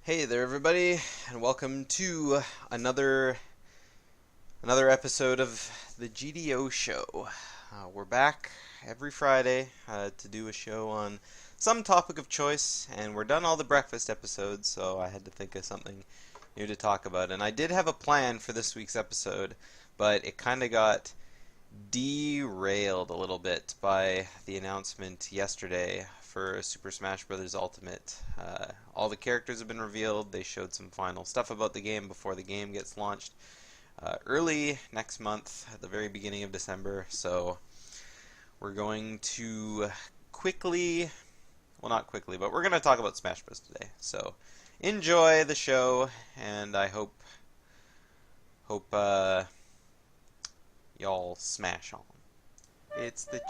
Hey there, everybody, and welcome to another episode of the GDO show. We're back every Friday to do a show on some topic of choice, and we're done all the breakfast episodes, so I had to think of something new to talk about. And I did have a plan for this week's episode, but it kind of got derailed a little bit by the announcement yesterday for Super Smash Bros. Ultimate. All the characters have been revealed. They showed some final stuff about the game before the game gets launched early next month, at the very beginning of December. So we're going to quickly, well, not quickly, but we're going to talk about Smash Bros. Today. So enjoy the show, and I hope y'all smash on. It's the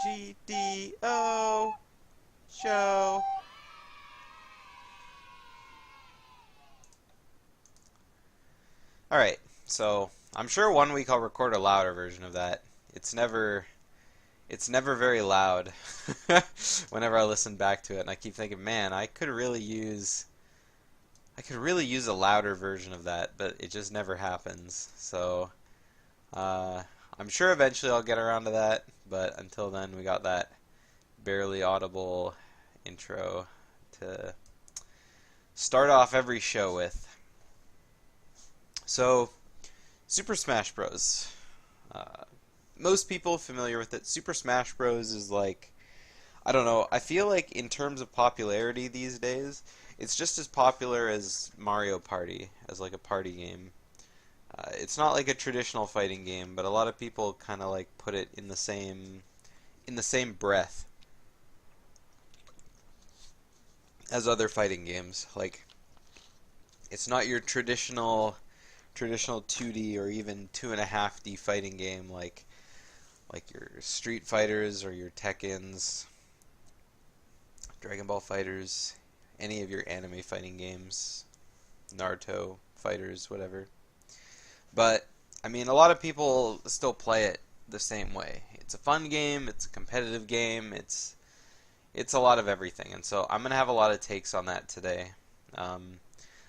GDO show. Alright, so I'm sure one week I'll record a louder version of that. It's never very loud whenever I listen back to it, and I keep thinking, man, I could really use a louder version of that, but it just never happens. So I'm sure eventually I'll get around to that, but until then we got that barely audible intro to start off every show with. So, Super Smash Bros. Most people familiar with it. Super Smash Bros. Is like, I don't know, I feel like in terms of popularity these days, it's just as popular as Mario Party, as like a party game. It's not like a traditional fighting game, but a lot of people kind of like put it in the same breath as other fighting games. Like, it's not your traditional 2D or even 2.5D fighting game like your Street Fighters or your Tekkens, Dragon Ball Fighters, any of your anime fighting games, Naruto Fighters, whatever. But I mean, a lot of people still play it the same way. It's a fun game, it's a competitive game, it's a lot of everything, and so I'm gonna have a lot of takes on that today.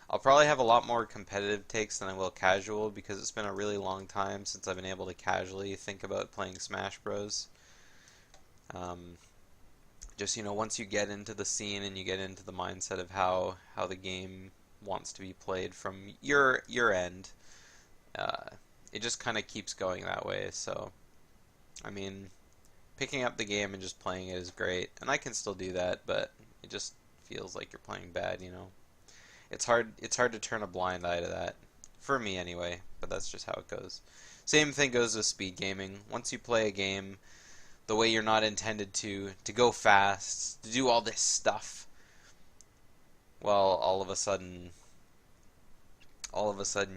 I'll probably have a lot more competitive takes than I will casual because it's been a really long time since I've been able to casually think about playing Smash Bros. Just, once you get into the scene and you get into the mindset of how the game wants to be played from your end, it just kind of keeps going that way. So, I mean, picking up the game and just playing it is great, and I can still do that, but it just feels like you're playing bad. It's hard to turn a blind eye to that. For me anyway, but that's just how it goes. Same thing goes with speed gaming. Once you play a game the way you're not intended to go fast, to do all this stuff, well, all of a sudden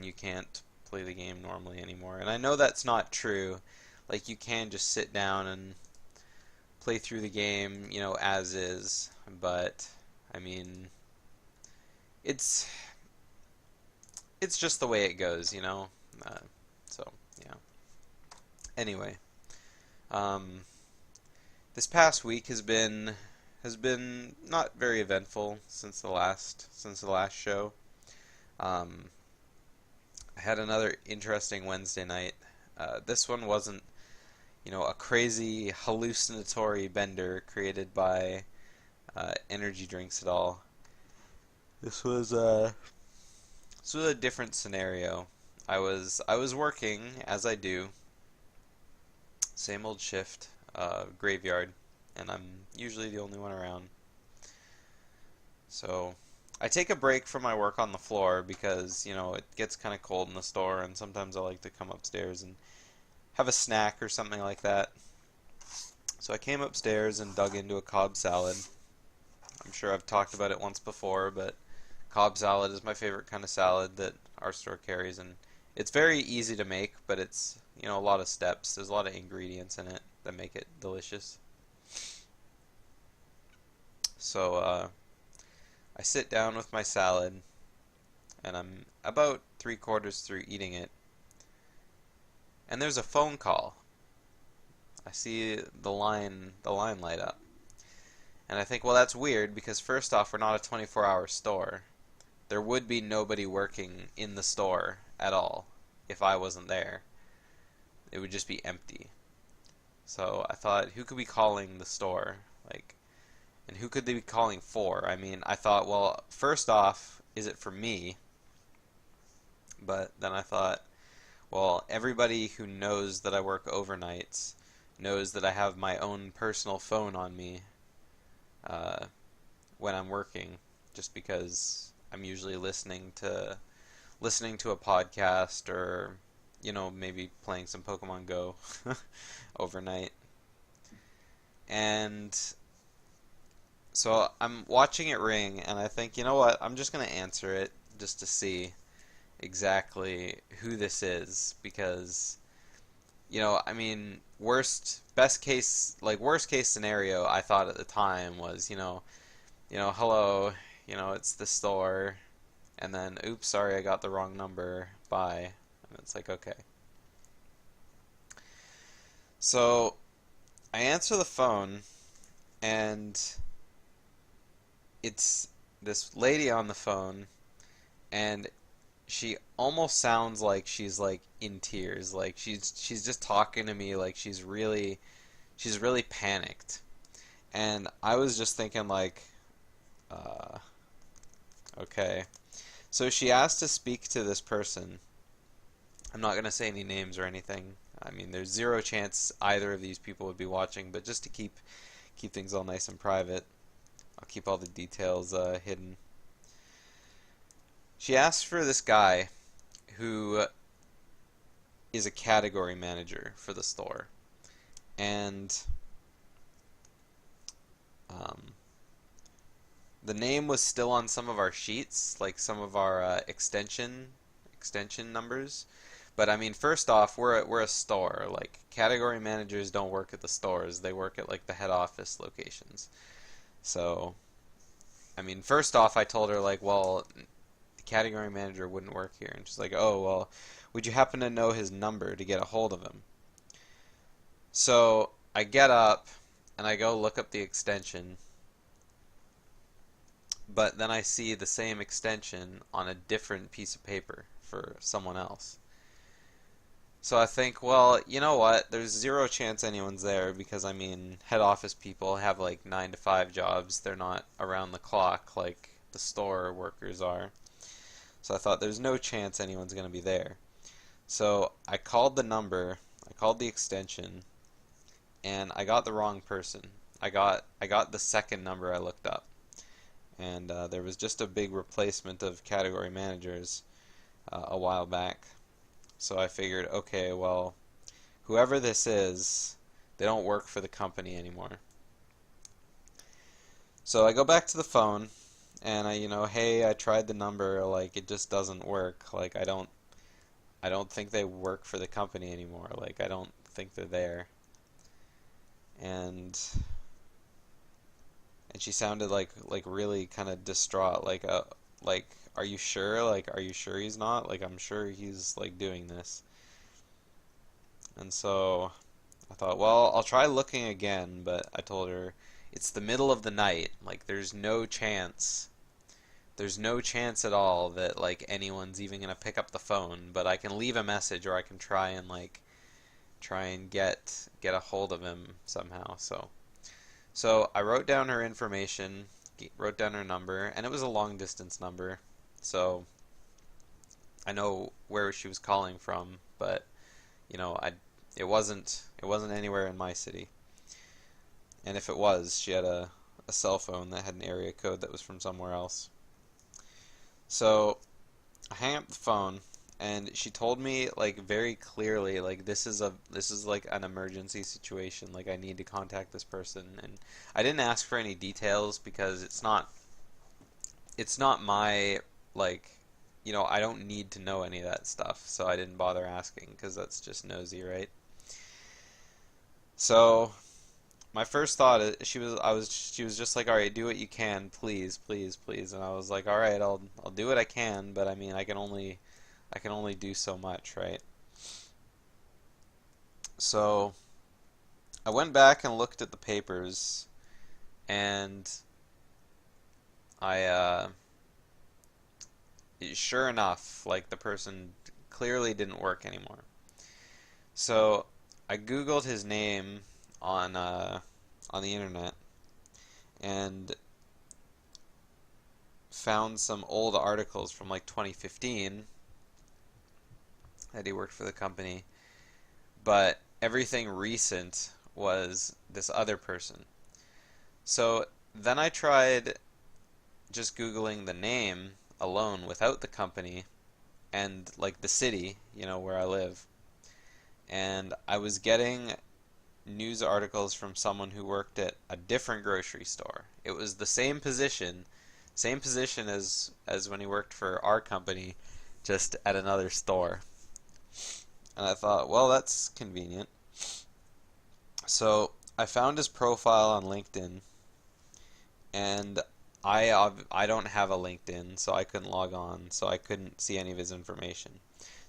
you can't play the game normally anymore. And I know that's not true. Like, you can just sit down and play through the game, as is, but I mean, it's just the way it goes. So yeah. Anyway, this past week has been not very eventful since the last show. I had another interesting Wednesday night. This one wasn't a crazy hallucinatory bender created by energy drinks at all. This was a different scenario. I was working as I do, same old shift, graveyard, and I'm usually the only one around. So I take a break from my work on the floor because it gets kind of cold in the store, and sometimes I like to come upstairs and have a snack or something like that. So I came upstairs and dug into a Cobb salad. I'm sure I've talked about it once before, but Cobb salad is my favorite kind of salad that our store carries, and it's very easy to make, but it's, a lot of steps. There's a lot of ingredients in it that make it delicious. So I sit down with my salad, and I'm about 3/4 through eating it, and there's a phone call. I see the line light up. And I think, well, that's weird because first off, we're not a 24-hour store. there would be nobody working in the store at all if I wasn't there. It would just be empty. So I thought, who could be calling the store? Like, and who could they be calling for? I mean, I thought, well, first off, is it for me? But then I thought, well, everybody who knows that I work overnights knows that I have my own personal phone on me uh, when I'm working, just because I'm usually listening to a podcast, or maybe playing some Pokemon Go overnight. And so I'm watching it ring, and I think, you know what, I'm just going to answer it just to see exactly who this is, because I mean, worst case scenario I thought at the time was, hello, it's the store, and then, oops, sorry, I got the wrong number, bye. And it's like, okay. So I answer the phone, and it's this lady on the phone, and she almost sounds like she's like in tears, like she's just talking to me like she's really panicked. And I was just thinking like, okay. So she asked to speak to this person. I'm not gonna say any names or anything. I mean, there's zero chance either of these people would be watching, but just to keep things all nice and private, I'll keep all the details hidden. She asked for this guy who is a category manager for the store, and the name was still on some of our sheets, like some of our extension numbers. But I mean, first off, we're a store. Like, category managers don't work at the stores; they work at like the head office locations. So, I mean, first off, I told her like, well, the category manager wouldn't work here, and she's like, oh well, would you happen to know his number to get a hold of him? So I get up and I go look up the extension, but then I see the same extension on a different piece of paper for someone else. So I think, well, you know what? There's zero chance anyone's there, because I mean, head office people have like 9 to 5 jobs. They're not around the clock like the store workers are. So I thought there's no chance anyone's going to be there. So I called the number, I called the extension, and I got the wrong person. I got the second number I looked up, and there was just a big replacement of category managers a while back. So I figured, okay, well, whoever this is, they don't work for the company anymore. So I go back to the phone, and hey, I tried the number, like it just doesn't work. Like I don't think they work for the company anymore. Like, I don't think they're there. And she sounded like really kind of distraught. Like, are you sure? Like, are you sure he's not? Like, I'm sure he's like doing this. And so I thought, well, I'll try looking again. But I told her it's the middle of the night. Like, there's no chance. There's no chance at all that like anyone's even gonna pick up the phone, but I can leave a message, or I can try and get a hold of him somehow. So I wrote down her information, wrote down her number, and it was a long distance number. So I know where she was calling from, but it wasn't anywhere in my city. And if it was, she had a cell phone that had an area code that was from somewhere else. So I hang up the phone, and she told me like very clearly, like this is like an emergency situation, like I need to contact this person. And I didn't ask for any details, because it's not my, like, I don't need to know any of that stuff, so I didn't bother asking, because that's just nosy, right? So my first thought is she was just like, all right, do what you can, please, please, please. And I was like, all right, I'll do what I can, but I mean, I can only do so much, right? So I went back and looked at the papers, and I sure enough, like the person clearly didn't work anymore. So I Googled his name on the internet and found some old articles from like 2015 that he worked for the company, but everything recent was this other person. So then I tried just Googling the name alone without the company and like the city, where I live. And I was getting news articles from someone who worked at a different grocery store. It was the same position as when he worked for our company, just at another store. And I thought, well, that's convenient. So I found his profile on LinkedIn, and I don't have a LinkedIn, so I couldn't log on, so I couldn't see any of his information.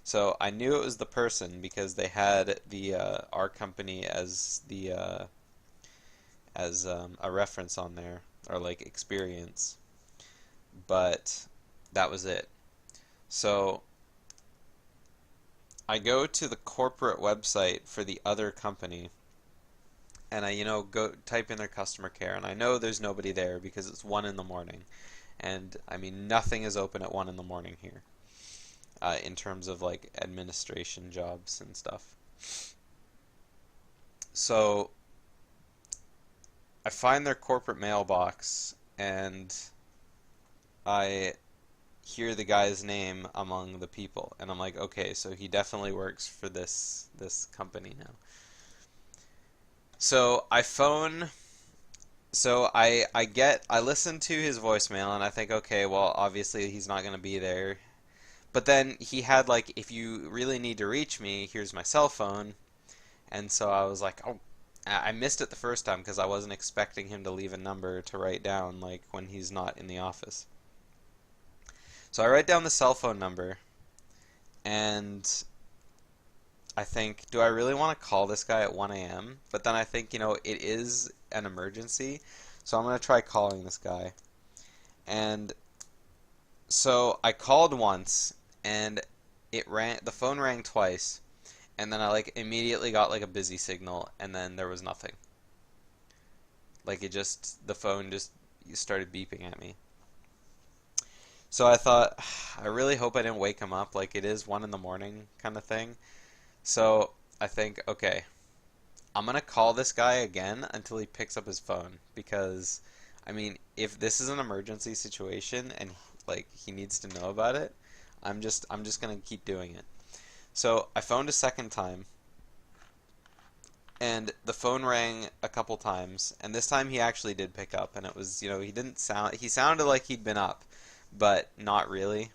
So I knew it was the person because they had the our company as the as a reference on there, or like experience, but that was it. So I go to the corporate website for the other company, and I go type in their customer care, and I know there's nobody there because it's 1 in the morning, and I mean nothing is open at 1 in the morning here. In terms of like administration jobs and stuff. So I find their corporate mailbox and I hear the guy's name among the people, and I'm like, okay, so he definitely works for this company now. So I phone. So I listen to his voicemail and I think, okay, well, obviously he's not going to be there. But then he had like, if you really need to reach me, here's my cell phone. And so I was like, oh, I missed it the first time because I wasn't expecting him to leave a number to write down like when he's not in the office. So I write down the cell phone number and I think, do I really want to call this guy at 1 a.m.? But then I think, it is an emergency, so I'm going to try calling this guy. And so I called once and the phone rang twice, and then I like immediately got like a busy signal, and then there was nothing. Like the phone just started beeping at me. So I thought, I really hope I didn't wake him up, like it is 1 in the morning kind of thing. So I think, okay, I'm gonna call this guy again until he picks up his phone, because I mean, if this is an emergency situation and like he needs to know about it, I'm just gonna keep doing it. So I phoned a second time, and the phone rang a couple times, and this time he actually did pick up, and it was, he sounded like he'd been up, but not really.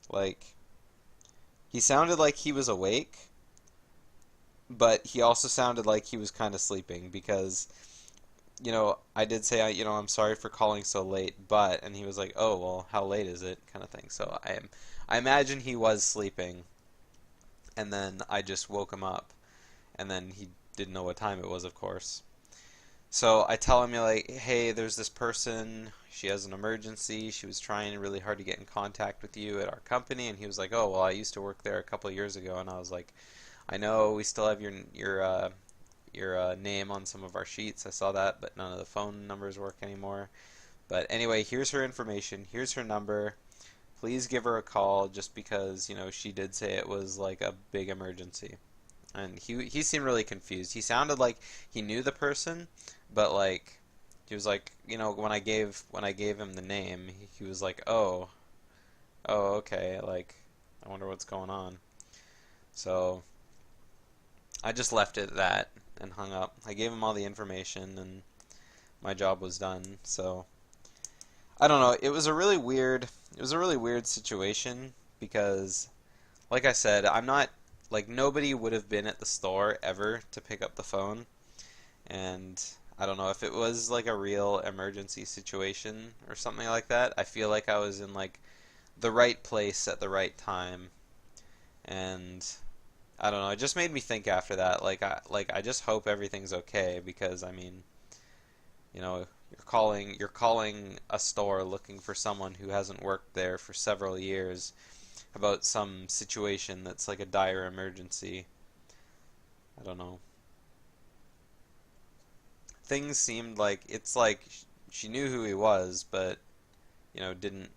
Like, he sounded like he was awake, but he also sounded like he was kind of sleeping because, I did say, I'm sorry for calling so late, but, and he was like, oh, well, how late is it, kind of thing. So I imagine he was sleeping, and then I just woke him up, and then he didn't know what time it was, of course. So I tell him, like, hey, there's this person, she has an emergency, she was trying really hard to get in contact with you at our company, and he was like, oh, well, I used to work there a couple of years ago, and I was like, I know we still have your name on some of our sheets, I saw that, but none of the phone numbers work anymore. But anyway, here's her information, here's her number, please give her a call, just because, she did say it was like a big emergency. And he seemed really confused. He sounded like he knew the person, but like he was like, when I gave him the name, he was like, oh, okay, like I wonder what's going on. So I just left it at that and hung up. I gave him all the information and my job was done. So I don't know. It was a really weird situation because, like I said, I'm not like nobody would have been at the store ever to pick up the phone, and I don't know if it was like a real emergency situation or something like that. I feel like I was in like the right place at the right time, and I don't know. It just made me think after that. I just hope everything's okay because I mean, you're calling a store looking for someone who hasn't worked there for several years about some situation that's like a dire emergency. I don't know. Things seemed like it's like she knew who he was, but didn't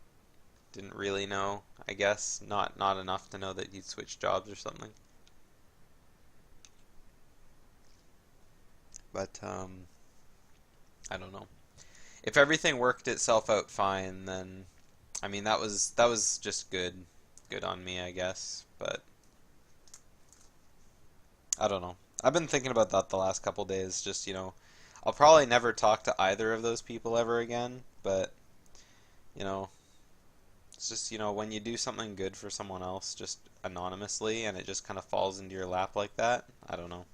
really know. I guess not enough to know that he'd switched jobs or something. But I don't know. If everything worked itself out fine, then I mean that was just good on me, I guess. But I don't know. I've been thinking about that the last couple days. Just I'll probably never talk to either of those people ever again. But you know, it's just when you do something good for someone else, just anonymously, and it just kind of falls into your lap like that. I don't know.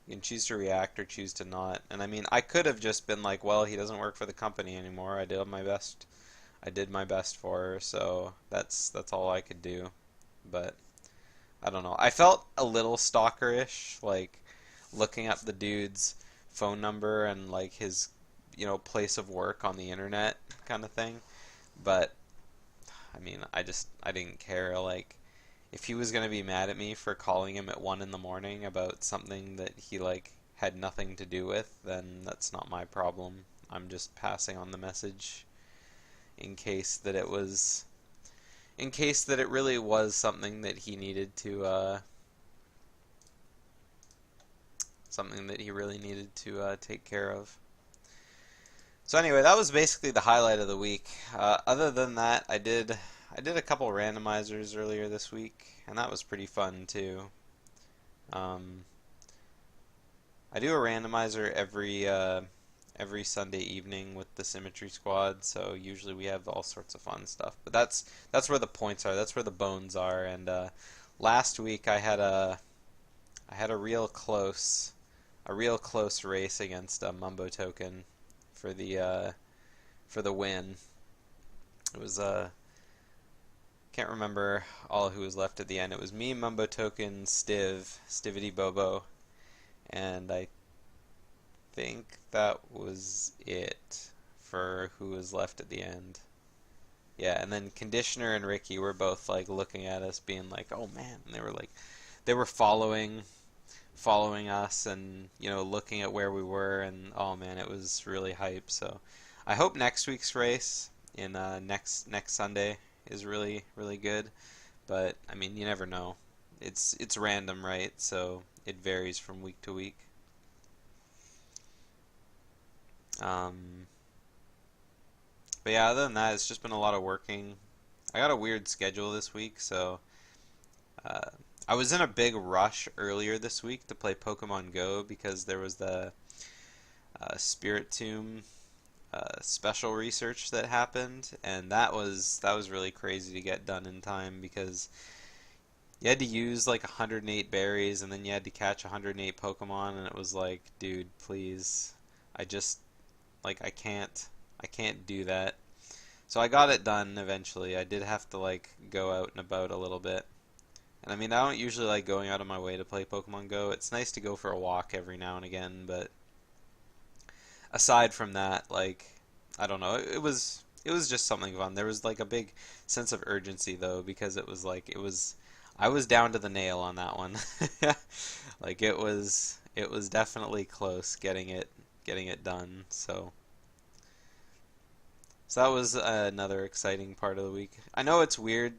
You can choose to react or choose to not. And I mean, I could have just been like, well, he doesn't work for the company anymore. I did my best. I did my best for her, so that's all I could do. But I don't know. I felt a little stalkerish, like looking up the dude's phone number and like his, place of work on the internet kind of thing. But I mean, I didn't care. Like, if he was gonna be mad at me for calling him at 1 in the morning about something that he like had nothing to do with, then that's not my problem. I'm just passing on the message in case that it really was something that he needed to take care of. So anyway, that was basically the highlight of the week. Other than that, I did a couple randomizers earlier this week, and that was pretty fun too. Um, I do a randomizer every Sunday evening with the Symmetry Squad, so usually we have all sorts of fun stuff. But that's where the points are. That's where the bones are. And last week I had a real close race against a Mumbo Token for the win. It was can't remember all who was left at the end. It was me, Mumbo Token, Stivity Bobo, and I think that was it for who was left at the end. Yeah, and then Conditioner and Ricky were both like looking at us being like, "Oh man." And they were following us and looking at where we were, and oh man, it was really hype. So I hope next week's race in next Sunday is really really good, but I mean you never know. It's random, right? So it varies from week to week. Um, but yeah, other than that, it's just been a lot of working. I got a weird schedule this week, so uh, I was in a big rush earlier this week to play Pokemon Go because there was the Spirit Tomb special research that happened, and that was really crazy to get done in time because you had to use like 108 berries and then you had to catch 108 Pokemon, and it was like, dude, please, I just I can't do that. So I got it done eventually. I did have to like go out and about a little bit. And I mean, I don't usually like going out of my way to play Pokemon Go. It's nice to go for a walk every now and again, but aside from that, like I don't know, it was just something fun. There was like a big sense of urgency though because it was I was down to the nail on that one. Like it was definitely close getting it done. So that was another exciting part of the week. I know it's weird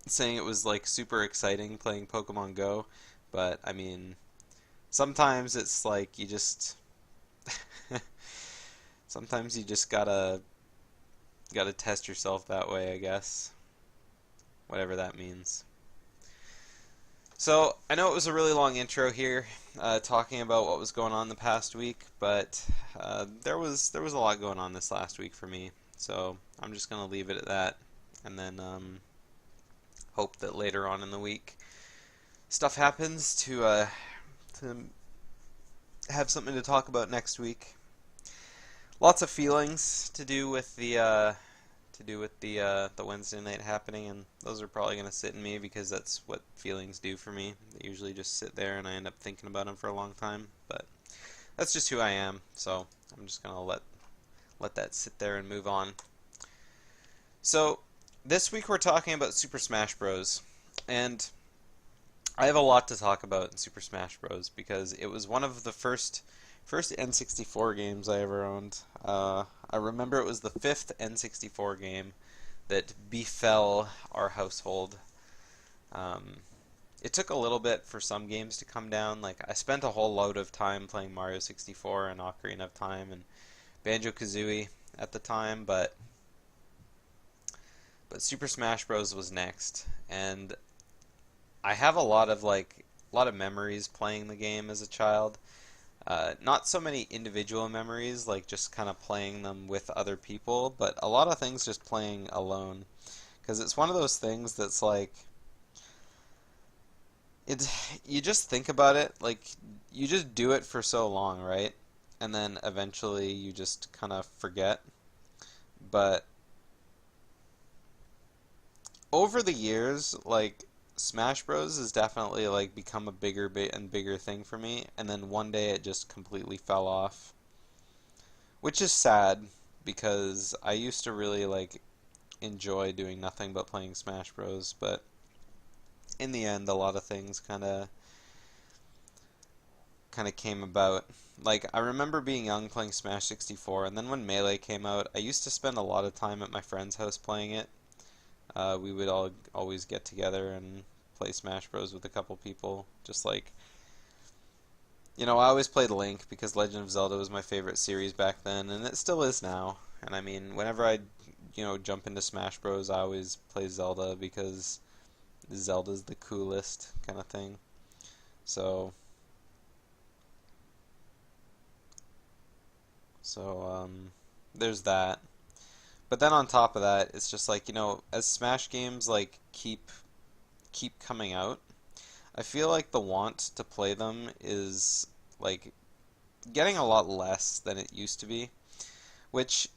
saying it was like super exciting playing Pokemon Go, but I mean, sometimes it's like sometimes you just gotta test yourself that way, I guess. Whatever that means. So I know it was a really long intro here, talking about what was going on the past week, but there was a lot going on this last week for me. So I'm just gonna leave it at that, and then hope that later on in the week stuff happens to have something to talk about next week. Lots of feelings to do with the Wednesday night happening, and those are probably going to sit in me because that's what feelings do for me. They usually just sit there, and I end up thinking about them for a long time. But that's just who I am. So I'm just gonna let that sit there and move on. So this week we're talking about Super Smash Bros. And I have a lot to talk about in Super Smash Bros. Because it was one of the first N64 games I ever owned. I remember it was the fifth N64 game that befell our household. Um, it took a little bit for some games to come down. Like I spent a whole load of time playing Mario 64 and Ocarina of Time and Banjo-Kazooie at the time, but Super Smash Bros was next, and I have a lot of memories playing the game as a child. Not so many individual memories, like just kind of playing them with other people, but a lot of things just playing alone. Because it's one of those things that's like, you just think about it, like, you just do it for so long, right? And then eventually you just kind of forget. But over the years, like, Smash Bros has definitely like become a bigger and bigger thing for me, and then one day it just completely fell off, which is sad because I used to really like enjoy doing nothing but playing Smash Bros, but in the end a lot of things kind of came about. Like I remember being young playing Smash 64, and then when Melee came out, I used to spend a lot of time at my friend's house playing it. We would all always get together and play Smash Bros with a couple people. Just like, I always played Link because Legend of Zelda was my favorite series back then, and it still is now. And I mean, whenever I, jump into Smash Bros, I always play Zelda because Zelda's the coolest kind of thing. So, so there's that. But then on top of that, it's just like, as Smash games like keep coming out, I feel like the want to play them is like getting a lot less than it used to be, which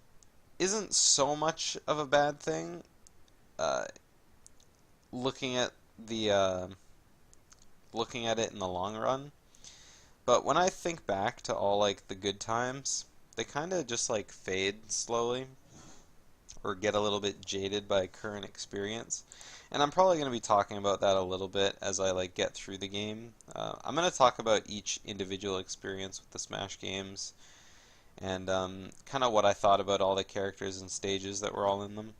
isn't so much of a bad thing. Uh, looking at the looking at it in the long run, but when I think back to all like the good times, they kind of just like fade slowly or get a little bit jaded by current experience. And I'm probably going to be talking about that a little bit as I like get through the game. I'm going to talk about each individual experience with the Smash games and kind of what I thought about all the characters and stages that were all in them.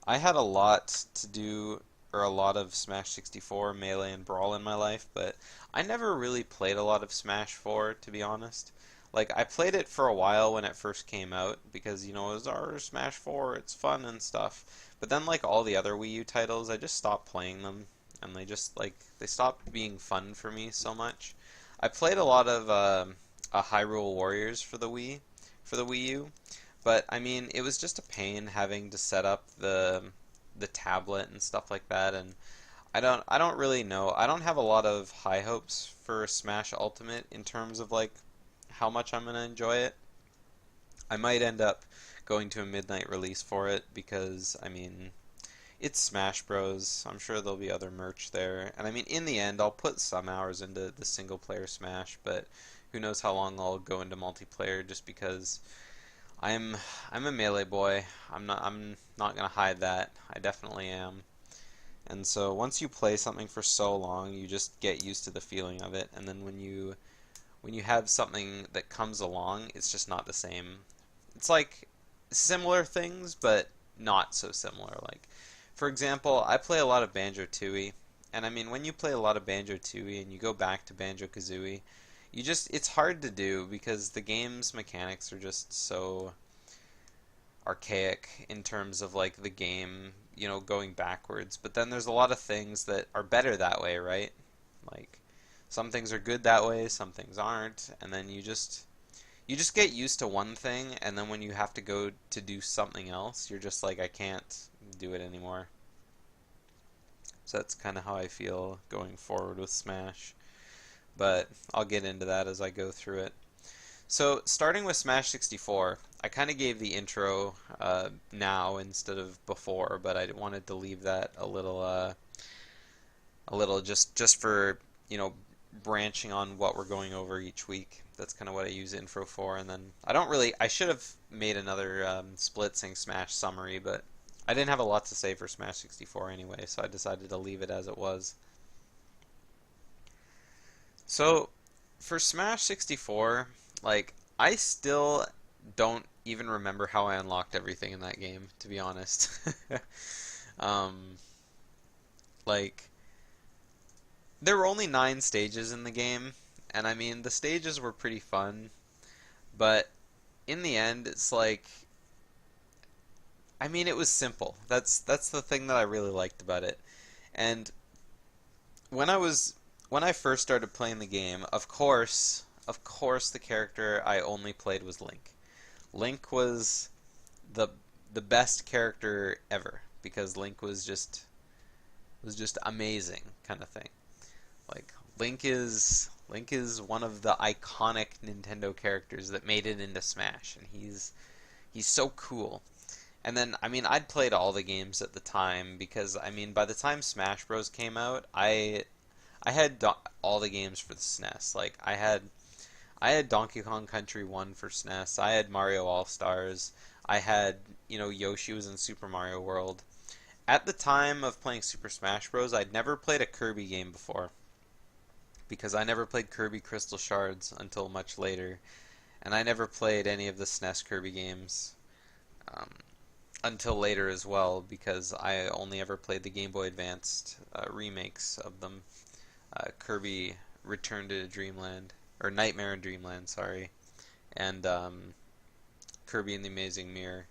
I had a lot to do, or a lot of Smash 64, Melee, and Brawl in my life, but I never really played a lot of Smash 4, to be honest. Like, I played it for a while when it first came out, because, it was our Smash 4, it's fun and stuff. But then, like, all the other Wii U titles, I just stopped playing them, and they stopped being fun for me so much. I played a lot of Hyrule Warriors for the Wii U, but I mean, it was just a pain having to set up the tablet and stuff like that, and I don't really know. I don't have a lot of high hopes for Smash Ultimate in terms of like how much I'm gonna enjoy it. I might end up going to a midnight release for it because I mean, it's Smash Bros. I'm sure there'll be other merch there, and I mean, in the end, I'll put some hours into the single player Smash, but who knows how long I'll go into multiplayer just because I'm I'm a Melee boy. I'm not gonna hide that. I definitely am. And so once you play something for so long, you just get used to the feeling of it. And then when you have something that comes along, it's just not the same. It's like similar things, but not so similar. Like, for example, I play a lot of Banjo-Tooie, and I mean, when you play a lot of Banjo-Tooie and you go back to Banjo-Kazooie, it's hard to do because the game's mechanics are just so archaic in terms of like the game, going backwards. But then there's a lot of things that are better that way, right? Like some things are good that way, some things aren't, and then you just get used to one thing, and then when you have to go to do something else, you're just like, I can't do it anymore. So that's kind of how I feel going forward with Smash. But I'll get into that as I go through it. So, starting with Smash 64, I kind of gave the intro now instead of before, but I wanted to leave that a little just for, branching on what we're going over each week. That's kind of what I use Info for, and then I don't really. I should have made another split sync Smash summary, but I didn't have a lot to say for Smash 64 anyway, so I decided to leave it as it was. So for Smash 64, like I still don't even remember how I unlocked everything in that game, to be honest. um, like there were only 9 stages in the game, and I mean the stages were pretty fun, but in the end, it's like I mean it was simple. That's the thing that I really liked about it. And when I was when I first started playing the game, of course, the character I only played was Link. Link was the the best character ever because Link was just amazing kind of thing. Like Link is one of the iconic Nintendo characters that made it into Smash, and he's so cool. And then, I mean, I'd played all the games at the time because, I mean, by the time Smash Bros. Came out, I had all the games for the SNES. Like I had Donkey Kong Country 1 for SNES. I had Mario All Stars. I had, Yoshi was in Super Mario World. At the time of playing Super Smash Bros., I'd never played a Kirby game before because I never played Kirby Crystal Shards until much later, and I never played any of the SNES Kirby games um, until later as well because I only ever played the Game Boy Advanced remakes of them. Kirby Return to Dreamland, or Nightmare in Dreamland, sorry, and Kirby and the Amazing Mirror.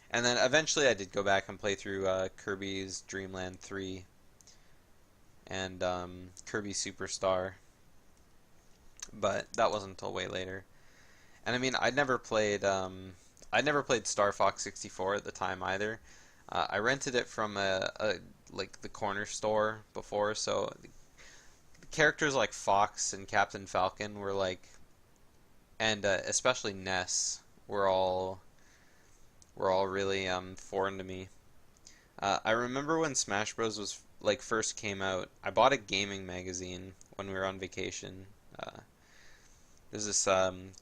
And then eventually I did go back and play through Kirby's Dreamland 3 and Kirby Superstar, but that wasn't until way later. And I mean, I'd never played Star Fox 64 at the time either. I rented it from a like the corner store before, so characters like Fox and Captain Falcon were like, and especially Ness were all really foreign to me. I remember when Smash Bros was like first came out. I bought a gaming magazine when we were on vacation. Uh, there's this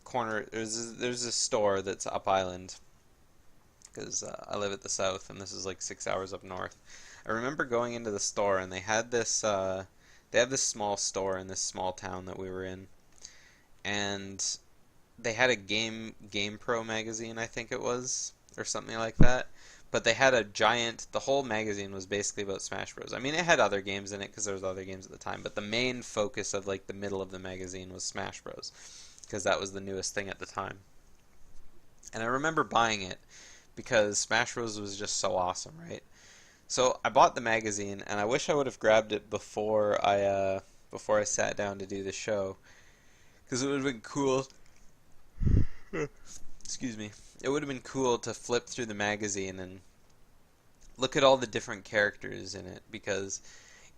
corner. There's this store that's up island because I live at the south, and this is like 6 hours up north. I remember going into the store, and they had this. They have this small store in this small town that we were in, and they had a Game Pro magazine, I think it was, or something like that. But they had a giant. The whole magazine was basically about Smash Bros. I mean, it had other games in it because there was other games at the time, but the main focus of like the middle of the magazine was Smash Bros. Because that was the newest thing at the time. And I remember buying it because Smash Bros. Was just so awesome, right? So I bought the magazine, and I wish I would have grabbed it before I sat down to do the show, because it would have been cool. Excuse me. It would have been cool to flip through the magazine and look at all the different characters in it, because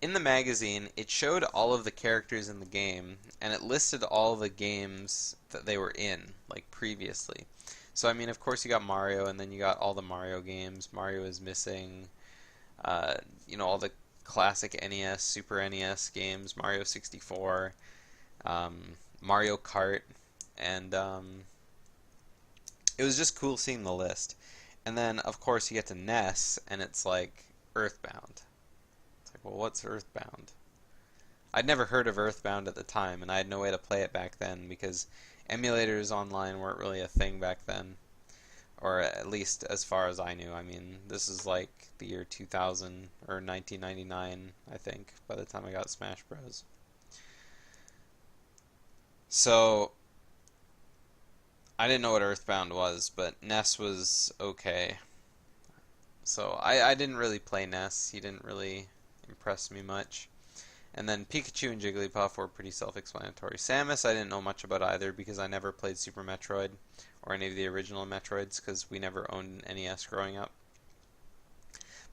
in the magazine it showed all of the characters in the game, and it listed all the games that they were in, like previously. So I mean, of course you got Mario, and then you got all the Mario games. Mario is missing. All the classic NES, Super NES games, Mario 64, Mario Kart, and it was just cool seeing the list. And then, of course, you get to NES, and it's like Earthbound. It's like, well, what's Earthbound? I'd never heard of Earthbound at the time, and I had no way to play it back then because emulators online weren't really a thing back then. Or at least as far as I knew. I mean, this is like the year 2000 or 1999, I think, by the time I got Smash Bros. So I didn't know what Earthbound was, but Ness was okay. So I didn't really play Ness. He didn't really impress me much. And then Pikachu and Jigglypuff were pretty self-explanatory. Samus I didn't know much about either because I never played Super Metroid or any of the original Metroids because we never owned an NES growing up.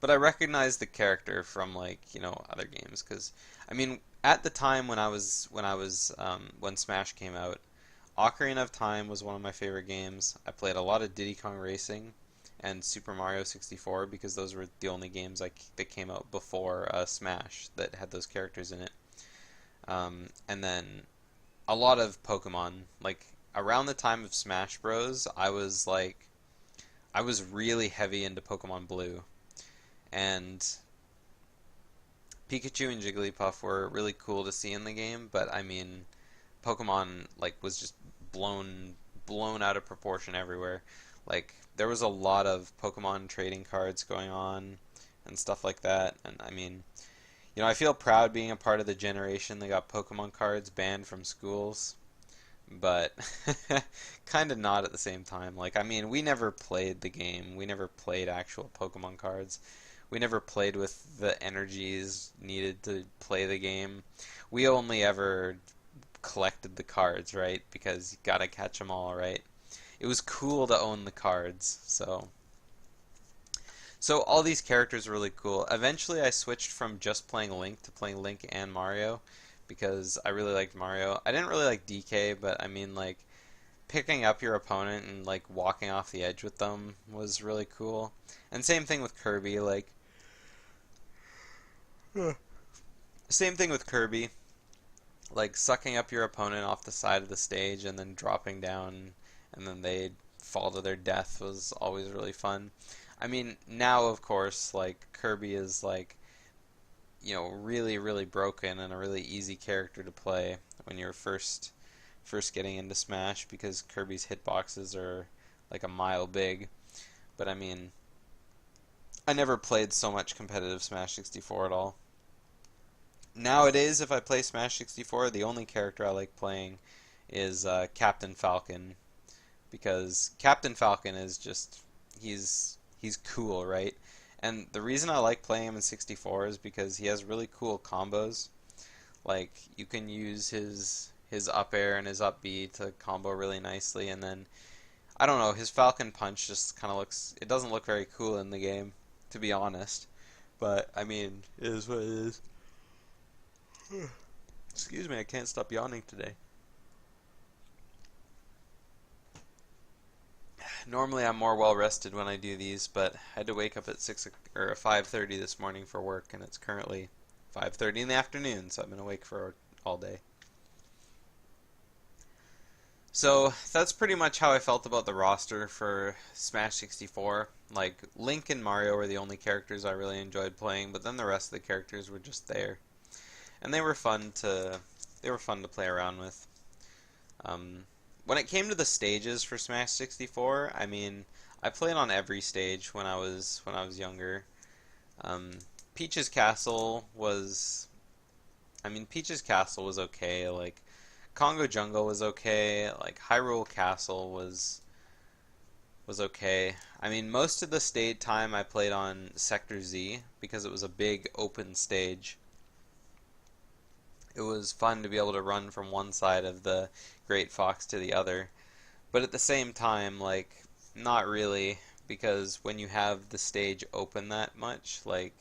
But I recognized the character from other games because I mean at the time when Smash came out, Ocarina of Time was one of my favorite games. I played a lot of Diddy Kong Racing and Super Mario 64 because those were the only games that came out before Smash that had those characters in it. And then a lot of Pokemon, like around the time of Smash Bros, I was really heavy into Pokemon Blue, and Pikachu and Jigglypuff were really cool to see in the game, but I mean, Pokemon like was just blown out of proportion everywhere. Like there was a lot of Pokemon trading cards going on and stuff like that, and I mean, I feel proud being a part of the generation that got Pokemon cards banned from schools, but kind of not at the same time. Like, I mean, we never played the game. We never played actual Pokemon cards. We never played with the energies needed to play the game. We only ever collected the cards, right? Because you gotta catch them all, right? It was cool to own the cards, so all these characters are really cool. Eventually, I switched from just playing Link to playing Link and Mario because I really liked Mario. I didn't really like DK, but I mean, like, picking up your opponent and, like, walking off the edge with them was really cool. And same thing with Kirby, like, same thing with Kirby. Like, sucking up your opponent off the side of the stage and then dropping down and then they fall to their death was always really fun. I mean, now, of course, like, Kirby is, like, really, really broken and a really easy character to play when you're first getting into Smash because Kirby's hitboxes are like a mile big. But I mean, I never played so much competitive Smash 64 at all. Nowadays, if I play Smash 64, the only character I like playing is Captain Falcon because Captain Falcon is just he's cool, right? And the reason I like playing him in 64 is because he has really cool combos. Like you can use his up air and his up B to combo really nicely, and then I don't know, his Falcon Punch just kind of looks. It doesn't look very cool in the game, to be honest. But I mean, it is what it is. Excuse me, I can't stop yawning today. Normally I'm more well rested when I do these, but I had to wake up at 5:30 this morning for work, and it's currently 5:30 in the afternoon, so I've been awake for all day. So that's pretty much how I felt about the roster for Smash 64. Like Link and Mario were the only characters I really enjoyed playing, but then the rest of the characters were just there, and they were fun to play around with. When it came to the stages for Smash 64, I mean, I played on every stage when I was younger. Um, Peach's Castle was, I mean, Peach's Castle was okay. Like Congo Jungle was okay. Like Hyrule Castle was okay. I mean, most of the stage time I played on Sector Z because it was a big open stage. It was fun to be able to run from one side of the Great Fox to the other. But at the same time, like, not really, because when you have the stage open that much, like,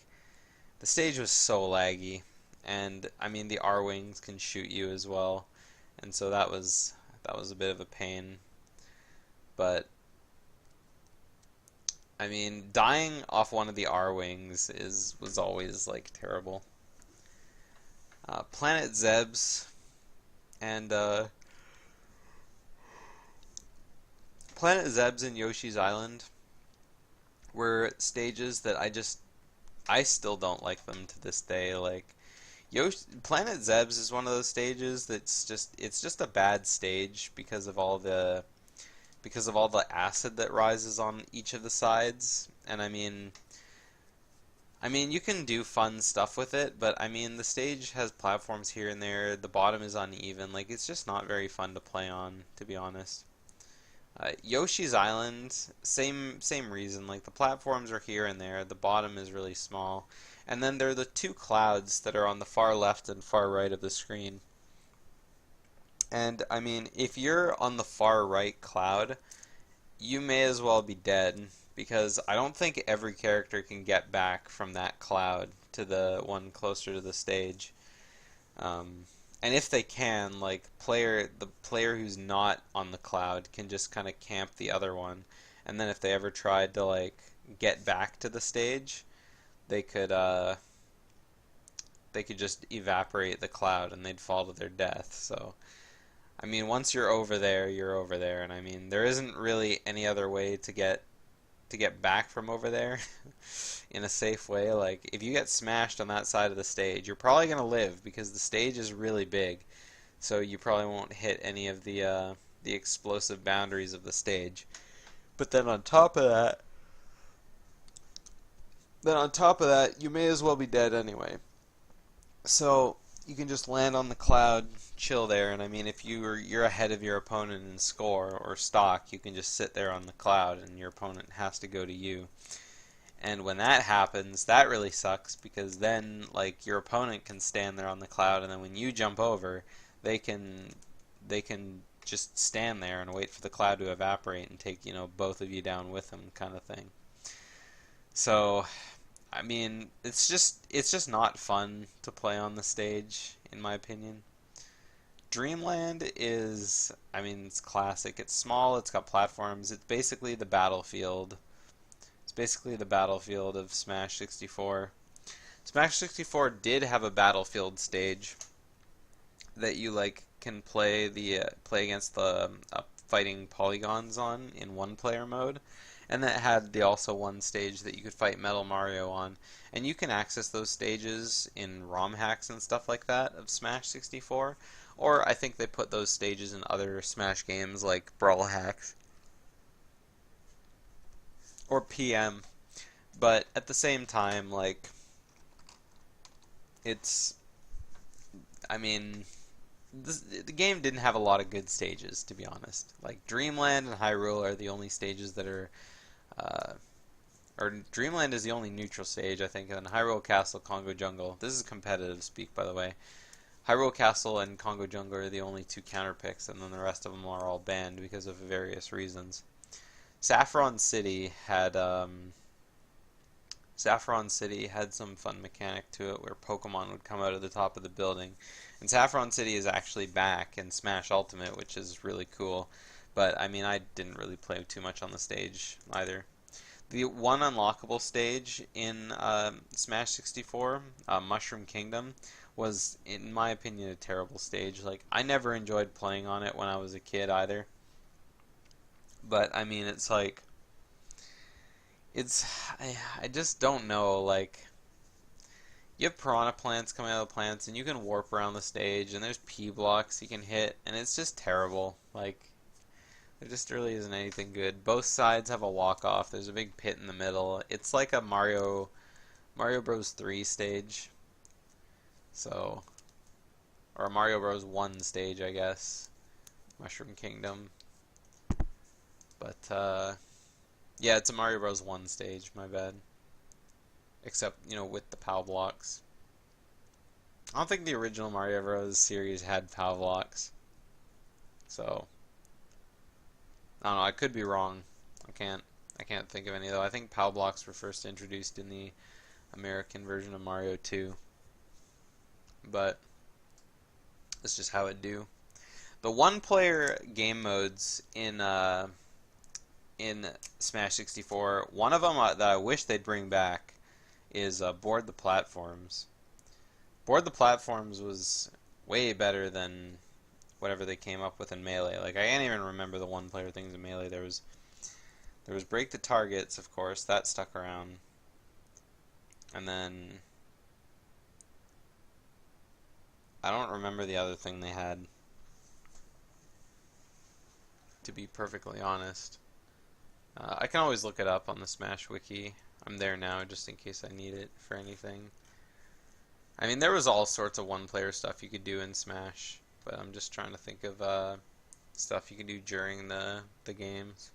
the stage was so laggy. And, I mean, the R-Wings can shoot you as well. And so that was a bit of a pain. But, I mean, dying off one of the R-Wings was always, like, terrible. Planet Zeb's and Planet Zeb's and Yoshi's Island were stages that I still don't like them to this day. Like Planet Zeb's is one of those stages it's just a bad stage because of all the acid that rises on each of the sides. And I mean, you can do fun stuff with it, but I mean, the stage has platforms here and there. The bottom is uneven. Like, it's just not very fun to play on, to be honest. Yoshi's Island, same reason. Like, the platforms are here and there. The bottom is really small. And then there are the two clouds that are on the far left and far right of the screen. And, I mean, if you're on the far right cloud, you may as well be dead, because I don't think every character can get back from that cloud to the one closer to the stage. And if they can, like the player who's not on the cloud can just kind of camp the other one, and then if they ever tried to like get back to the stage, they could just evaporate the cloud and they'd fall to their death. So I mean, once you're over there, you're over there, and I mean, there isn't really any other way to get back from over there in a safe way. Like, if you get smashed on that side of the stage, you're probably gonna live because the stage is really big, so you probably won't hit any of the explosive boundaries of the stage. But then on top of that, you may as well be dead anyway. So you can just land on the cloud, chill there, and I mean, if you're ahead of your opponent in score or stock, you can just sit there on the cloud, and your opponent has to go to you. And when that happens, that really sucks because then like your opponent can stand there on the cloud, and then when you jump over, they can they can just stand there and wait for the cloud to evaporate and take both of you down with them, kind of thing. So I mean, it's just not fun to play on the stage, in my opinion. Dreamland is, I mean, it's classic. It's small, it's got platforms. It's basically the battlefield. It's basically the battlefield of Smash 64. Smash 64 did have a battlefield stage that you like can play against the fighting polygons on in one player mode, and that had the also one stage that you could fight Metal Mario on. And you can access those stages in ROM hacks and stuff like that of Smash 64, or I think they put those stages in other Smash games like Brawl hacks or PM. But at the same time, like, it's, I mean, the game didn't have a lot of good stages, to be honest. Like, Dreamland and Hyrule are the only stages that are, uh, or Dreamland is the only neutral stage, I think, and Hyrule Castle, Congo Jungle. This is competitive speak, by the way. Hyrule Castle and Congo Jungle are the only two counter picks, and then the rest of them are all banned because of various reasons. Saffron City had Saffron City had some fun mechanic to it where Pokemon would come out of the top of the building. And Saffron City is actually back in Smash Ultimate, which is really cool. But I mean, I didn't really play too much on the stage either. The one unlockable stage in Smash 64, Mushroom Kingdom, was, in my opinion, a terrible stage. Like, I never enjoyed playing on it when I was a kid either. But I mean, it's like, I just don't know, like, you have piranha plants coming out of the plants, and you can warp around the stage, and there's P blocks you can hit, and it's just terrible. Like, there just really isn't anything good. Both sides have a walk-off. There's a big pit in the middle. It's like a Mario Bros. 3 stage. So, or a Mario Bros. 1 stage, I guess. Mushroom Kingdom. But, yeah, it's a Mario Bros. 1 stage, my bad. Except, with the POW blocks. I don't think the original Mario Bros. Series had POW blocks. So, I don't know, I could be wrong. I can't think of any though. I think POW blocks were first introduced in the American version of Mario 2. But that's just how it do. The one-player game modes in Smash 64, one of them that I wish they'd bring back is Board the Platforms. Board the Platforms was way better than whatever they came up with in Melee. Like, I can't even remember the one-player things in Melee. There was Break the Targets, of course. That stuck around. And then I don't remember the other thing they had, to be perfectly honest. I can always look it up on the Smash Wiki. I'm there now just in case I need it for anything. I mean, there was all sorts of one-player stuff you could do in Smash, but I'm just trying to think of stuff you could do during the games.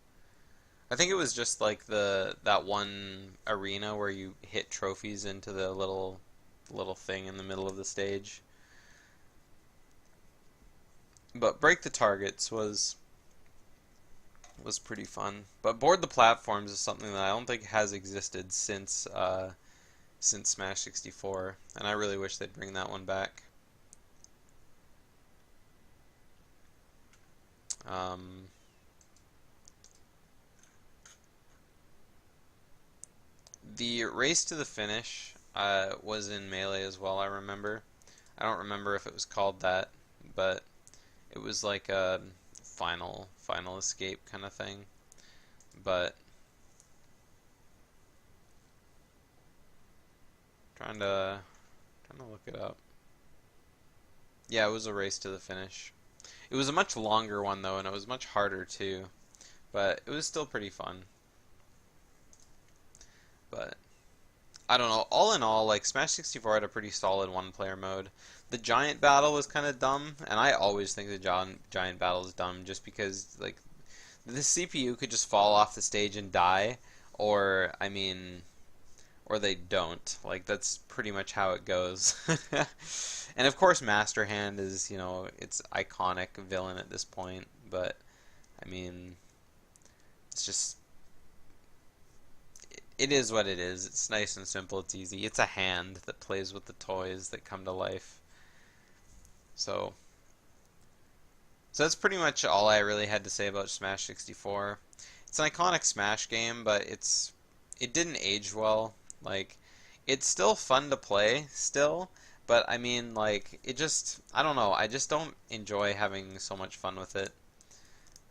I think it was just like that one arena where you hit trophies into the little thing in the middle of the stage. But Break the Targets was pretty fun. But Board the Platforms is something that I don't think has existed since Smash 64, and I really wish they'd bring that one back. The Race to the Finish was in Melee as well, I remember. I don't remember if it was called that, but It was like a final escape kind of thing. But trying to look it up. Yeah, it was a race to the finish. It was a much longer one though, and it was much harder too. But it was still pretty fun. But I don't know. All in all, like Smash 64 had a pretty solid one-player mode. The giant battle was kind of dumb, and I always think the giant battle is dumb just because like the CPU could just fall off the stage and die, or I mean, or they don't. Like that's pretty much how it goes. And of course, Master Hand is, it's iconic villain at this point, but I mean, it's just it is what it is. It's nice and simple. It's easy. It's a hand that plays with the toys that come to life. So, so that's pretty much all I really had to say about Smash 64. It's an iconic Smash game, but it didn't age well. Like, it's still fun to play still, but I mean, like, I don't know. I just don't enjoy having so much fun with it.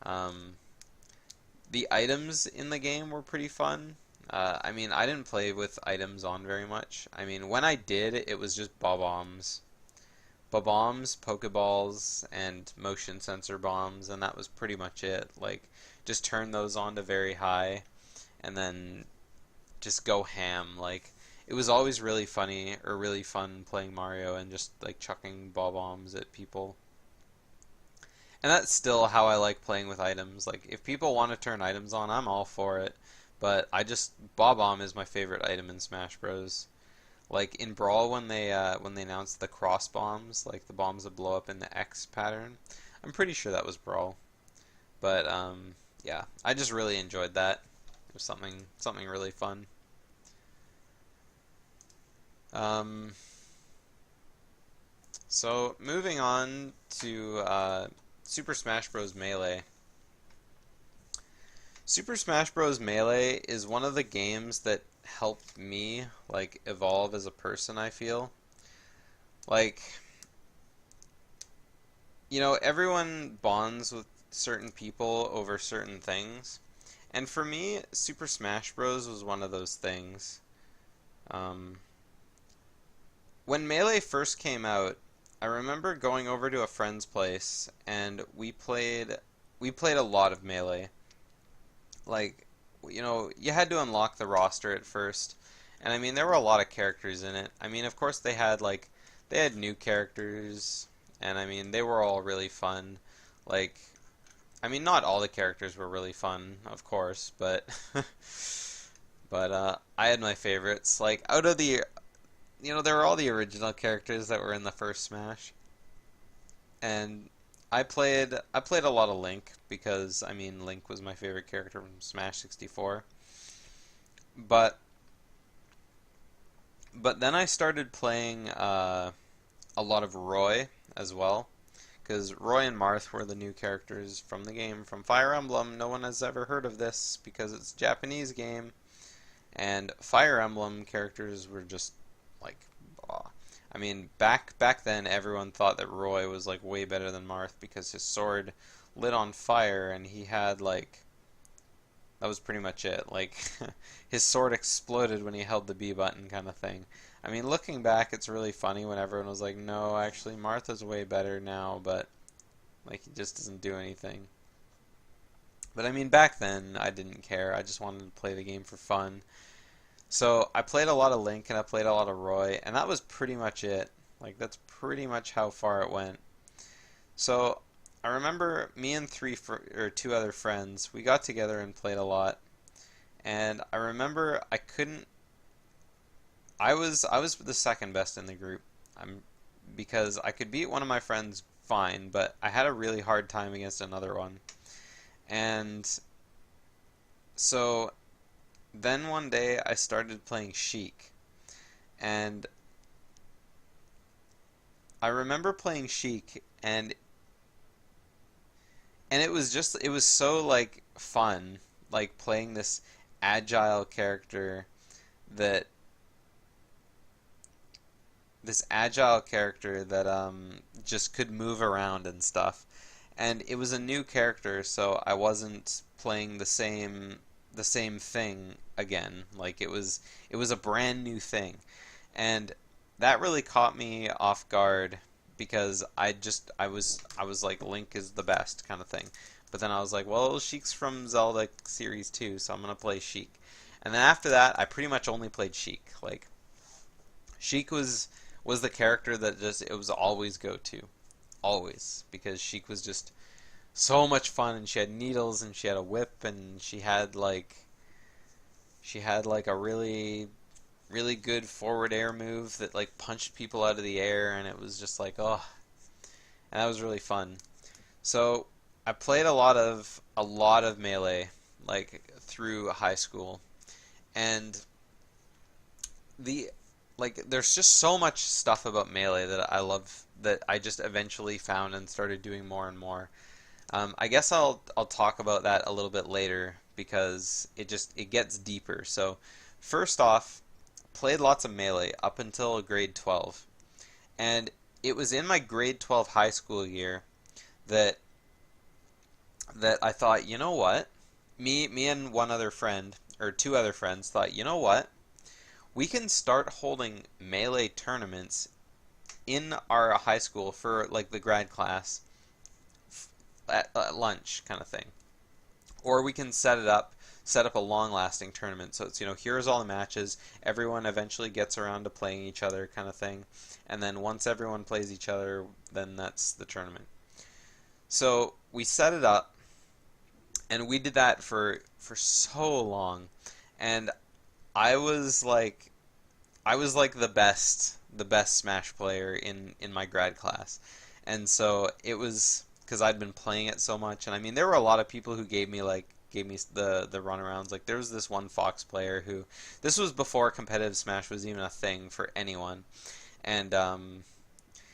Um, the items in the game were pretty fun. I mean, I didn't play with items on very much. I mean, when I did, it was just bob-ombs. Bob-ombs, Pokeballs, and motion sensor bombs, and that was pretty much it. Like, just turn those on to very high, and then just go ham. Like, it was always really funny, or really fun playing Mario and just, like, chucking bob-ombs at people. And that's still how I like playing with items. Like, if people want to turn items on, I'm all for it. But Bob-omb is my favorite item in Smash Bros. Like in Brawl when they announced the cross bombs, like the bombs that blow up in the X pattern. I'm pretty sure that was Brawl. But yeah, I just really enjoyed that. It was something really fun. So moving on to Super Smash Bros. Melee. Super Smash Bros. Melee is one of the games that helped me like evolve as a person, I feel. Like, everyone bonds with certain people over certain things. And for me, Super Smash Bros. Was one of those things. Um, when Melee first came out, I remember going over to a friend's place and we played a lot of Melee. Like, you had to unlock the roster at first. And I mean, there were a lot of characters in it. I mean, of course they had new characters, and I mean, they were all really fun. Like, I mean, not all the characters were really fun, of course, but but I had my favorites. Like out of there were all the original characters that were in the first Smash, and I played a lot of Link because I mean Link was my favorite character from Smash 64. But but then I started playing a lot of Roy as well because Roy and Marth were the new characters from the game from Fire Emblem. No one has ever heard of this because it's a Japanese game, and Fire Emblem characters were just like, I mean, back then everyone thought that Roy was like way better than Marth because his sword lit on fire and he had like that was pretty much it. Like his sword exploded when he held the B button kind of thing. I mean, looking back, it's really funny when everyone was like, "No, actually Martha's way better now," but like he just doesn't do anything. But I mean, back then I didn't care. I just wanted to play the game for fun. So I played a lot of Link and I played a lot of Roy, and that was pretty much it. Like that's pretty much how far it went. So I remember me and or two other friends, we got together and played a lot. And I remember I was the second best in the group. Because I could beat one of my friends fine, but I had a really hard time against another one. And so then one day I started playing Sheik, and I remember playing Sheik, and it was so like fun, like playing agile character that this agile character that just could move around and stuff. and it was a new character, so I wasn't playing the same thing again. Like it was a brand new thing, and that really caught me off guard because I was like Link is the best kind of thing. But then I was like, well, Sheik's from Zelda Series 2, so I'm gonna play Sheik. And then after that, I pretty much only played Sheik. Like Sheik was the character that just it was always go to, always, because Sheik was just so much fun, and she had needles, and she had a whip, and she had like a really good forward air move that like punched people out of the air, and it was just like, oh, and that was really fun. So I played a lot of Melee like through high school, and the there's just so much stuff about Melee that I love that I just eventually found and started doing more and more. I guess I'll talk about that a little bit later because it gets deeper. So first off, played lots of Melee up until grade 12, and it was in my grade 12 high school year that I thought, you know what? Me and one other friend or two other friends thought, you know what? We can start holding Melee tournaments in our high school for like the grad class at lunch kind of thing. Or we can set up a long-lasting tournament. So it's, here's all the matches. Everyone eventually gets around to playing each other kind of thing. And then once everyone plays each other, then that's the tournament. So we set it up, and we did that for so long. And I was like the best Smash player in my grad class. And so it was because I'd been playing it so much, and I mean there were a lot of people who gave me the runarounds. Like there was this one Fox player who this was before competitive Smash was even a thing for anyone, and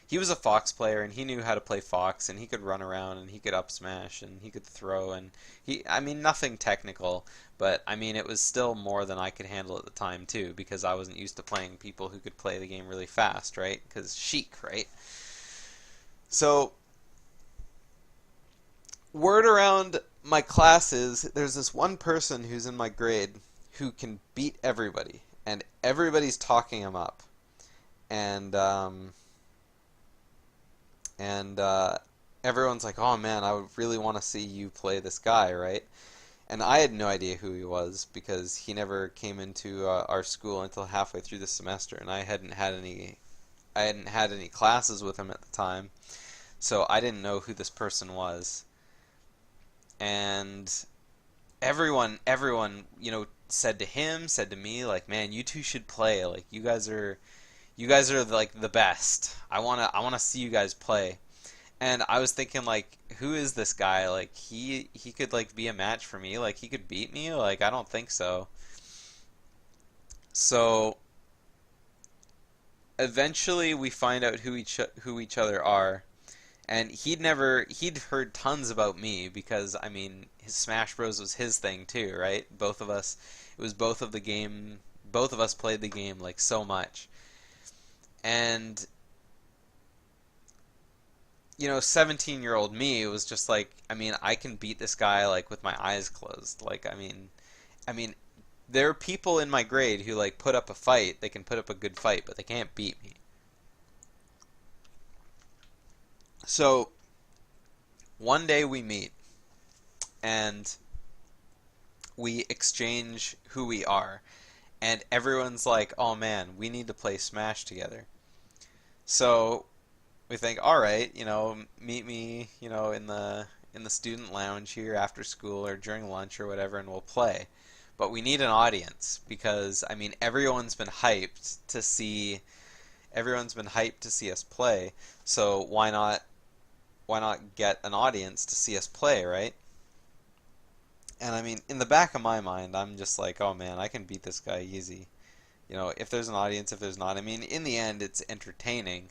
he was a Fox player, and he knew how to play Fox, and he could run around, and he could up smash, and he could throw, and I mean nothing technical, but I mean it was still more than I could handle at the time too, because I wasn't used to playing people who could play the game really fast, right? Because Sheik, right? So word around my classes, there's this one person who's in my grade who can beat everybody, and everybody's talking him up, and and everyone's like, "Oh man, I would really want to see you play this guy, right?" And I had no idea who he was because he never came into our school until halfway through the semester, and I hadn't had any classes with him at the time, so I didn't know who this person was. And everyone, said to him, said to me, like, "Man, you two should play. Like, you guys are like the best. I wanna see you guys play." And I was thinking, like, who is this guy? Like, he could like be a match for me. Like, he could beat me. Like, I don't think so. So eventually, we find out who each other are. And he'd heard tons about me because, I mean, his Smash Bros was his thing too, right? It was both of us played the game like so much. And 17-year-old me was just like, I mean, I can beat this guy like with my eyes closed. Like, I mean, there are people in my grade who like put up a fight. They can put up a good fight, but they can't beat me. So one day we meet and we exchange who we are, and everyone's like, "Oh man, we need to play Smash together." So we think, all right, meet me, in the student lounge here after school or during lunch or whatever, and we'll play. But we need an audience because I mean everyone's been hyped to see us play. So why not get an audience to see us play, right? And I mean, in the back of my mind, I'm just like, oh man, I can beat this guy easy. If there's an audience, if there's not, I mean, in the end, it's entertaining.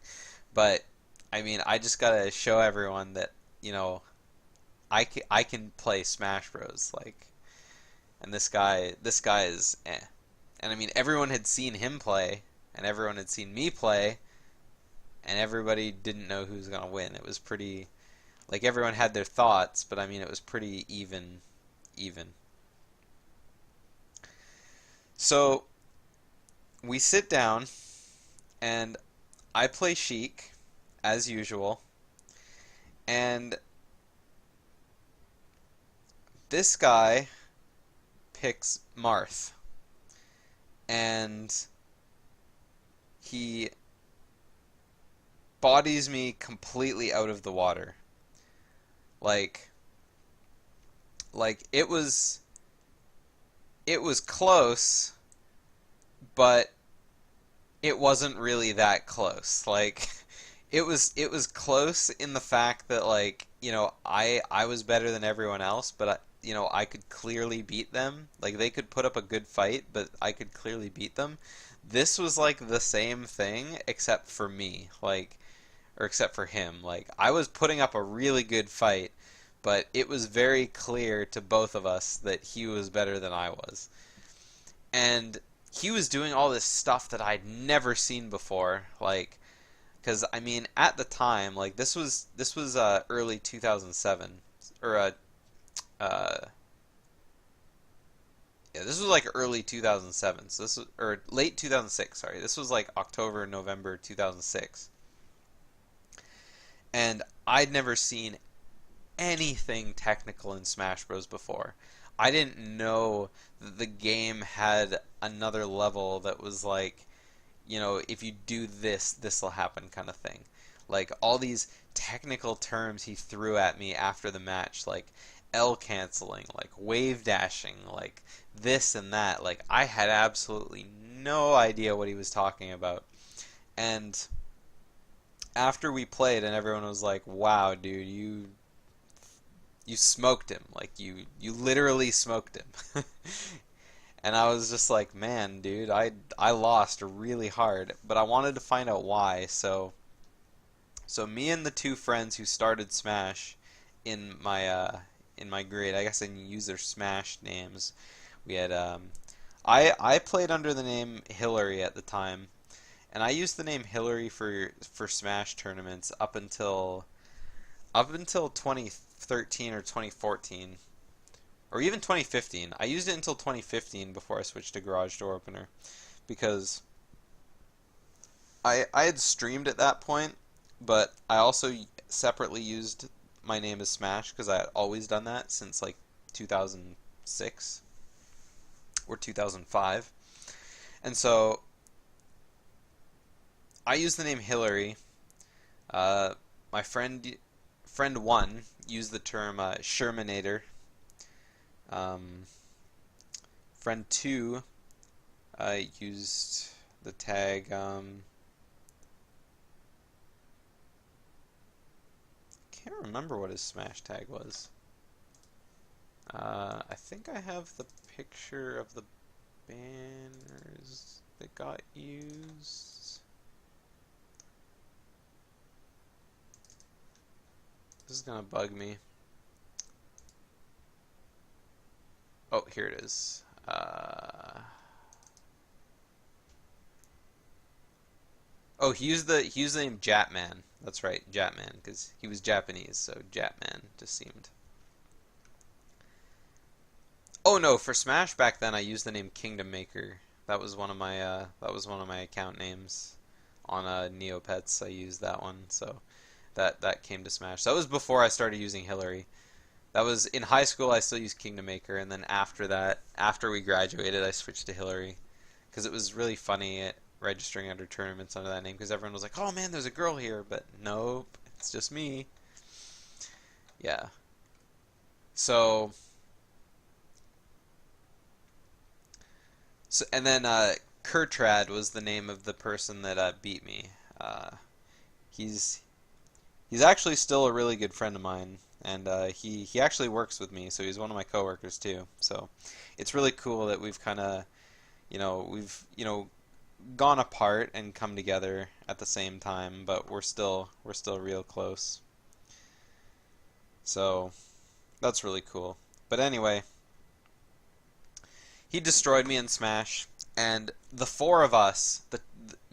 But I mean, I just gotta show everyone that I can play Smash Bros. Like, and this guy is eh. And I mean, everyone had seen him play, and everyone had seen me play, and everybody didn't know who was gonna win. It was pretty. Like everyone had their thoughts, but I mean it was pretty even. So we sit down and I play Sheik as usual, and this guy picks Marth, and he bodies me completely out of the water. Like it was close, but it wasn't really that close. Like it was close in the fact that like, I was better than everyone else, but I could clearly beat them. Like they could put up a good fight, but I could clearly beat them. This was like the same thing except for me, like or except for him. Like I was putting up a really good fight, but it was very clear to both of us that he was better than I was. And he was doing all this stuff that I'd never seen before, like because I mean at the time, like this was early 2007 or uh yeah, this was like early 2007. So this was or late 2006, sorry. This was like October, November 2006. And I'd never seen anything technical in Smash Bros before. I didn't know that the game had another level that was like, if you do this, this will happen kind of thing. Like all these technical terms he threw at me after the match, like L canceling, like wave dashing, like this and that. Like I had absolutely no idea what he was talking about. And after we played and everyone was like, "Wow, dude, you smoked him. Like you literally smoked him." And I was just like, "Man, dude, I lost really hard, but I wanted to find out why." So me and the two friends who started Smash in my grade, I guess I can use their Smash names. We had I played under the name Hillary at the time, and I used the name Hillary for Smash tournaments up until 2013 or 2014 or even 2015. I used it until 2015 before I switched to Garage Door Opener because I had streamed at that point, but I also separately used my name as Smash because I had always done that since like 2006 or 2005. And so I used the name Hillary. My friend one used the term Shermanator. Um, Friend two used the tag. Can't remember what his Smash tag was. I think I have the picture of the banners that got used. This is gonna bug me. Oh, here it is. Oh, he used the name Japman. That's right, Japman, because he was Japanese, so Japman just seemed. Oh no, for Smash back then I used the name Kingdom Maker. That was one of my account names on Neopets. I used that one, so that came to Smash. That was before I started using Hillary. That was in high school. I still used Kingdom Maker, and then after that, after we graduated, I switched to Hillary because it was really funny at registering under tournaments under that name because everyone was like, "Oh man, there's a girl here," but nope, it's just me. Yeah. So, and then Kurtrad was the name of the person that beat me. He's he's actually still a really good friend of mine, and he actually works with me, so he's one of my coworkers too. So it's really cool that we've kind of we've gone apart and come together at the same time, but we're still real close. So that's really cool. But anyway, he destroyed me in Smash, and the four of us,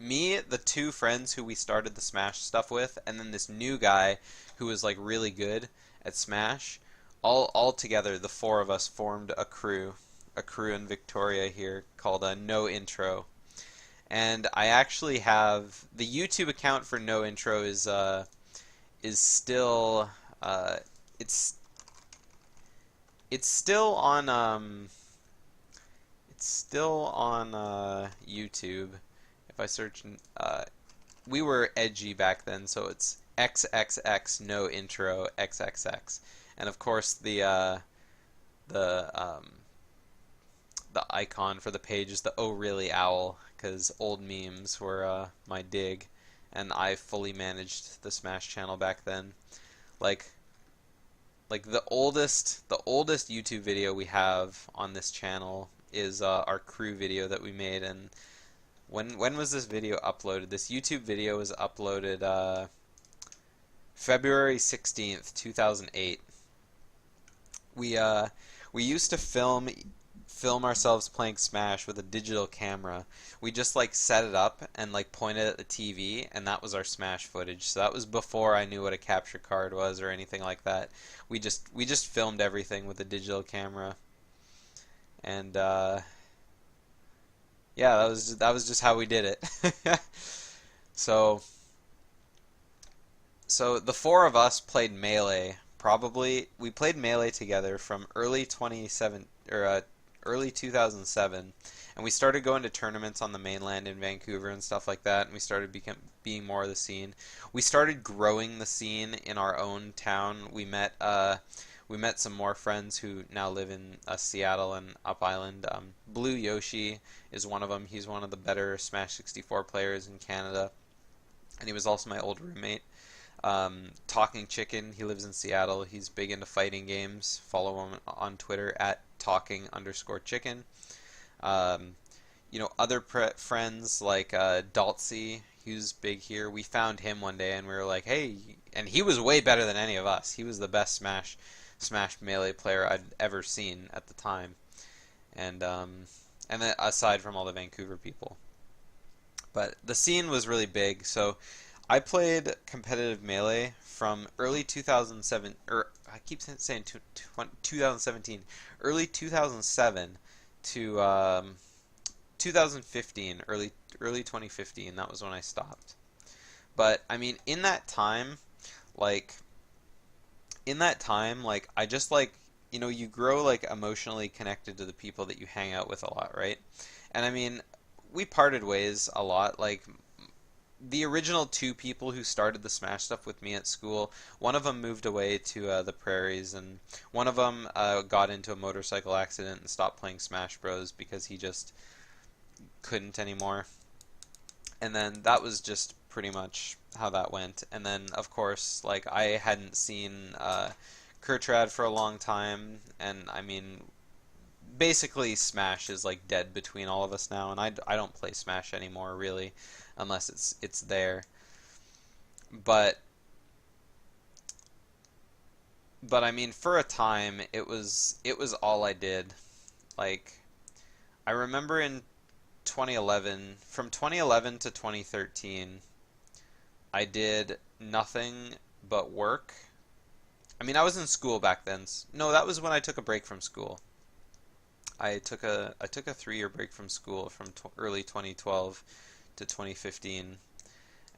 me, the two friends who we started the Smash stuff with, and then this new guy who was like really good at Smash, all together, the four of us formed a crew in Victoria here called No Intro. And I actually have the YouTube account for No Intro is still it's it's still on YouTube. If I search, we were edgy back then, so it's XXX No Intro XXX, and of course the the icon for the page is the Oh Really Owl, because old memes were my dig, and I fully managed the Smash channel back then. Like the oldest YouTube video we have on this channel is our crew video that we made. And when was this video uploaded? This YouTube video was uploaded February 16th, 2008. We used to film ourselves playing Smash with a digital camera. We just like set it up and like pointed at the TV, and that was our Smash footage. So that was before I knew what a capture card was or anything like that. We just filmed everything with a digital camera, and yeah, that was just how we did it. So the four of us played Melee. Probably we played Melee together from early 2007, and we started going to tournaments on the mainland in Vancouver and stuff like that, and we started being more of the scene. We started growing the scene in our own town. We met some more friends who now live in Seattle and Up Island. Blue Yoshi is one of them. He's one of the better Smash 64 players in Canada, and he was also my old roommate. Talking Chicken, he lives in Seattle. He's big into fighting games. Follow him on Twitter at talking_chicken. Other friends like Daltsy, who's big here. We found him one day and we were like, hey, and he was way better than any of us. He was the best Smash Melee player I'd ever seen at the time. And then aside from all the Vancouver people. But the scene was really big, so I played competitive Melee from early 2007, or I keep saying 2017, early 2007 to 2015, early 2015. That was when I stopped. But I mean, in that time, like I just like, you grow like emotionally connected to the people that you hang out with a lot, right? And I mean, we parted ways a lot. Like, the original two people who started the Smash stuff with me at school, one of them moved away to the prairies, and one of them got into a motorcycle accident and stopped playing Smash Bros. Because he just couldn't anymore. And then that was just pretty much how that went. And then, of course, like, I hadn't seen Kurtrad for a long time, and I mean, basically Smash is like dead between all of us now, and I don't play Smash anymore, really, unless it's there. But I mean, for a time it was all I did. Like, I remember in 2011, from 2011 to 2013, I did nothing but work. I mean, I was in school back then. No, that was when I took a break from school. I took a 3-year break from school from early 2012 to 2015,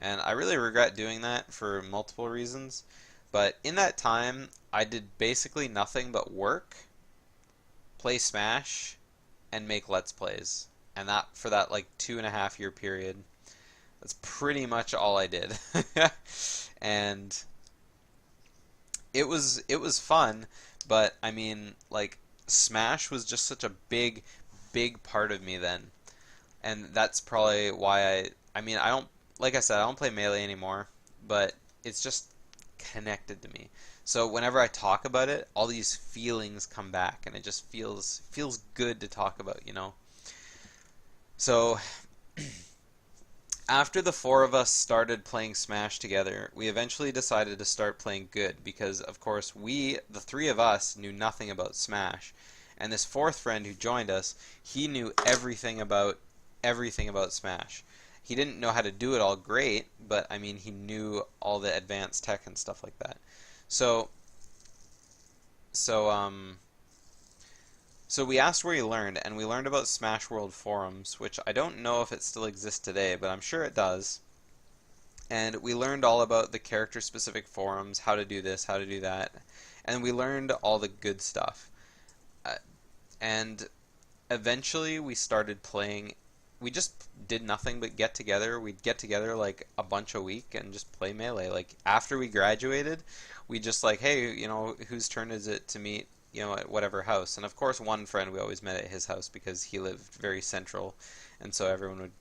and I really regret doing that for multiple reasons. But in that time, I did basically nothing but work, play Smash, and make Let's Plays, and that for that like 2.5-year period. That's pretty much all I did, and it was fun. But I mean, like, Smash was just such a big part of me then, and that's probably why I mean, I don't, like I said, I don't play Melee anymore, but it's just connected to me. So whenever I talk about it, all these feelings come back, and it just feels good to talk about. So after the four of us started playing Smash together, we eventually decided to start playing good, because of course the three of us, knew nothing about Smash. And this fourth friend who joined us, he knew everything about Smash. He didn't know how to do it all great, but I mean, he knew all the advanced tech and stuff like that. So, so, um, so we asked where he learned, and we learned about Smash World forums, which I don't know if it still exists today, but I'm sure it does. And we learned all about the character-specific forums, how to do this, how to do that, and we learned all the good stuff. Uh, and eventually we started playing. We just did nothing but get together. We'd get together like a bunch a week and just play Melee. Like after we graduated, we just like, hey, whose turn is it to meet, at whatever house. And of course, one friend we always met at his house because he lived very central, and so everyone would,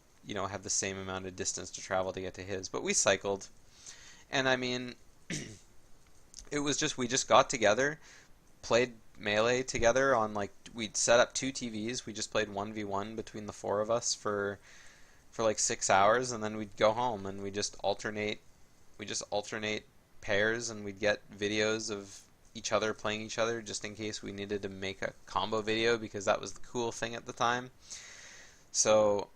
have the same amount of distance to travel to get to his. But we cycled, and I mean, it was just we just got together, played Melee together on like we'd set up two TVs. We just played 1v1 between the four of us for like 6 hours, and then we'd go home and we just alternate pairs, and we'd get videos of each other playing each other just in case we needed to make a combo video because that was the cool thing at the time. So,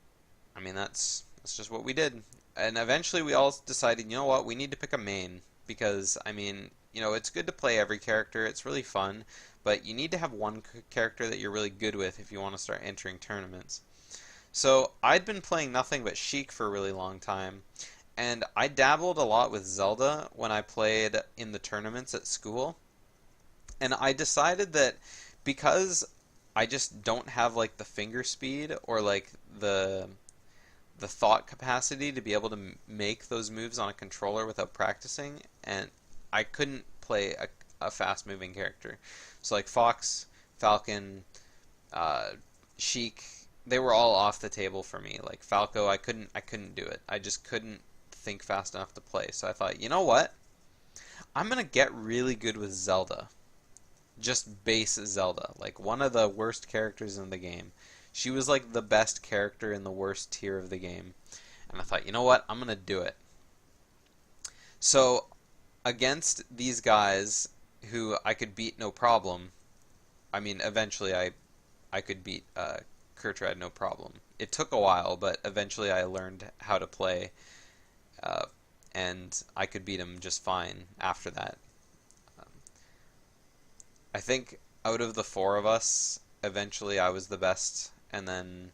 I mean that's just what we did. And eventually we all decided, you know what, we need to pick a main because I mean, it's good to play every character. It's really fun, but you need to have one character that you're really good with if you want to start entering tournaments. So I'd been playing nothing but Sheik for a really long time, and I dabbled a lot with Zelda when I played in the tournaments at school. And I decided that because I just don't have like the finger speed or like the thought capacity to be able to make those moves on a controller without practicing, and I couldn't play a fast moving character. So like Fox, Falcon, Sheik, they were all off the table for me. Like Falco, I couldn't do it. I just couldn't think fast enough to play. So I thought, you know what? I'm gonna get really good with Zelda. Just base Zelda, like one of the worst characters in the game. She was like the best character in the worst tier of the game. And I thought, you know what? I'm gonna do it. So against these guys who I could beat no problem. I mean, eventually I could beat Kertrad no problem. It took a while, but eventually I learned how to play, and I could beat him just fine after that. Um, I think out of the four of us, eventually I was the best, and then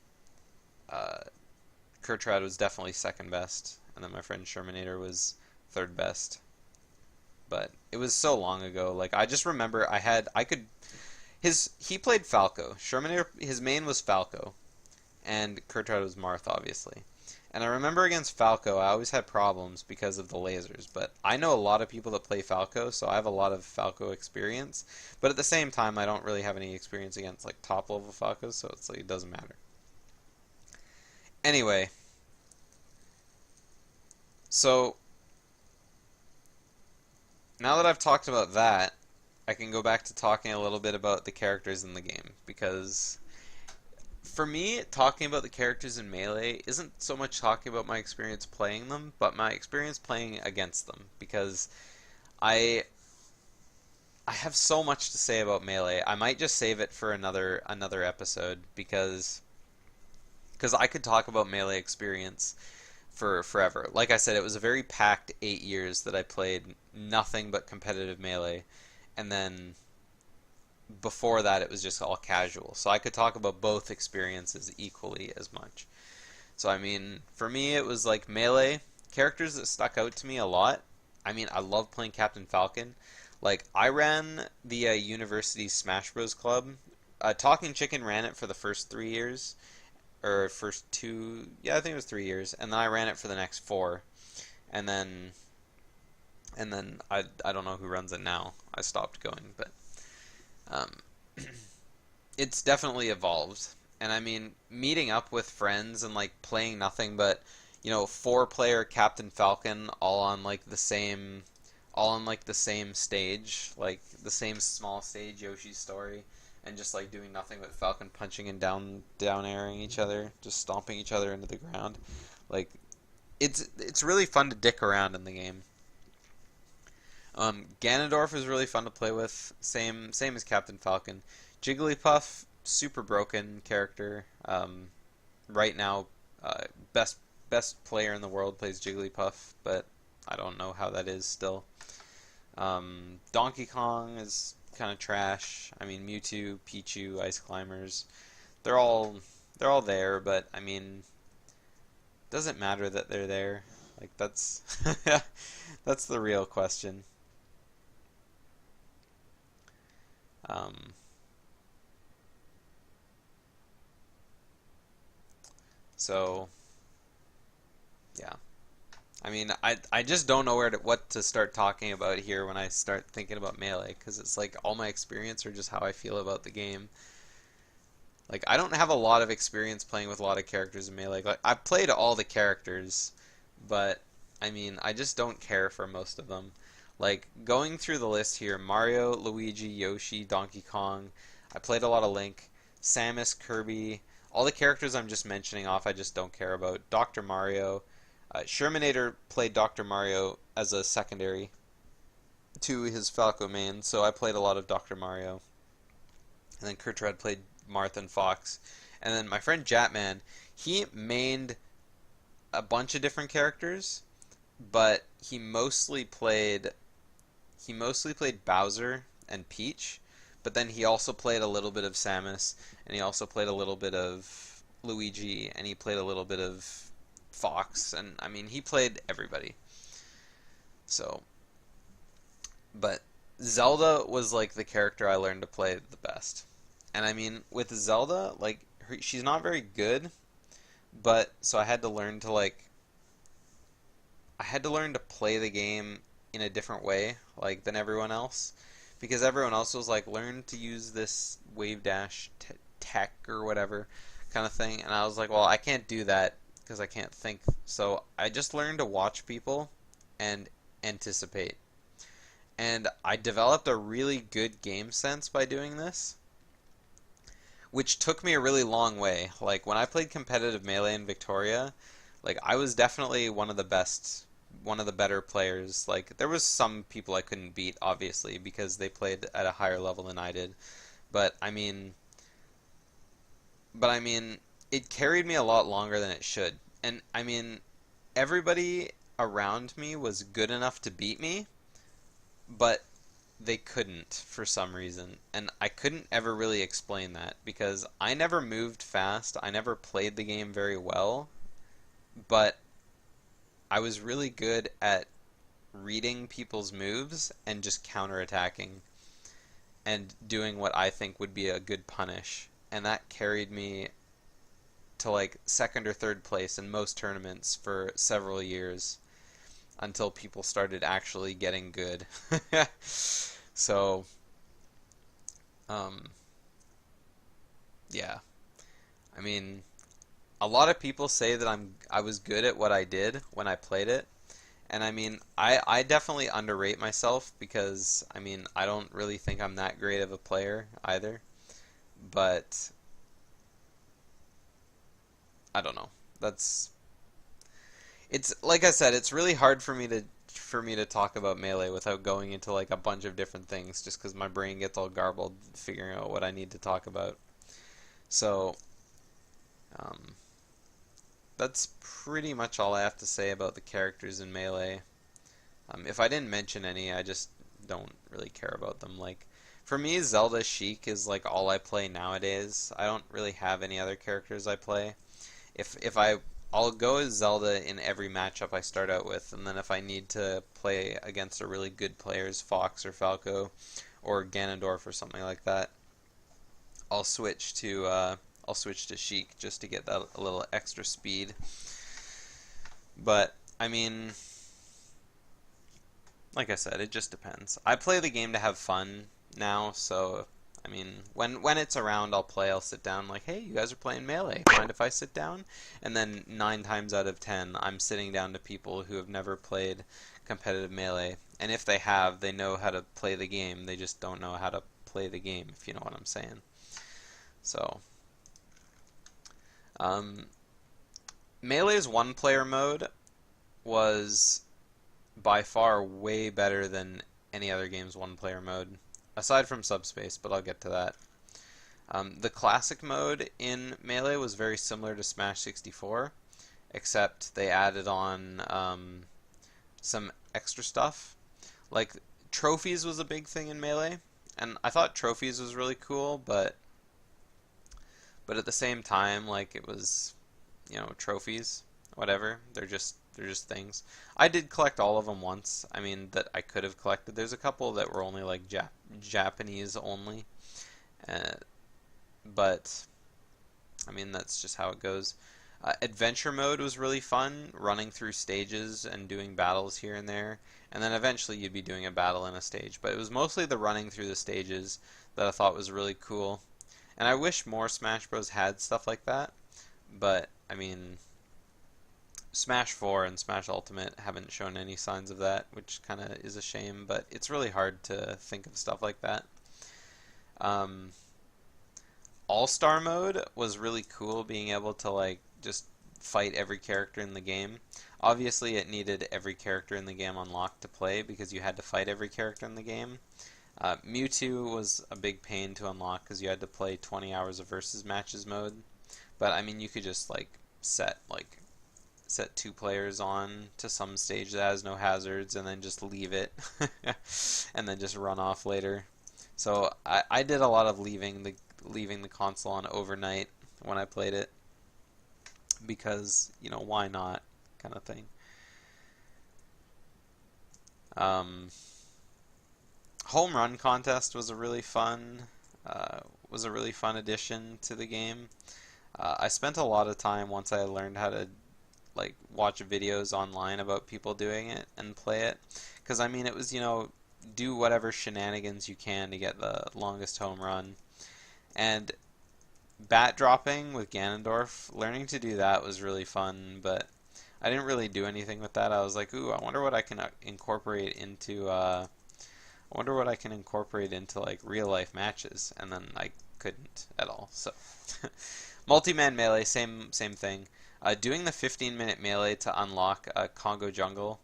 Kertrad was definitely second best, and then my friend Shermanator was third best. But it was so long ago. Like I just remember he played Falco. Shermanator, his main was Falco, and Kertrad was Marth, obviously. And I remember against Falco, I always had problems because of the lasers. But I know a lot of people that play Falco, so I have a lot of Falco experience. But at the same time, I don't really have any experience against like top level Falcos, so it's like it doesn't matter. Anyway, so now that I've talked about that, I can go back to talking a little bit about the characters in the game, because for me, talking about the characters in Melee isn't so much talking about my experience playing them, but my experience playing against them, because I I have so much to say about Melee. I might just save it for another episode because I could talk about Melee experience for forever. Like I said, it was a very packed 8 years that I played nothing but competitive Melee, and then before that it was just all casual. So I could talk about both experiences equally as much. So I mean, for me it was like Melee characters that stuck out to me a lot. I mean, I love playing Captain Falcon. Like I ran the University Smash Bros. Club. Talking Chicken ran it for the first 3 years, or first two. Yeah, I think it was 3 years, and then I ran it for the next four, and then I don't know who runs it now. I stopped going, but um, it's definitely evolved. And I mean, meeting up with friends and like playing nothing but, four-player Captain Falcon all on like the same stage, like the same small stage, Yoshi's Story, and just like doing nothing but Falcon punching and down airing each other, just stomping each other into the ground. Like it's really fun to dick around in the game. Ganondorf is really fun to play with. Same as Captain Falcon. Jigglypuff, super broken character. Right now, best best player in the world plays Jigglypuff, but I don't know how that is still. Donkey Kong is kind of trash. I mean, Mewtwo, Pichu, Ice Climbers, they're all there, but I mean, doesn't matter that they're there. Like that's that's the real question. Um, so yeah. I mean, I just don't know what to start talking about here when I start thinking about Melee, because it's like all my experience or just how I feel about the game. Like, I don't have a lot of experience playing with a lot of characters in Melee. Like, I've played all the characters, but I mean, I just don't care for most of them. Like, going through the list here, Mario, Luigi, Yoshi, Donkey Kong. I played a lot of Link, Samus, Kirby. All the characters I'm just mentioning off, I just don't care about. Dr. Mario. Shermanator played Dr. Mario as a secondary to his Falco main, so I played a lot of Dr. Mario. And then Kurtrad played Marth and Fox. And then my friend Jatman, he mained a bunch of different characters, but he mostly played Bowser and Peach, but then he also played a little bit of Samus, and he also played a little bit of Luigi, and he played a little bit of Fox, and I mean, he played everybody. So, but Zelda was like the character I learned to play the best. And I mean, with Zelda, like, she's not very good, but so I had to learn to play the game in a different way, like, than everyone else, because everyone else was like, learn to use this wave dash tech or whatever kind of thing, and I was like, well, I can't do that because I can't think. So I just learned to watch people and anticipate. And I developed a really good game sense by doing this, which took me a really long way. Like, when I played competitive Melee in Victoria, like, I was definitely one of the better players. Like, there was some people I couldn't beat, obviously, because they played at a higher level than I did. But I mean, it carried me a lot longer than it should. And I mean, everybody around me was good enough to beat me, but they couldn't for some reason. And I couldn't ever really explain that because I never moved fast. I never played the game very well, but I was really good at reading people's moves and just counterattacking and doing what I think would be a good punish. And that carried me to like second or third place in most tournaments for several years until people started actually getting good. So, yeah. I mean, a lot of people say that I was good at what I did when I played it. And I mean, I definitely underrate myself because, I mean, I don't really think I'm that great of a player either. But I don't know. It's like I said, it's really hard for me to talk about Melee without going into like a bunch of different things just because my brain gets all garbled figuring out what I need to talk about. So, um, that's pretty much all I have to say about the characters in Melee. If I didn't mention any, I just don't really care about them. Like, for me, Zelda Sheik is like all I play nowadays. I don't really have any other characters I play. I'll go as Zelda in every matchup I start out with, and then if I need to play against a really good players, Fox or Falco or Ganondorf or something like that, I'll switch to Sheik just to get that a little extra speed. But I mean, like I said, it just depends. I play the game to have fun now, so I mean, when it's around, I'll sit down like, hey, you guys are playing Melee. Mind if I sit down? And then 9 times out of 10, I'm sitting down to people who have never played competitive Melee. And if they have, they know how to play the game. They just don't know how to play the game, if you know what I'm saying. So, Melee's one-player mode was by far way better than any other game's one-player mode. Aside from Subspace, but I'll get to that. The classic mode in Melee was very similar to Smash 64, except they added on some extra stuff. Like, trophies was a big thing in Melee, and I thought trophies was really cool, but at the same time, like, it was, trophies, whatever. They're just things. I did collect all of them once. I mean, that I could have collected. There's a couple that were only like Japanese only, uh, but I mean that's just how it goes. Adventure mode was really fun, running through stages and doing battles here and there, and then eventually you'd be doing a battle in a stage. But it was mostly the running through the stages that I thought was really cool. And I wish more Smash Bros. Had stuff like that, but I mean, Smash 4 and Smash Ultimate haven't shown any signs of that, which kind of is a shame, but it's really hard to think of stuff like that. Um, All-Star mode was really cool, being able to like just fight every character in the game. Obviously, it needed every character in the game unlocked to play because you had to fight every character in the game. Mewtwo was a big pain to unlock because you had to play 20 hours of versus matches mode. But I mean, you could just like set two players on to some stage that has no hazards and then just leave it and then just run off later. So I did a lot of leaving the console on overnight when I played it because, why not, kind of thing. Home run contest was a really fun addition to the game. I spent a lot of time once I learned how to like watch videos online about people doing it and play it, because I mean it was, do whatever shenanigans you can to get the longest home run. And bat dropping with Ganondorf, learning to do that was really fun, but I didn't really do anything with that. I was like, ooh, I wonder what I can incorporate into like real life matches, and then I couldn't at all. So multi-man melee, same thing. Doing the 15-minute melee to unlock Congo Jungle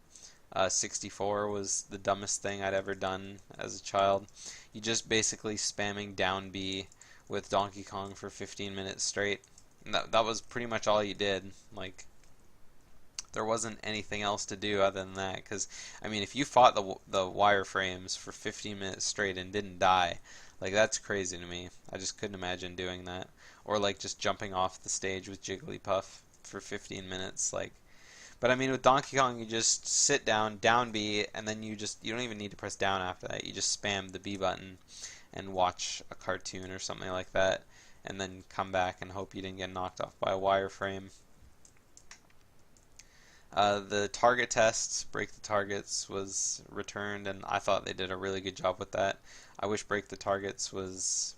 64 was the dumbest thing I'd ever done as a child. You just basically spamming down B with Donkey Kong for 15 minutes straight. And that was pretty much all you did. Like, there wasn't anything else to do other than that. Because, I mean, if you fought the wireframes for 15 minutes straight and didn't die, like, that's crazy to me. I just couldn't imagine doing that. Or, like, just jumping off the stage with Jigglypuff for 15 minutes. Like, but I mean, with Donkey Kong, you just sit down B, and then you don't even need to press down after that. You just spam the B button and watch a cartoon or something like that, and then come back and hope you didn't get knocked off by a wireframe. The target tests, break the targets, was returned, and I thought they did a really good job with that. I wish break the targets was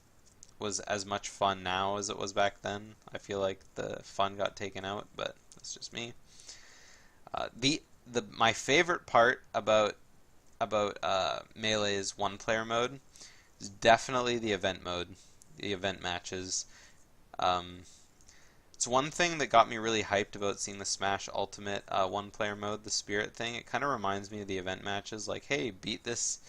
as much fun now as it was back then. I feel like the fun got taken out, but that's just me. My favorite part about Melee's one-player mode is definitely the event mode, the event matches. It's one thing that got me really hyped about seeing the Smash Ultimate one-player mode, the Spirit thing. It kind of reminds me of the event matches, like, hey, beat this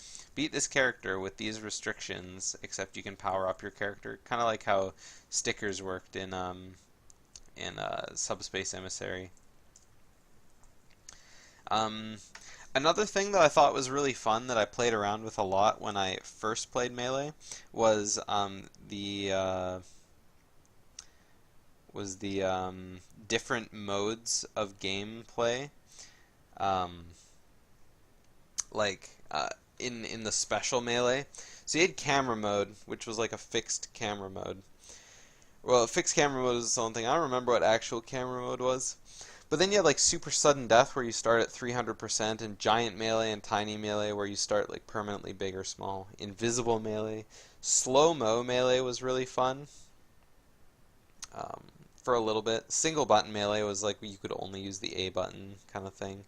character with these restrictions, except you can power up your character. Kind of like how stickers worked in Subspace Emissary. Another thing that I thought was really fun that I played around with a lot when I first played Melee was the different modes of gameplay. In the special Melee. So you had camera mode, which was like a fixed camera mode. Well, fixed camera mode is its own thing. I don't remember what actual camera mode was. But then you had like super sudden death where you start at 300%, and giant melee and tiny melee where you start like permanently big or small. Invisible melee. Slow-mo melee was really fun for a little bit. Single button melee was like you could only use the A button kind of thing.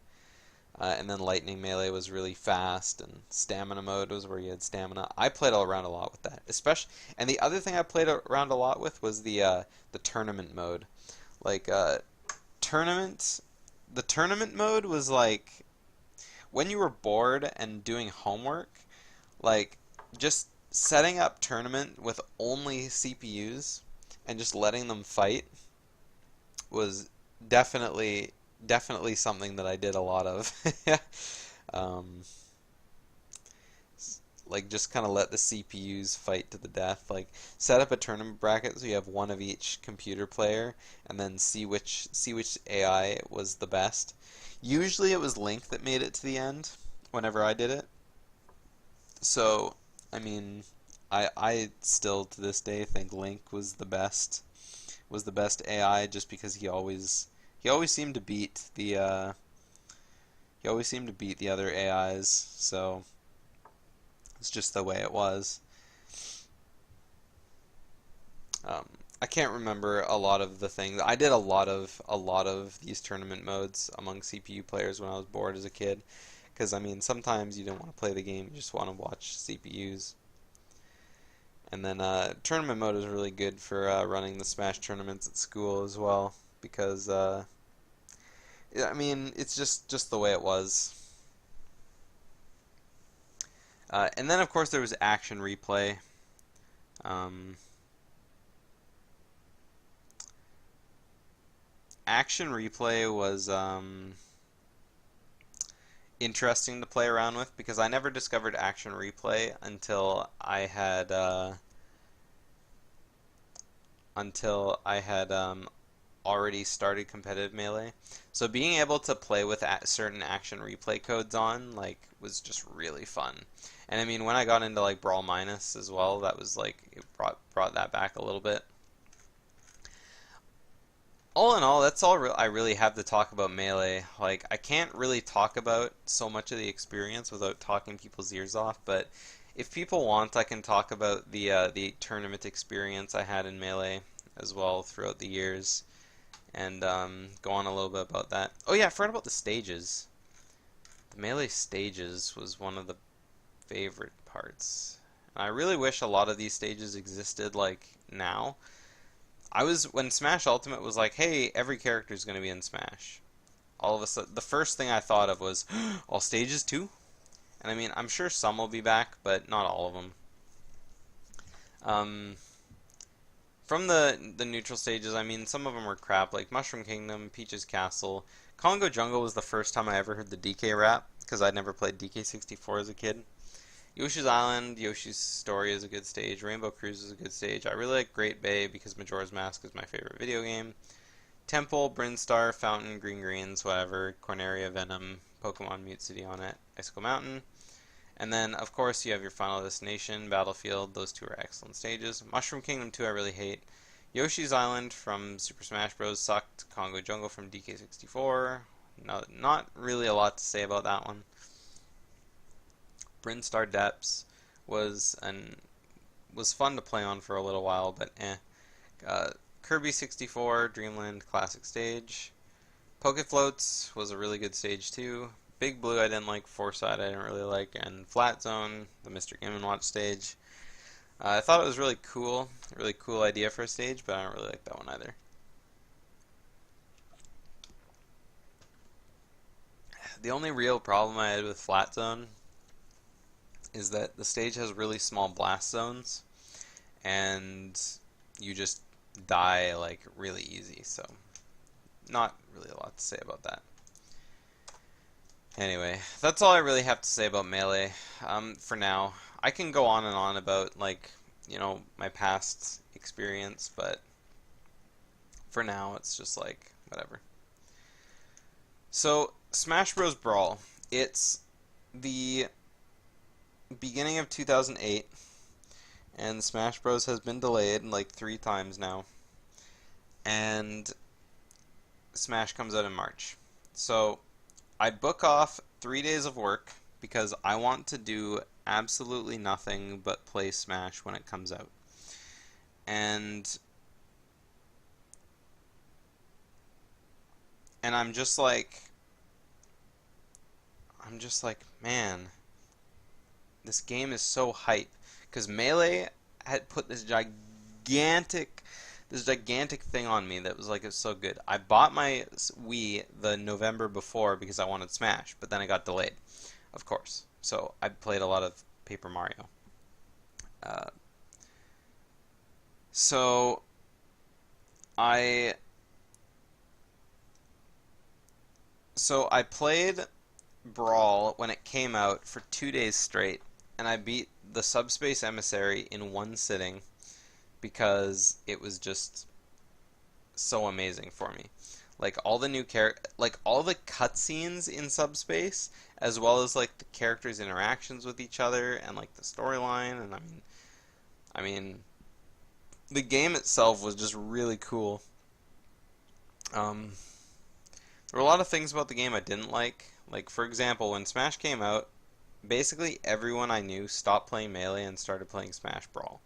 And then lightning melee was really fast, and stamina mode was where you had stamina. I played around a lot with that, especially. And the other thing I played around a lot with was the tournament mode. Like the tournament mode was like when you were bored and doing homework, like just setting up tournament with only CPUs and just letting them fight was definitely something that I did a lot of. Um, like just kind of let the CPUs fight to the death. Like set up a tournament bracket so you have one of each computer player, and then see which AI was the best. Usually it was Link that made it to the end whenever I did it. So, I mean, I still to this day think Link was the best AI just because he always seemed to beat the other AIs. So it's just the way it was. Um, I can't remember a lot of the things. I did a lot of these tournament modes among CPU players when I was bored as a kid. Because I mean, sometimes you don't want to play the game; you just want to watch CPUs. And then tournament mode is really good for running the Smash tournaments at school as well. Because yeah, I mean, it's just the way it was. And then of course there was action replay. Um, Action replay was interesting to play around with because I never discovered action replay until I had already started competitive Melee. So being able to play with certain action replay codes on was just really fun. And I mean when I got into like Brawl Minus as well, that was like it brought that back a little bit. All in all, that's all I really have to talk about Melee. Like, I can't really talk about so much of the experience without talking people's ears off, but if people want, I can talk about the tournament experience I had in Melee as well throughout the years, and go on a little bit about that. Oh yeah, I forgot about the stages. The Melee stages was one of the favorite parts. I really wish a lot of these stages existed like now. When Smash Ultimate was like, hey, every character is going to be in Smash. All of a sudden, the first thing I thought of was, all stages too? And I mean, I'm sure some will be back, but not all of them. Um, from the neutral stages, I mean, some of them were crap, like Mushroom Kingdom, Peach's Castle. Congo Jungle was the first time I ever heard the DK rap, because I'd never played DK64 as a kid. Yoshi's Island, Yoshi's Story is a good stage. Rainbow Cruise is a good stage. I really like Great Bay because Majora's Mask is my favorite video game. Temple, Brinstar, Fountain, Green Greens, whatever, Corneria, Venom, Pokemon Mute City on it, Icicle Mountain. And then, of course, you have your Final Destination, Battlefield. Those two are excellent stages. Mushroom Kingdom 2 I really hate. Yoshi's Island from Super Smash Bros. Sucked. Congo Jungle from DK64. No, not really a lot to say about that one. Brinstar Depths was fun to play on for a little while, but eh. Kirby 64, Dreamland Classic Stage. Poke Floats was a really good stage too. Big Blue I didn't like, Foresight I didn't really like, and Flat Zone, the Mr. Game & Watch stage. I thought it was really cool idea for a stage, but I don't really like that one either. The only real problem I had with Flat Zone is that the stage has really small blast zones, and you just die like really easy, so not really a lot to say about that. Anyway, that's all I really have to say about Melee for now. I can go on and on about my past experience, but for now it's just like whatever. So, Smash Bros. Brawl. It's the beginning of 2008, and Smash Bros. Has been delayed like 3 times now. And Smash comes out in March. So, I book off 3 days of work because I want to do absolutely nothing but play Smash when it comes out. And I'm just like, man, this game is so hype because Melee had put this gigantic thing on me that was like it's so good. I bought my Wii the November before because I wanted Smash, but then it got delayed, of course. So I played a lot of Paper Mario. Uh, so I So I played Brawl when it came out for 2 days straight, and I beat the Subspace Emissary in one sitting because it was just so amazing for me. Like all the like all the cutscenes in Subspace, as well as like the characters' interactions with each other and like the storyline, and I mean, the game itself was just really cool. Um, there were a lot of things about the game I didn't like. Like for example, when Smash came out, basically everyone I knew stopped playing Melee and started playing Smash Brawl.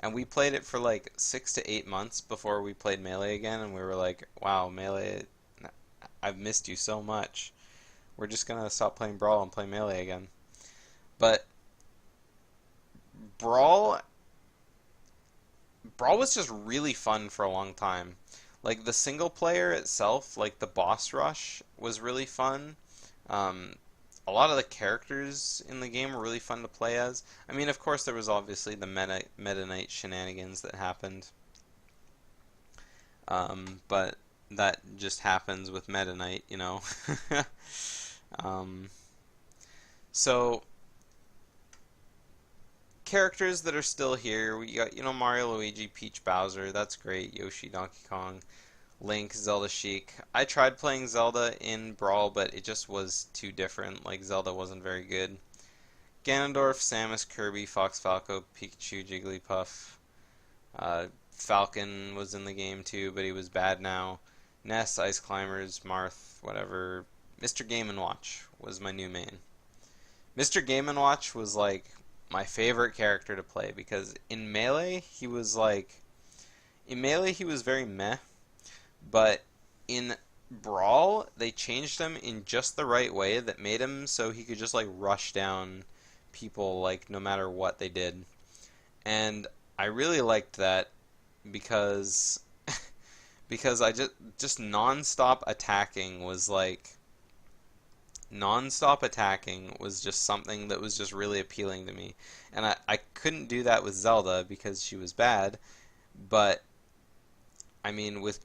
And we played it for like 6 to 8 months before we played Melee again, and we were like, wow, Melee, I've missed you so much. We're just gonna stop playing Brawl and play Melee again. But Brawl, Brawl was just really fun for a long time. Like the single player itself, like the boss rush, was really fun. Um, a lot of the characters in the game were really fun to play as. I mean, of course, there was obviously the Meta Knight shenanigans that happened, but that just happens with Meta Knight, you know. um, so characters that are still here, we got Mario, Luigi, Peach, Bowser. That's great. Yoshi, Donkey Kong, Link, Zelda, Sheik. I tried playing Zelda in Brawl, but it just was too different. Like Zelda wasn't very good. Ganondorf, Samus, Kirby, Fox Falco, Pikachu, Jigglypuff. Falcon was in the game too, but he was bad now. Ness, Ice Climbers, Marth, whatever. Mr. Game & Watch was my new main. Mr. Game & Watch was like my favorite character to play because in Melee he was very meh, but in Brawl they changed him in just the right way that made him so he could just like rush down people like no matter what they did. And I really liked that because because I just non-stop attacking was just something that was just really appealing to me. And I couldn't do that with Zelda because she was bad, but I mean with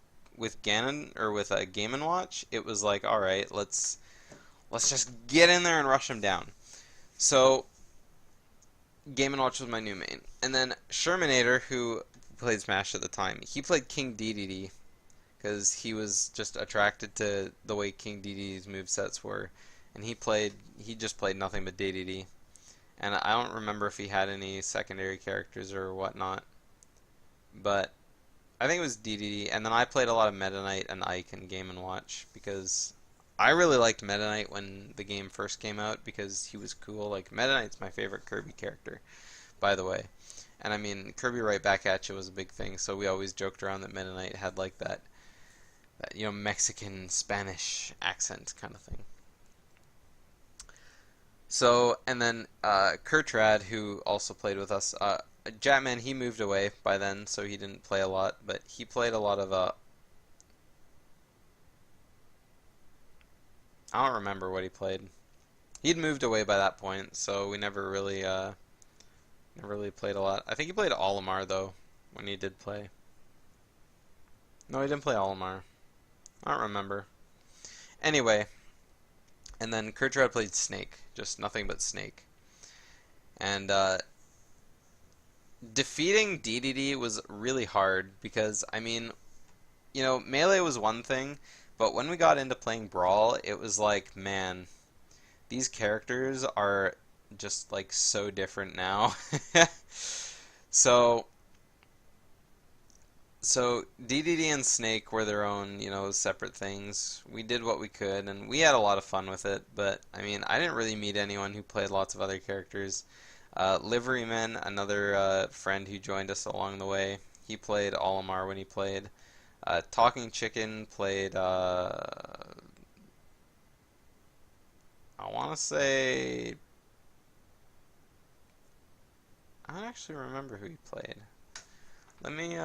Ganon or with a Game & Watch, it was like, all right, let's just get in there and rush him down. So Game & Watch was my new main. And then Shermanator, who played Smash at the time, he played King Dedede because he was just attracted to the way King Dedede's movesets were. And he just played nothing but Dedede. And I don't remember if he had any secondary characters or whatnot. But I think it was Dedede. And then I played a lot of Meta Knight and Ike in Game & Watch because I really liked Meta Knight when the game first came out because he was cool. Like, Meta Knight's my favorite Kirby character, by the way. And I mean, Kirby Right Back At You was a big thing, so we always joked around that Meta Knight had like that Mexican Spanish accent kind of thing. So, and then Kurtrad, who also played with us, Jatman, he moved away by then, so he didn't play a lot, but he played a lot of, I don't remember what he played. He'd moved away by that point, so we never really played a lot. I think he played Olimar, though, when he did play. No, he didn't play Olimar. I don't remember. Anyway, and then Kurtrad played Snake, just nothing but Snake. And defeating Dedede was really hard because, I mean, Melee was one thing, but when we got into playing Brawl, it was like, man, these characters are just like so different now. So Dedede and Snake were their own, separate things. We did what we could, and we had a lot of fun with it. But I mean, I didn't really meet anyone who played lots of other characters. Liveryman, another friend who joined us along the way, he played Olimar when he played. Talking Chicken played. I want to say. I don't actually remember who he played. Let me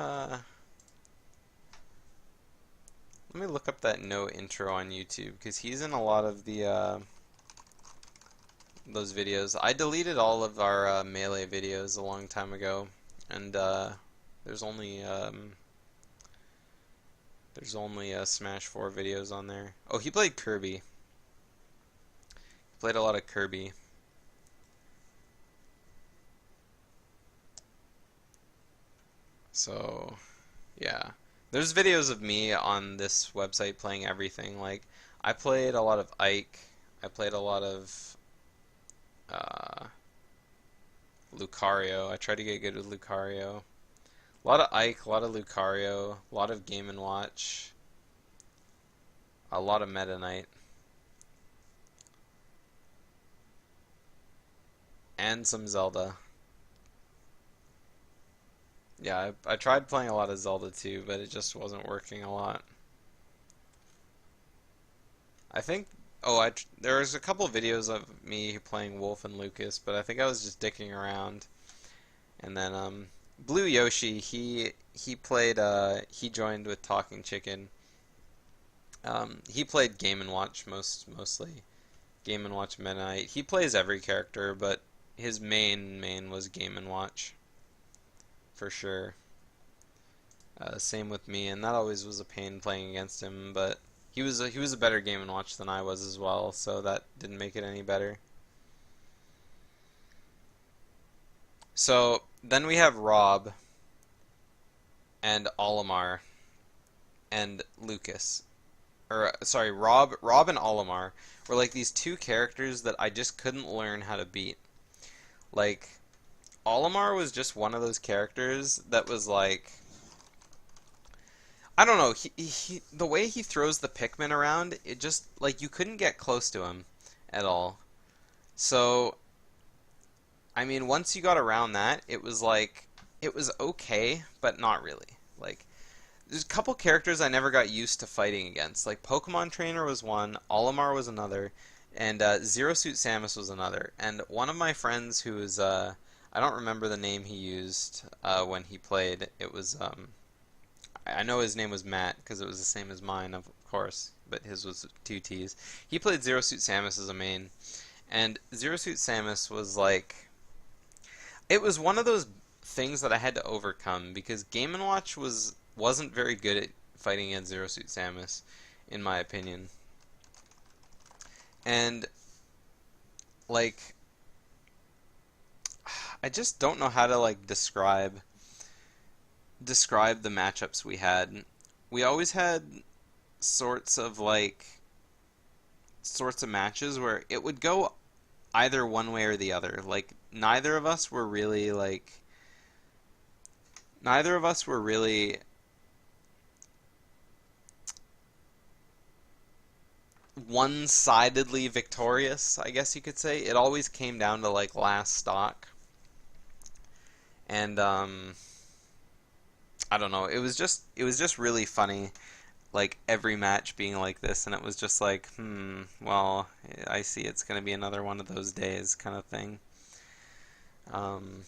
look up that no intro on YouTube because he's in a lot of the those videos. I deleted all of our Melee videos a long time ago, and there's only Smash 4 videos on there. Oh, he played Kirby. Played a lot of Kirby. So, yeah. There's videos of me on this website playing everything. Like, I played a lot of Ike. I played a lot of uh, Lucario. I tried to get good with Lucario. A lot of Ike, a lot of Lucario, a lot of Game & Watch, a lot of Meta Knight, and some Zelda. Yeah, I tried playing a lot of Zelda too, but it just wasn't working a lot. I think, oh, there was a couple videos of me playing Wolf and Lucas, but I think I was just dicking around. And then Blue Yoshi, he played he joined with Talking Chicken. He played Game & Watch mostly. Game & Watch Meta Knight. He plays every character, but his main was Game & Watch for sure. Same with me, and that always was a pain playing against him, but he was a better Game & Watch than I was as well, so that didn't make it any better. So then we have Rob and Olimar and Lucas. Or sorry, Rob and Olimar were like these two characters that I just couldn't learn how to beat. Like Olimar was just one of those characters that was like, I don't know, the way he throws the Pikmin around, it just like you couldn't get close to him at all. So, I mean, once you got around that, it was like it was okay, but not really. Like there's a couple characters I never got used to fighting against. Like Pokemon Trainer was one, Olimar was another, and Zero Suit Samus was another. And one of my friends who was I don't remember the name he used when he played. It was I know his name was Matt because it was the same as mine, of course, but his was two T's. He played Zero Suit Samus as a main, and Zero Suit Samus was like it was one of those things that I had to overcome because Game & Watch wasn't very good at fighting against Zero Suit Samus, in my opinion. And like I just don't know how to like describe the matchups we had. We always had sorts of matches where it would go either one way or the other. Like neither of us were really one-sidedly victorious, I guess you could say. It always came down to like last stock. And I don't know, it was just really funny like every match being like this, and it was just like, well, I see it's going to be another one of those days kind of thing. Um,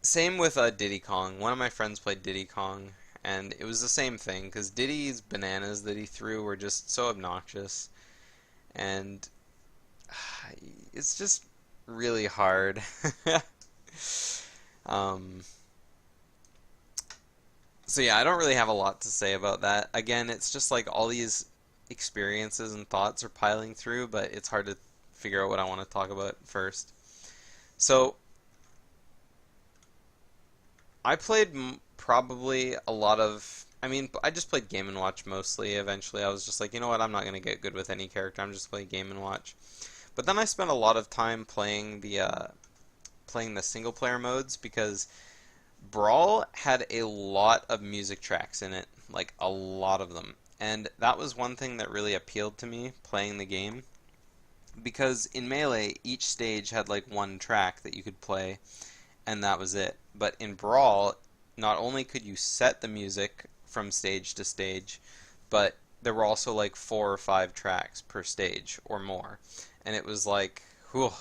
Same with Diddy Kong. One of my friends played Diddy Kong, and it was the same thing because Diddy's bananas that he threw were just so obnoxious, and it's just really hard. um, so yeah, I don't really have a lot to say about that. Again, it's just like all these experiences and thoughts are piling through, but it's hard to figure out what I want to talk about first. So I played probably a lot of. I mean, I just played Game & Watch mostly. Eventually, I was just like, you know what? I'm not going to get good with any character. I'm just playing Game & Watch. But then I spent a lot of time playing the single player modes because Brawl had a lot of music tracks in it, like a lot of them. And that was one thing that really appealed to me playing the game because in Melee, each stage had like one track that you could play, and that was it. But in Brawl, not only could you set the music from stage to stage, but there were also like 4 or 5 tracks per stage or more. And it was like, whew,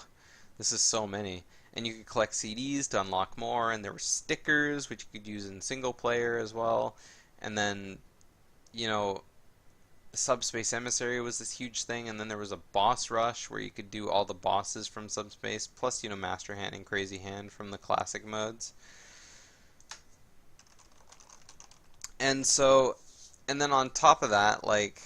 this is so many. And you could collect CDs to unlock more, and there were stickers which you could use in single player as well. And then, you know, Subspace Emissary was this huge thing, and then there was a boss rush where you could do all the bosses from Subspace, plus, you know, Master Hand and Crazy Hand from the classic modes. And so, and then on top of that, like,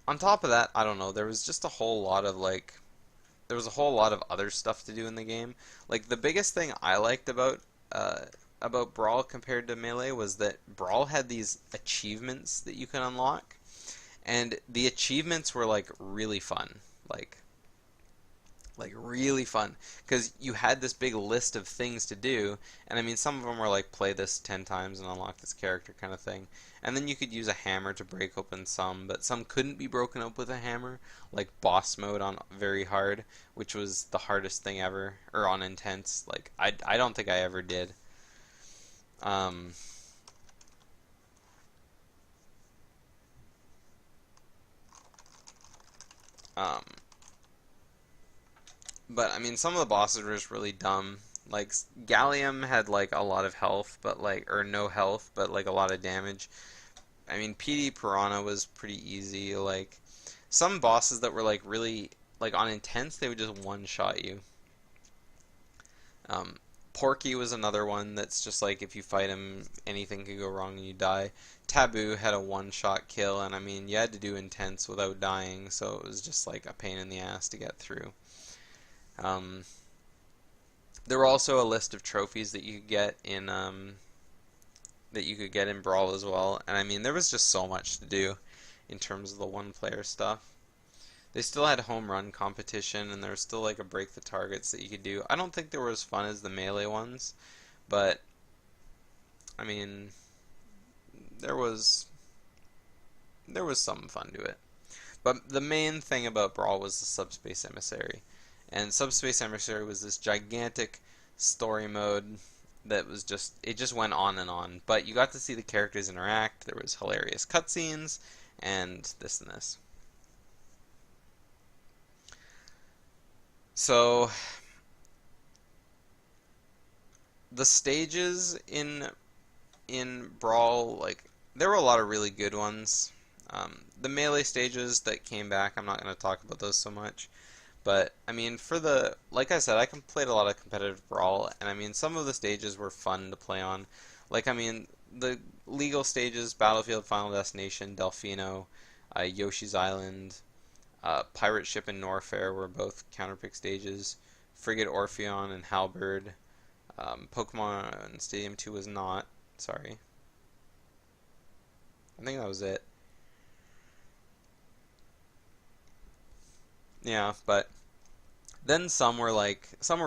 on top of that, I don't know, there was just a whole lot of like there was a whole lot of other stuff to do in the game. Like the biggest thing I liked about Brawl compared to Melee was that Brawl had these achievements that you can unlock, and the achievements were like really fun. Like really fun because you had this big list of things to do, and I mean some of them were like play this 10 times and unlock this character kind of thing, and then you could use a hammer to break open some, but some couldn't be broken up with a hammer, like boss mode on very hard, which was the hardest thing ever, or on intense, like I don't think I ever did. um um But I mean, some of the bosses were just really dumb. Like Gallium had like a lot of health, but like or no health, but like a lot of damage. I mean, PD Piranha was pretty easy. Like some bosses that were like really like on intense, they would just one shot you. Um, Porky was another one that's just like if you fight him, anything could go wrong and you die. Taboo had a one shot kill, and I mean, you had to do intense without dying, so it was just like a pain in the ass to get through. Um, There were also a list of trophies that you could get in Brawl as well, and I mean there was just so much to do in terms of the one-player stuff. They still had home run competition, and there was still like a break the targets that you could do. I don't think they were as fun as the melee ones, but I mean there was there was some fun to it. But the main thing about Brawl was the Subspace Emissary. And Subspace Emissary was this gigantic story mode that was just it just went on and on. But you got to see the characters interact. There was hilarious cutscenes and this and this. So the stages in Brawl, like there were a lot of really good ones. The melee stages that came back, I'm not going to talk about those so much. But I mean, like I said, I played a lot of competitive Brawl, and I mean, some of the stages were fun to play on. Like I mean, the legal stages, Battlefield, Final Destination, Delfino, Yoshi's Island, Pirate Ship and Norfair were both counterpick stages. Frigate Orpheon and Halberd. Pokemon Stadium 2 was not. Sorry. I think that was it. Yeah, but then some were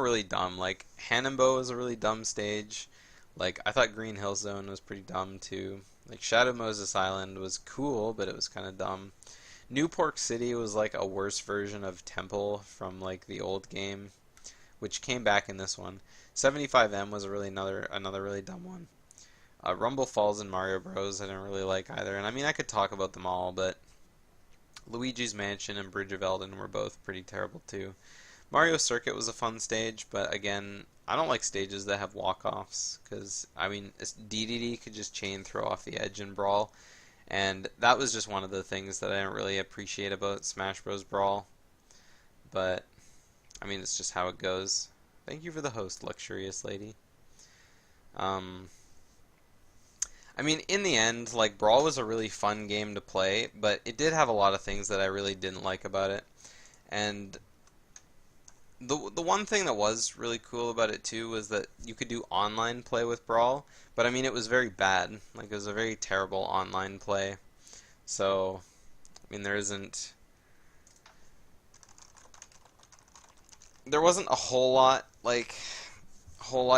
really dumb. Like Hanambo was a really dumb stage. Like I thought Green Hill Zone was pretty dumb too. Like Shadow Moses Island was cool, but it was kind of dumb. Newport City was like a worse version of Temple from like the old game, which came back in this one. 75M was a really another really dumb one. Rumble Falls and Mario Bros. I didn't really like either, and I mean I could talk about them all, but Luigi's Mansion and Bridge of Eldin were both pretty terrible too. Mario Circuit was a fun stage, but again, I don't like stages that have walk-offs, because, I mean, DDD could just chain throw off the edge in Brawl, and that was just one of the things that I didn't really appreciate about Smash Bros. Brawl, but, I mean, it's just how it goes. Thank you for the host, luxurious lady. I mean, in the end, like, Brawl was a really fun game to play, but it did have a lot of things that I really didn't like about it, and the one thing that was really cool about it too was that you could do online play with Brawl, but I mean it was very bad. Like it was a very terrible online play. So, I mean there wasn't a whole lot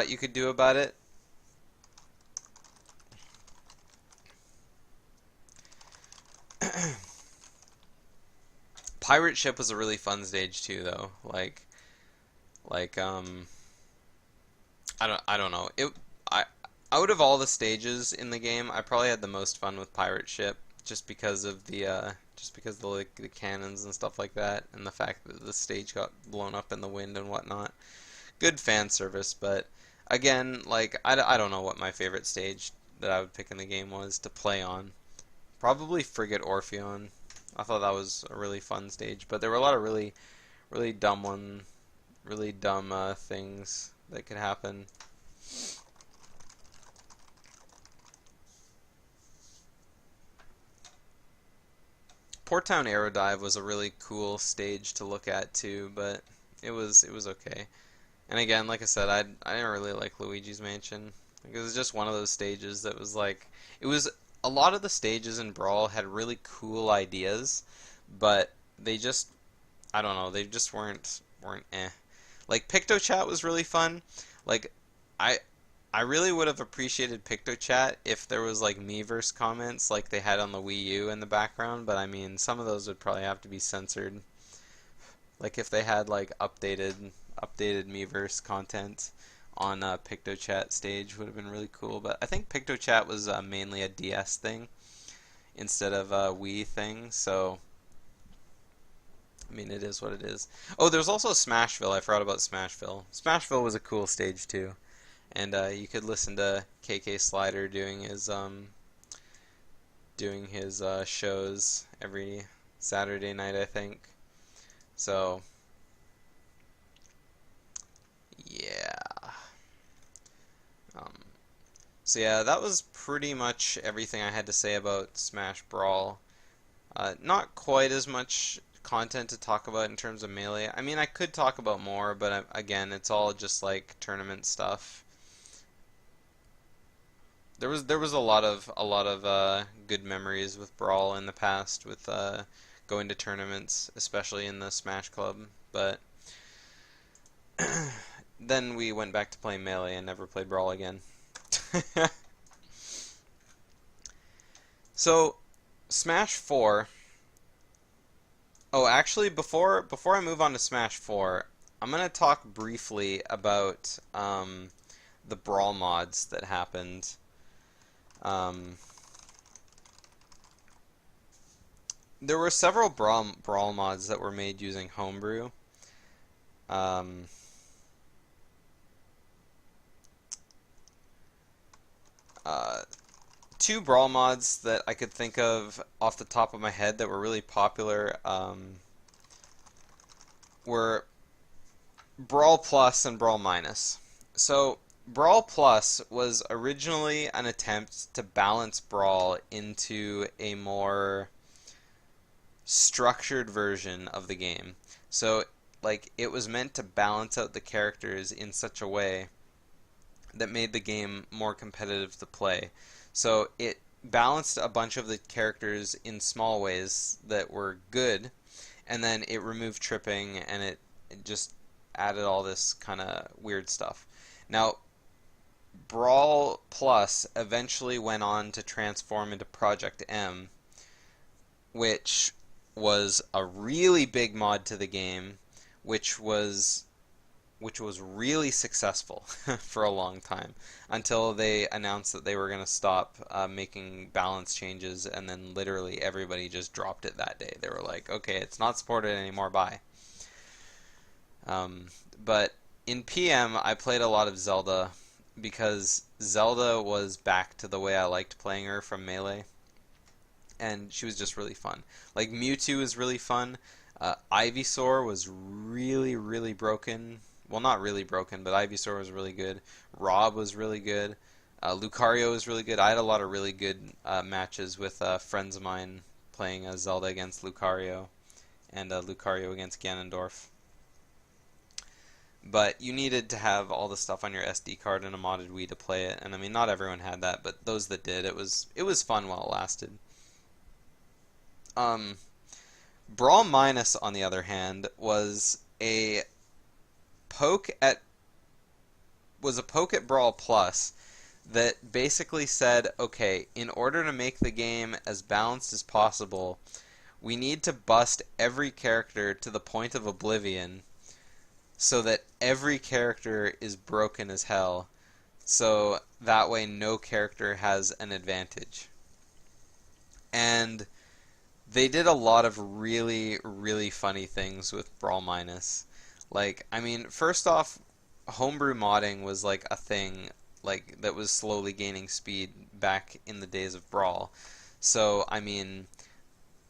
you could do about it. Pirate Ship was a really fun stage too though. Like I don't know. I out of all the stages in the game, I probably had the most fun with Pirate Ship just because of the like the cannons and stuff like that, and the fact that the stage got blown up in the wind and whatnot. Good fan service, but again, like I don't know what my favorite stage that I would pick in the game was to play on. Probably Frigate Orpheon. I thought that was a really fun stage, but there were a lot of really dumb things that could happen. Port Town Aerodive was a really cool stage to look at too, but it was okay. And again, like I said, I didn't really like Luigi's Mansion. Like, it was just one of those stages that was like, it was a lot of the stages in Brawl had really cool ideas, but they just, I don't know, they just weren't eh. Like PictoChat was really fun. Like I I really would have appreciated PictoChat if there was like Miiverse comments like they had on the Wii U in the background, but I mean some of those would probably have to be censored. Like if they had like updated Miiverse content on PictoChat stage would have been really cool. But I think PictoChat was mainly a DS thing instead of a Wii thing, so I mean it is what it is. Oh, there's also Smashville. I forgot about Smashville. Smashville was a cool stage too, and you could listen to KK Slider doing his shows every Saturday night, I think. So yeah. Um, so yeah, that was pretty much everything I had to say about Smash Brawl. Not quite as much content to talk about in terms of Melee. I mean, I could talk about more, but again, it's all just like tournament stuff. There was a lot of good memories with Brawl in the past with going to tournaments, especially in the Smash Club, but then we went back to playing Melee and never played Brawl again. So, Smash 4. Oh, actually, before I move on to Smash 4, I'm gonna talk briefly about the Brawl mods that happened. Um, there were several Brawl mods that were made using Homebrew. Um, uh, Two Brawl mods that I could think of off the top of my head that were really popular were Brawl Plus and Brawl Minus. So, Brawl Plus was originally an attempt to balance Brawl into a more structured version of the game. So, like, it was meant to balance out the characters in such a way that made the game more competitive to play. So, it balanced a bunch of the characters in small ways that were good, and then it removed tripping, and it just added all this kind of weird stuff. Now, Brawl Plus eventually went on to transform into Project M, which was a really big mod to the game, which was really successful for a long time until they announced that they were going to stop making balance changes, and then literally everybody just dropped it that day. They were like, okay, it's not supported anymore, bye. But in PM, I played a lot of Zelda because Zelda was back to the way I liked playing her from Melee, and she was just really fun. Like, Mewtwo was really fun. Ivysaur was really, really broken. Well, not really broken, but Ivysaur was really good. Rob was really good. Lucario was really good. I had a lot of really good matches with friends of mine playing Zelda against Lucario and Lucario against Ganondorf. But you needed to have all the stuff on your SD card and a modded Wii to play it. And I mean, not everyone had that, but those that did, it was fun while it lasted. Brawl Minus, on the other hand, was a poke at Brawl Plus that basically said, okay, in order to make the game as balanced as possible, we need to bust every character to the point of oblivion so that every character is broken as hell, so that way no character has an advantage. And they did a lot of really, really funny things with Brawl Minus. Like, I mean, first off, homebrew modding was like a thing like that was slowly gaining speed back in the days of Brawl. So, I mean,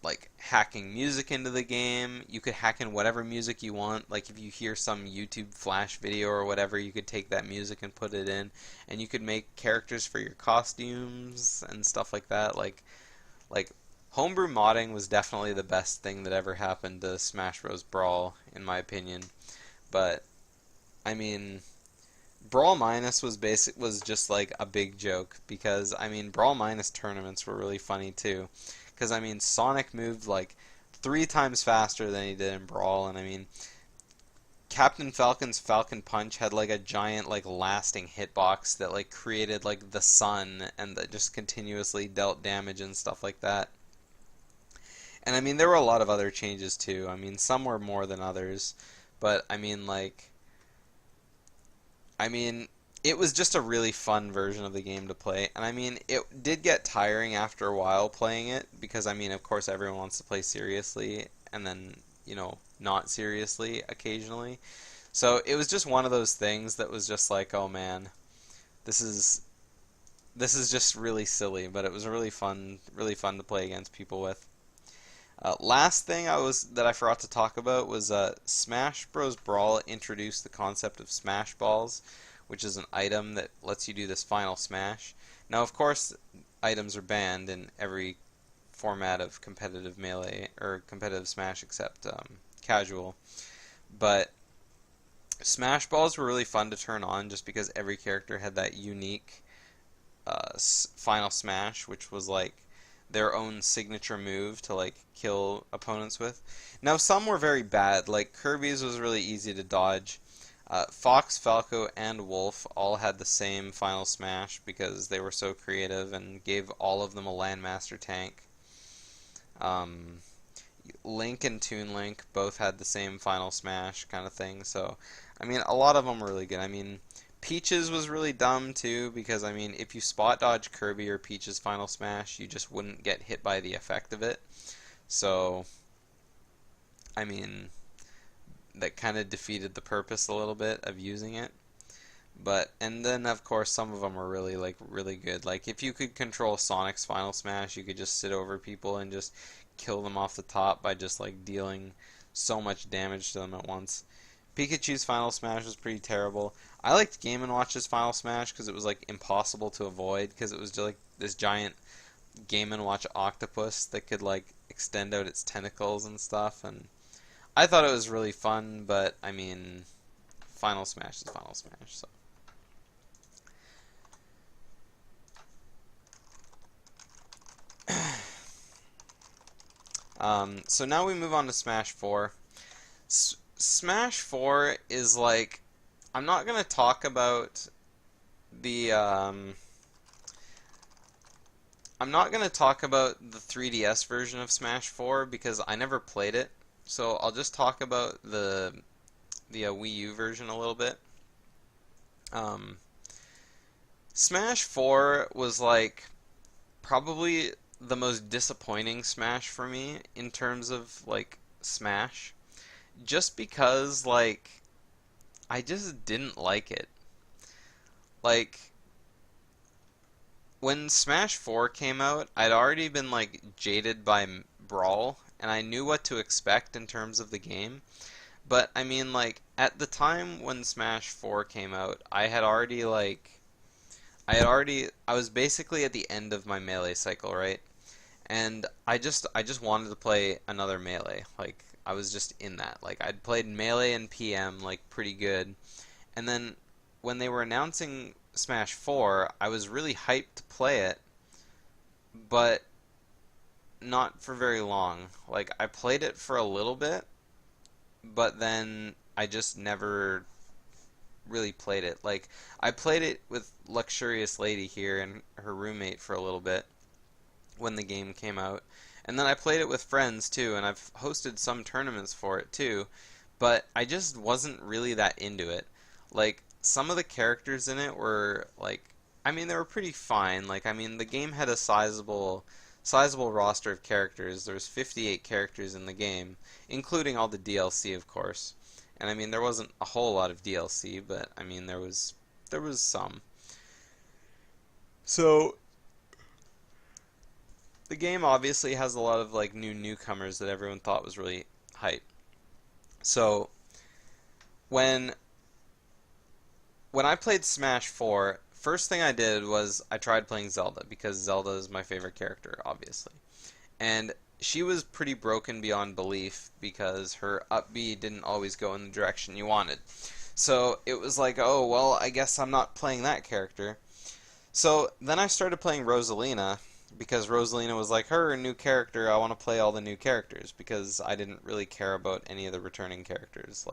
like hacking music into the game, you could hack in whatever music you want. Like if you hear some YouTube flash video or whatever, you could take that music and put it in, and you could make characters for your costumes and stuff like that. Like homebrew modding was definitely the best thing that ever happened to Smash Bros. Brawl, in my opinion. But I mean, Brawl Minus was just like a big joke because I mean Brawl Minus tournaments were really funny too. Because I mean Sonic moved like 3 times faster than he did in Brawl, and I mean Captain Falcon's Falcon Punch had like a giant like lasting hitbox that like created like the sun and that just continuously dealt damage and stuff like that. And I mean there were a lot of other changes too. I mean some were more than others, but I mean, it was just a really fun version of the game to play. And I mean, it did get tiring after a while playing it because I mean, of course, everyone wants to play seriously and then, not seriously occasionally. So it was just one of those things that was just like, oh man, this is just really silly, but it was really fun to play against people with. Last thing that I forgot to talk about was Smash Bros. Brawl introduced the concept of Smash Balls, which is an item that lets you do this final smash. Now, of course, items are banned in every format of competitive melee or competitive Smash except casual, but Smash Balls were really fun to turn on just because every character had that unique final smash, which was like their own signature move to like kill opponents with. Now some were very bad, like Kirby's was really easy to dodge. Fox, Falco, and Wolf all had the same final smash because they were so creative and gave all of them a Landmaster tank. Link and Toon Link both had the same final smash kind of thing, so I mean a lot of them were really good. I mean Peach's was really dumb too because I mean if you spot dodge Kirby or Peach's final smash you just wouldn't get hit by the effect of it. So I mean that kind of defeated the purpose a little bit of using it. But and then of course some of them were really good. Like if you could control Sonic's final smash, you could just sit over people and just kill them off the top by just like dealing so much damage to them at once. Pikachu's final smash was pretty terrible. I liked Game & Watch's final smash because it was like impossible to avoid because it was just like this giant Game & Watch octopus that could like extend out its tentacles and stuff, and I thought it was really fun, but I mean final smash is final smash, so. So now we move on to Smash 4. Smash 4 is like, I'm not going to talk about the, I'm not going to talk about the 3DS version of Smash 4 because I never played it, so I'll just talk about the Wii U version a little bit. Smash 4 was like probably the most disappointing Smash for me in terms of like Smash, just because like I just didn't like it. Like when Smash 4 came out, I'd already been like jaded by Brawl and I knew what to expect in terms of the game. But I mean like at the time when Smash 4 came out, I was basically at the end of my Melee cycle, right? And I just wanted to play another Melee. Like I was just in that. Like I'd played Melee and PM like pretty good. And then when they were announcing Smash 4, I was really hyped to play it, but not for very long. Like I played it for a little bit, but then I just never really played it. Like I played it with Luxurious Lady here and her roommate for a little bit when the game came out. And then I played it with friends too, and I've hosted some tournaments for it too, but I just wasn't really that into it. Like some of the characters in it were like I mean they were pretty fine. Like I mean the game had a sizable roster of characters. There was 58 characters in the game, including all the DLC of course. And I mean there wasn't a whole lot of DLC, but I mean there was some. So the game obviously has a lot of like newcomers that everyone thought was really hype. So when I played Smash 4, first thing I did was I tried playing Zelda because Zelda is my favorite character, obviously. and she was pretty broken beyond belief because her up B didn't always go in the direction you wanted. So it was like, oh, well, I guess I'm not playing that character. So then I started playing Rosalina because Rosalina was like, her new character, I want to play all the new characters because I didn't really care about any of the returning characters.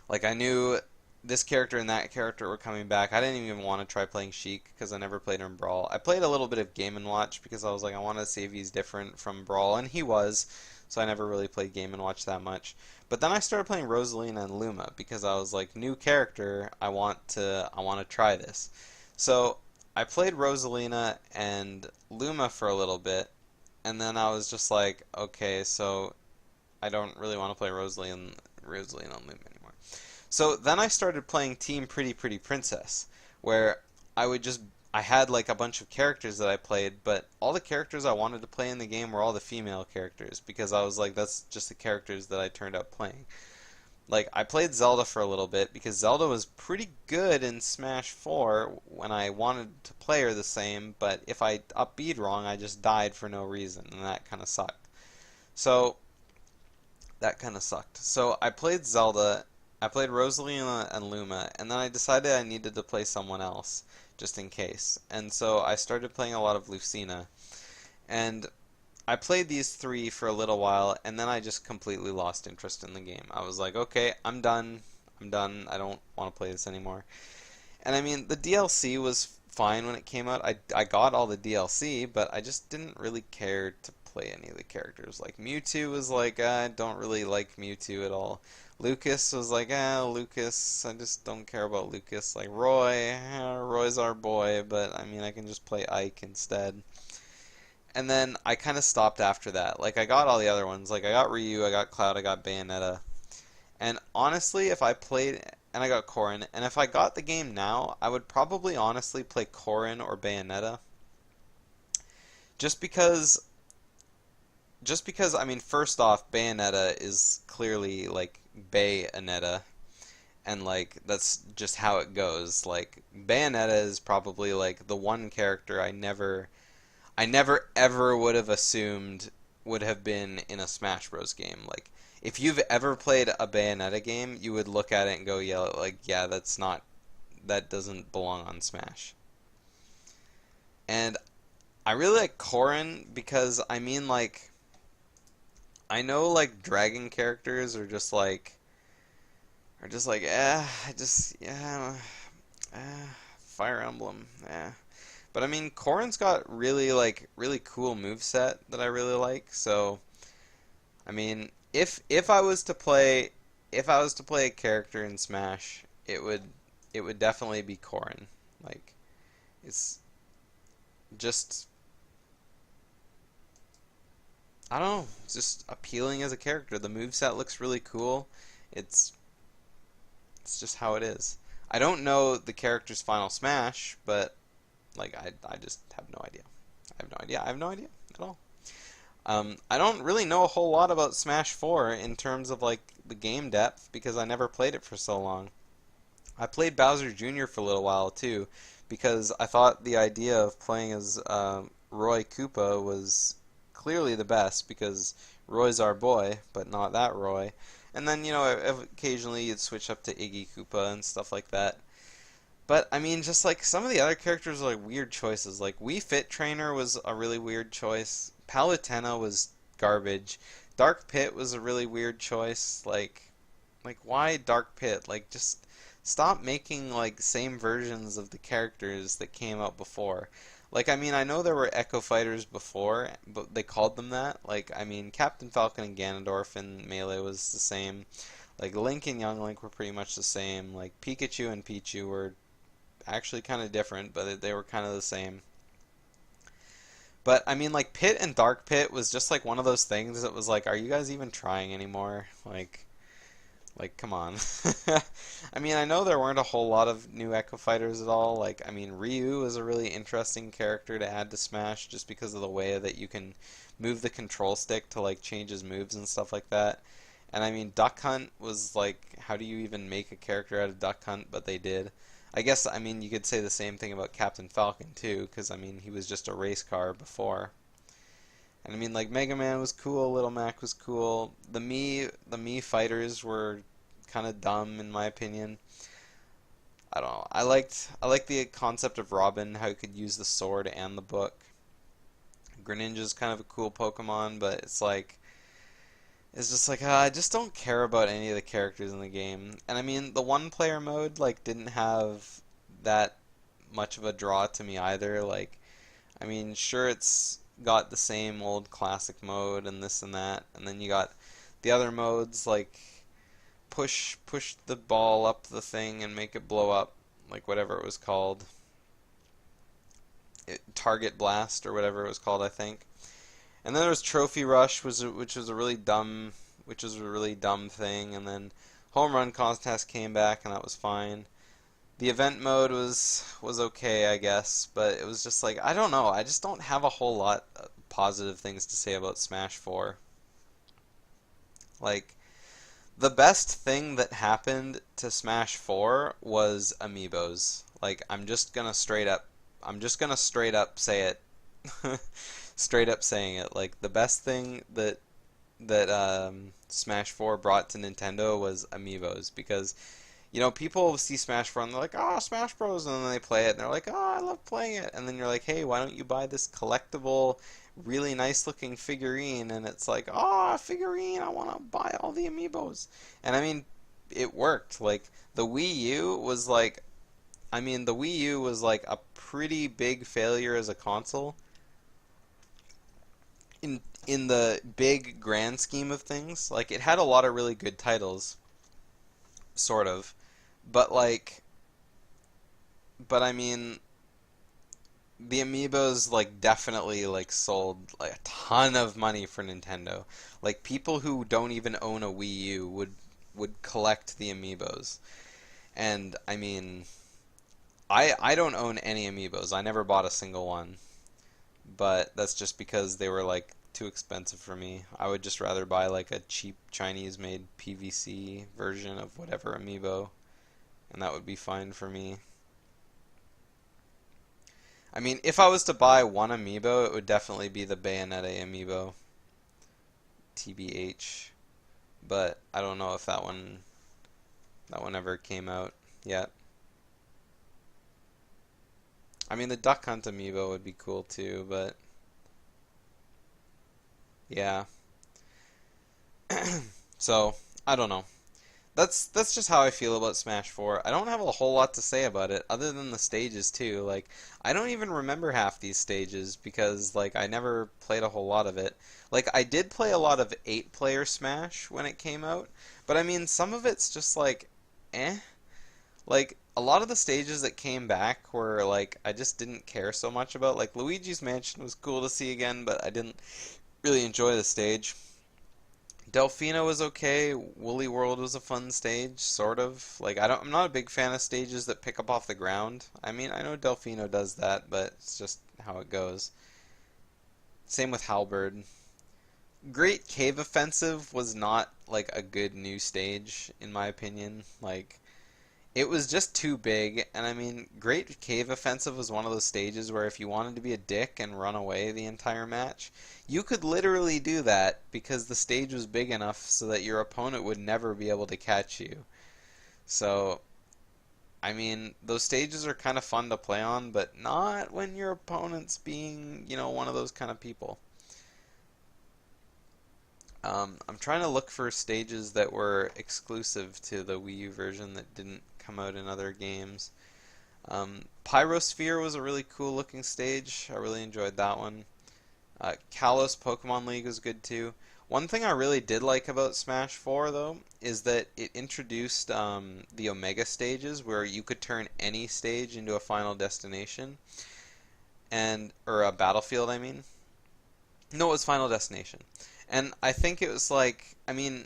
Like I knew this character and that character were coming back. I didn't even want to try playing Sheik because I never played him Brawl. I played a little bit of Game & Watch because I was like, I want to see if he's different from Brawl, and he was, so I never really played Game & Watch that much. But then I started playing Rosalina and Luma because I was like, new character, I want to try this. So I played Rosalina and Luma for a little bit, and then I was just like, okay, so I don't really want to play Rosalina and Luma anymore. So then I started playing Team Pretty Pretty Princess, where I had like a bunch of characters that I played, but all the characters I wanted to play in the game were all the female characters because I was like, that's just the characters that I turned out playing. Like I played Zelda for a little bit because Zelda was pretty good in Smash 4 when I wanted to play her the same, but if I up B'd wrong, I just died for no reason, and that kind of sucked. So So I played Zelda, I played Rosalina and Luma, and then I decided I needed to play someone else, just in case. And so I started playing a lot of Lucina. And I played these three for a little while, and then I just completely lost interest in the game. I was like, okay, I'm done. I'm done. I don't want to play this anymore. And I mean, the DLC was fine when it came out. I got all the DLC, but I just didn't really care to play any of the characters. Like Mewtwo was like, I don't really like Mewtwo at all. Lucas was like, Lucas, I just don't care about Lucas. Like Roy's our boy, but I mean, I can just play Ike instead. And then I kind of stopped after that. Like, I got all the other ones. Like, I got Ryu, I got Cloud, I got Bayonetta. And honestly, if I played, and I got Corrin, and if I got the game now, I would probably honestly play Corrin or Bayonetta. Just because, I mean, first off, Bayonetta is clearly, like, Bayonetta. And, like, that's just how it goes. Like, Bayonetta is probably, like, the one character I never ever would have assumed would have been in a Smash Bros. Game. Like, if you've ever played a Bayonetta game, you would look at it and go, yeah, that doesn't belong on Smash. And I really like Corrin because, I mean, like, I know, like, dragon characters Fire Emblem, But I mean, Corrin's got really cool moveset that I really like. So, I mean, if I was to play a character in Smash, it would definitely be Corrin. Like, it's just, I don't know, it's just appealing as a character. The moveset looks really cool. It's it's just how it is. I don't know the character's final Smash, but like I just have no idea. I have no idea at all. I don't really know a whole lot about Smash 4 in terms of like the game depth because I never played it for so long. I played Bowser Jr. for a little while too because I thought the idea of playing as Roy Koopa was clearly the best because Roy's our boy, but not that Roy. And then, occasionally you'd switch up to Iggy Koopa and stuff like that. But, I mean, just like some of the other characters are like weird choices. Like, Wii Fit Trainer was a really weird choice. Palutena was garbage. Dark Pit was a really weird choice. Like why Dark Pit? Like, just stop making, like, same versions of the characters that came out before. Like, I mean, I know there were Echo Fighters before, but they called them that. Like, I mean, Captain Falcon and Ganondorf in Melee was the same. Like, Link and Young Link were pretty much the same. Like, Pikachu and Pichu were actually kind of different, but they were kind of the same. But, I mean, like, Pit and Dark Pit was just, like, one of those things that was like, are you guys even trying anymore? Like, come on. I mean, I know there weren't a whole lot of new Echo Fighters at all. Like, I mean, Ryu is a really interesting character to add to Smash just because of the way that you can move the control stick to, like, change his moves and stuff like that. And, I mean, Duck Hunt was, like, how do you even make a character out of Duck Hunt? But they did. I guess, I mean, you could say the same thing about Captain Falcon, too, because, I mean, he was just a race car before. And I mean, like Mega Man was cool, Little Mac was cool. The Mii fighters were kind of dumb in my opinion. I don't know. I liked the concept of Robin, how he could use the sword and the book. Greninja's kind of a cool Pokemon, but it's just like I just don't care about any of the characters in the game. And I mean, the one player mode like didn't have that much of a draw to me either. Like, I mean, sure it's got the same old classic mode and this and that, and then you got the other modes like push the ball up the thing and make it blow up, like whatever it was called, Target Blast or whatever it was called, I think. And then there was Trophy Rush, which was a really dumb, thing. And then Home Run Contest came back, and that was fine. The event mode was okay, I guess, but it was just like I don't know. I just don't have a whole lot of positive things to say about Smash 4. Like the best thing that happened to Smash 4 was amiibos. Like I'm just gonna straight up say it. Straight up saying it. Like the best thing that Smash 4 brought to Nintendo was amiibos because people see Smash 4 and they're like, "Oh, Smash Bros." And then they play it and they're like, "Oh, I love playing it." And then you're like, "Hey, why don't you buy this collectible, really nice looking figurine?" And it's like, "Oh, a figurine, I want to buy all the amiibos." And I mean, it worked. Like the Wii U was like the Wii U was like a pretty big failure as a console in the big grand scheme of things. Like it had a lot of really good titles, sort of. But I mean, the amiibos like definitely like sold like a ton of money for Nintendo. Like people who don't even own a Wii U would collect the amiibos. And I mean, I don't own any amiibos. I never bought a single one. But that's just because they were like too expensive for me. I would just rather buy like a cheap Chinese made PVC version of whatever amiibo, and that would be fine for me. I mean, if I was to buy one amiibo, it would definitely be the Bayonetta amiibo, TBH. But I don't know if that one ever came out yet. I mean, the Duck Hunt amiibo would be cool too, but yeah. So, I don't know. That's just how I feel about Smash 4. I don't have a whole lot to say about it other than the stages too. Like I don't even remember half these stages because like I never played a whole lot of it. Like I did play a lot of 8-player Smash when it came out, but I mean some of it's just like eh. Like a lot of the stages that came back were like I just didn't care so much about. Like Luigi's Mansion was cool to see again, but I didn't really enjoy the stage. Delfino was okay. Woolly World was a fun stage, sort of. Like I'm not a big fan of stages that pick up off the ground. I mean, I know Delfino does that, but it's just how it goes. Same with Halberd. Great Cave Offensive was not like a good new stage in my opinion. Like it was just too big, and I mean, Great Cave Offensive was one of those stages where if you wanted to be a dick and run away the entire match, you could literally do that because the stage was big enough so that your opponent would never be able to catch you. So, I mean, those stages are kind of fun to play on, but not when your opponent's being, one of those kind of people. I'm trying to look for stages that were exclusive to the Wii U version that didn't come out in other games. Pyrosphere was a really cool looking stage. I really enjoyed that one. Kalos Pokemon League was good too. One thing I really did like about Smash 4 though is that it introduced the Omega stages where you could turn any stage into a final destination or a battlefield, I mean. No, it was Final Destination. And I think it was like, I mean,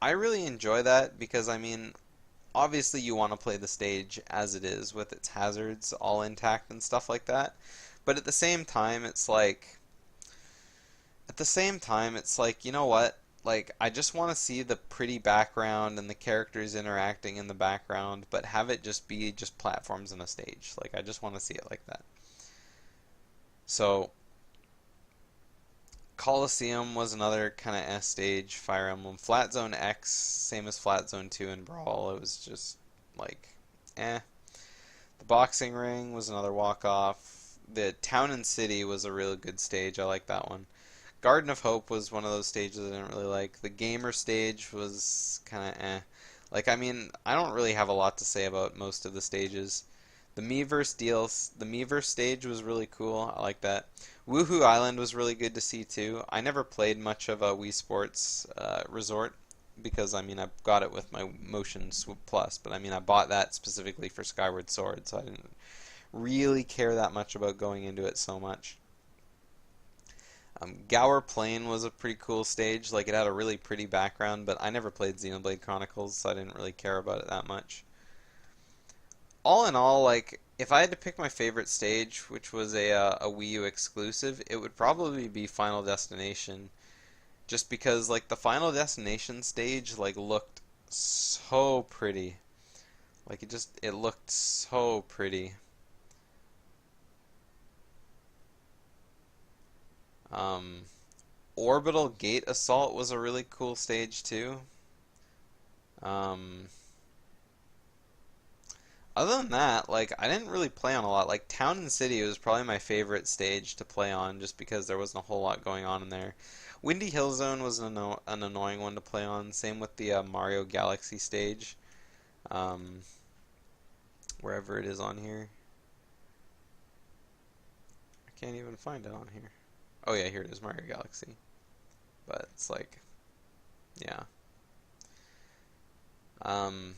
I really enjoy that because, I mean, obviously you want to play the stage as it is with its hazards all intact and stuff like that. But at the same time, you know what? Like, I just want to see the pretty background and the characters interacting in the background, but have it just be just platforms and a stage. Like, I just want to see it like that. So, Coliseum was another kind of S stage. Fire Emblem. Flat Zone X, same as Flat Zone 2 and Brawl. It was just like, eh. The Boxing Ring was another walk-off. The Town and City was a really good stage. I like that one. Garden of Hope was one of those stages I didn't really like. The Gamer stage was kind of eh. Like, I mean, I don't really have a lot to say about most of the stages. The Miiverse stage was really cool. I like that. Woohoo Island was really good to see too. I never played much of a Wii Sports Resort because I mean I got it with my Motion Swoop Plus, but I mean I bought that specifically for Skyward Sword, so I didn't really care that much about going into it so much. Gower Plain was a pretty cool stage. Like it had a really pretty background, but I never played Xenoblade Chronicles, so I didn't really care about it that much. All in all, like if I had to pick my favorite stage, which was a Wii U exclusive, it would probably be Final Destination, just because like the Final Destination stage like looked so pretty. Like it looked so pretty. Um, Orbital Gate Assault was a really cool stage too. Um, Other than that, like I didn't really play on a lot. Like Town and City was probably my favorite stage to play on, just because there wasn't a whole lot going on in there. Windy Hill Zone was an annoying one to play on. Same with the Mario Galaxy stage, um, wherever it is on here. I can't even find it on here. Oh yeah, here it is, Mario Galaxy. But it's like, yeah. Um,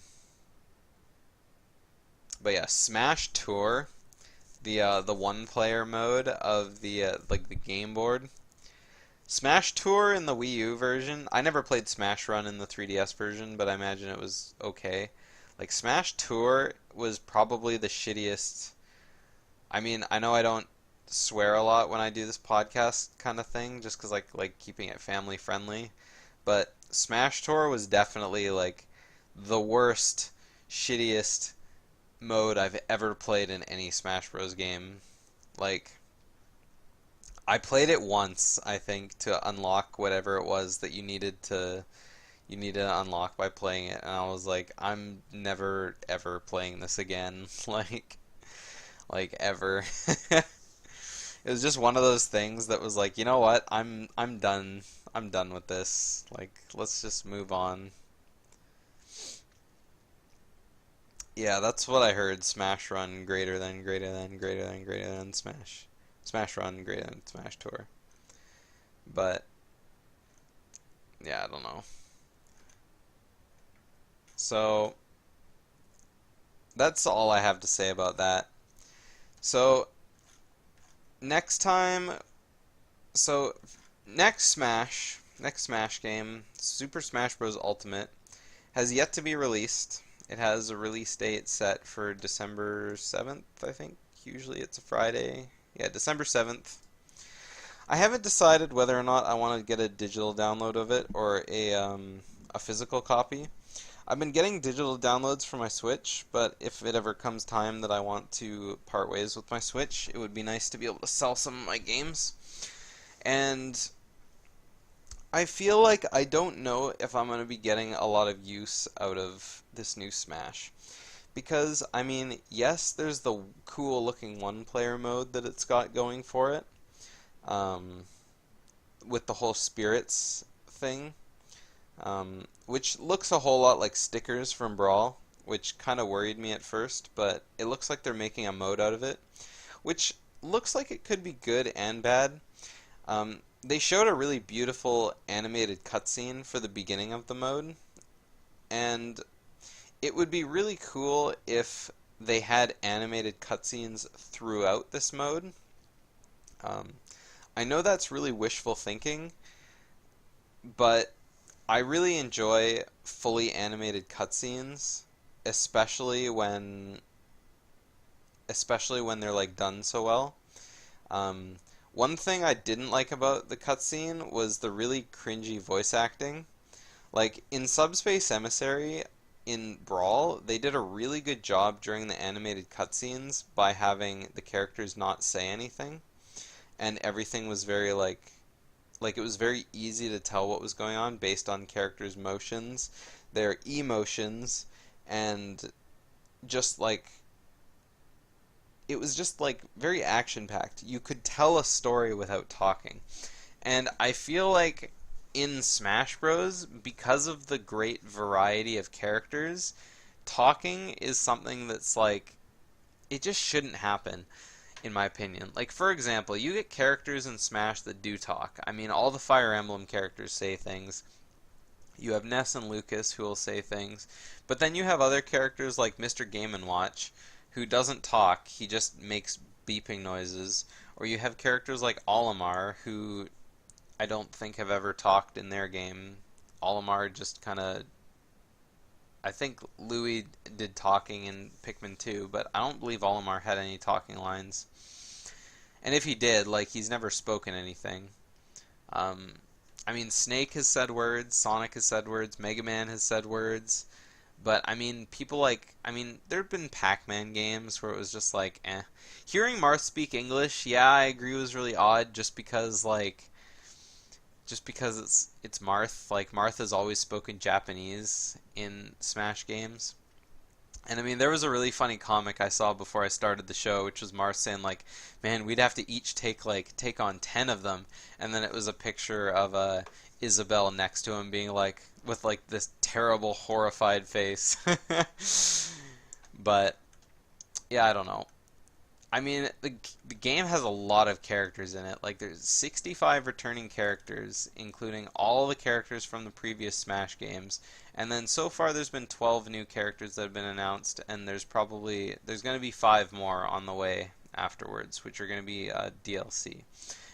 but yeah, Smash Tour, the one player mode of the like the game board. Smash Tour in the Wii U version. I never played Smash Run in the 3DS version, but I imagine it was okay. Like Smash Tour was probably the shittiest. I mean, I know I don't swear a lot when I do this podcast kind of thing, just 'cause like keeping it family friendly. But Smash Tour was definitely like the worst, shittiest mode I've ever played in any Smash Bros. Game. Like, I played it once, I think, to unlock whatever it was that you needed to unlock by playing it, and I was like, I'm never ever playing this again, like ever. It was just one of those things that was like, you know what? I'm done. I'm done with this. Like, let's just move on. Yeah, that's what I heard. Smash Run greater than Smash. Smash Run greater than Smash Tour. But yeah, I don't know. So that's all I have to say about that. So next time, so next Smash game, Super Smash Bros. Ultimate, has yet to be released. It has a release date set for December 7th, I think. Usually it's a Friday. Yeah, December 7th. I haven't decided whether or not I want to get a digital download of it or a physical copy. I've been getting digital downloads for my Switch, but if it ever comes time that I want to part ways with my Switch, it would be nice to be able to sell some of my games. And I feel like I don't know if I'm going to be getting a lot of use out of this new Smash. Because, I mean, yes, there's the cool looking one player mode that it's got going for it, um, with the whole spirits thing, which looks a whole lot like stickers from Brawl, which kind of worried me at first, but it looks like they're making a mode out of it, which looks like it could be good and bad. They showed a really beautiful animated cutscene for the beginning of the mode, and it would be really cool if they had animated cutscenes throughout this mode. Um, I know that's really wishful thinking, but I really enjoy fully animated cutscenes, especially when they're like done so well. Um, One thing I didn't like about the cutscene was the really cringy voice acting. Like in Subspace Emissary in Brawl, they did a really good job during the animated cutscenes by having the characters not say anything, and everything was very like like it was very easy to tell what was going on based on characters' motions, their emotions, and just like it was just like very action packed. You could tell a story without talking. And I feel like in Smash Bros, because of the great variety of characters, talking is something that's like it just shouldn't happen in my opinion. Like for example, you get characters in Smash that do talk. I mean, all the Fire Emblem characters say things. You have Ness and Lucas who will say things, but then you have other characters like Mr. Game & Watch who doesn't talk, he just makes beeping noises. Or you have characters like Olimar who I don't think have ever talked in their game. Olimar just kind of I think Louis did talking in Pikmin 2, but I don't believe Olimar had any talking lines. And if he did, like, he's never spoken anything. Um, I mean, Snake has said words, Sonic has said words, Mega Man has said words, but I mean, people like, I mean, there have been Pac-Man games where it was just like, eh. Hearing Marth speak English, yeah, I agree was really odd, just because, like, just because it's Marth. Like, Marth has always spoken Japanese in Smash games. And I mean, there was a really funny comic I saw before I started the show, which was Marth saying like, "Man, we'd have to each take on 10 of them," and then it was a picture of Isabelle next to him, being like with like this terrible, horrified face. But yeah, I don't know. I mean, the game has a lot of characters in it. Like, there's 65 returning characters, including all the characters from the previous Smash games. And then so far, there's been 12 new characters that have been announced, and there's going to be 5 more on the way afterwards, which are going to be DLC.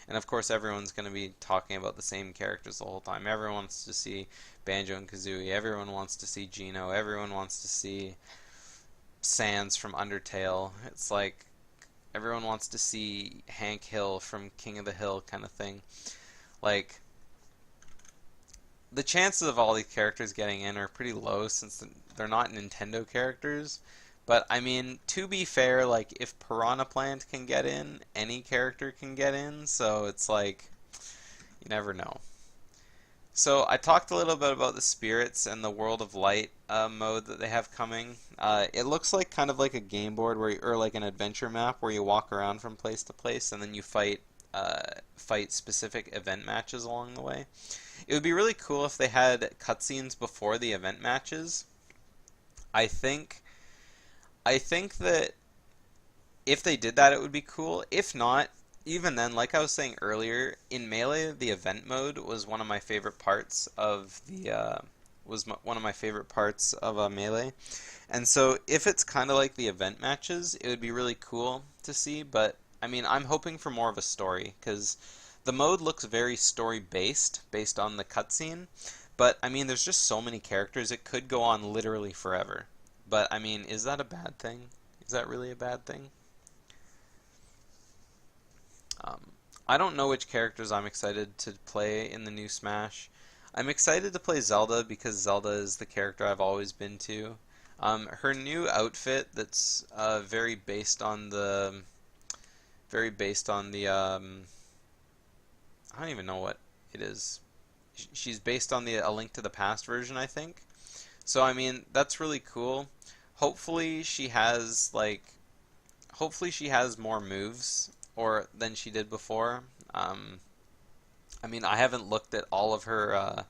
And of course, everyone's going to be talking about the same characters the whole time. Everyone wants to see Banjo and Kazooie. Everyone wants to see Geno. Everyone wants to see Sans from Undertale. It's like everyone wants to see Hank Hill from King of the Hill kind of thing. Like, the chances of all these characters getting in are pretty low since they're not Nintendo characters. But, I mean, to be fair, like, if Piranha Plant can get in, any character can get in, so it's like, you never know. So I talked a little bit about the spirits and the World of Light mode that they have coming. It looks like kind of like a game board or like an adventure map where you walk around from place to place and then you fight specific event matches along the way. It would be really cool if they had cutscenes before the event matches. I think that if they did that, it would be cool. If not, even then, like I was saying earlier, in Melee, the event mode was one of my favorite parts of Melee. And so, if it's kind of like the event matches, it would be really cool to see. But I mean, I'm hoping for more of a story because the mode looks very story based on the cutscene. But I mean, there's just so many characters; it could go on literally forever. But I mean, is that a bad thing? Is that really a bad thing? I don't know which characters I'm excited to play in the new Smash. I'm excited to play Zelda because Zelda is the character I've always been to. Her new outfit that's very based on the I don't even know what it is. She's based on the A Link to the Past version, I think. So I mean, that's really cool. Hopefully she has more moves or than she did before. I mean, I haven't looked at all of her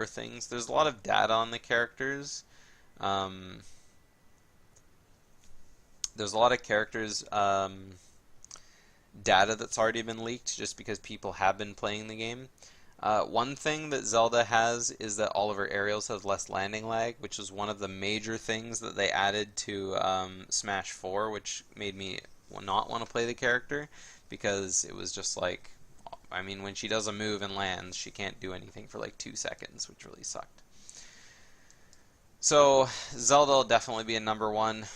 things. There's a lot of data on the characters. There's a lot of characters data that's already been leaked just because people have been playing the game. One thing that Zelda has is that all of her aerials have less landing lag, which is one of the major things that they added to Smash 4, which made me not want to play the character, because it was just like, I mean, when she does a move and lands, she can't do anything for like 2 seconds, which really sucked. So, Zelda will definitely be a number one.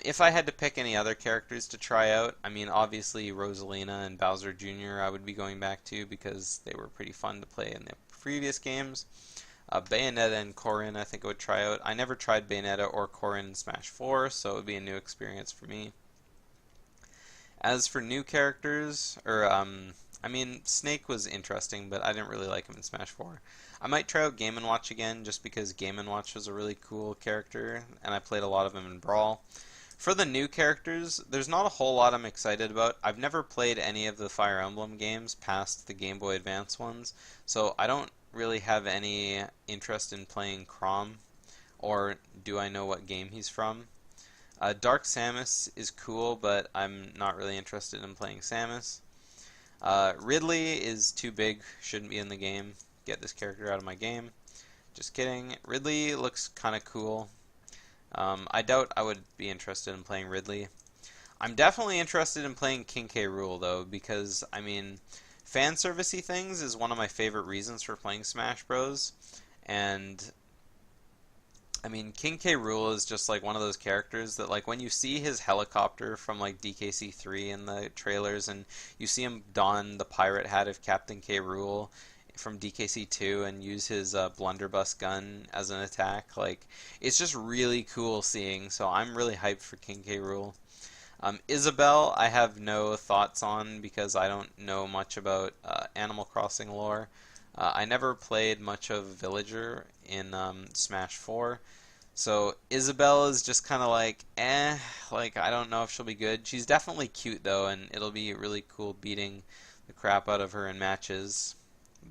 If I had to pick any other characters to try out, I mean, obviously Rosalina and Bowser Jr. I would be going back to because they were pretty fun to play in the previous games. Bayonetta and Corrin I think I would try out. I never tried Bayonetta or Corrin in Smash 4, so it would be a new experience for me. As for new characters, I mean, Snake was interesting, but I didn't really like him in Smash 4. I might try out Game & Watch again, just because Game & Watch was a really cool character, and I played a lot of him in Brawl. For the new characters, there's not a whole lot I'm excited about. I've never played any of the Fire Emblem games past the Game Boy Advance ones, so I don't really have any interest in playing Chrom, or do I know what game he's from? Dark Samus is cool, but I'm not really interested in playing Samus. Ridley is too big, shouldn't be in the game. Get this character out of my game. Just kidding. Ridley looks kind of cool. I doubt I would be interested in playing Ridley. I'm definitely interested in playing King K. Rool, though, because, I mean, fan servicey things is one of my favorite reasons for playing Smash Bros. And I mean, King K. Rool is just like one of those characters that, like, when you see his helicopter from like DKC3 in the trailers, and you see him don the pirate hat of Captain K. Rool from DKC2 and use his blunderbuss gun as an attack, like, it's just really cool seeing. So I'm really hyped for King K. Rool. Isabelle, I have no thoughts on because I don't know much about Animal Crossing lore. I never played much of Villager in Smash 4, so Isabelle is just kind of like, like, I don't know if she'll be good. She's definitely cute, though, and it'll be really cool beating the crap out of her in matches.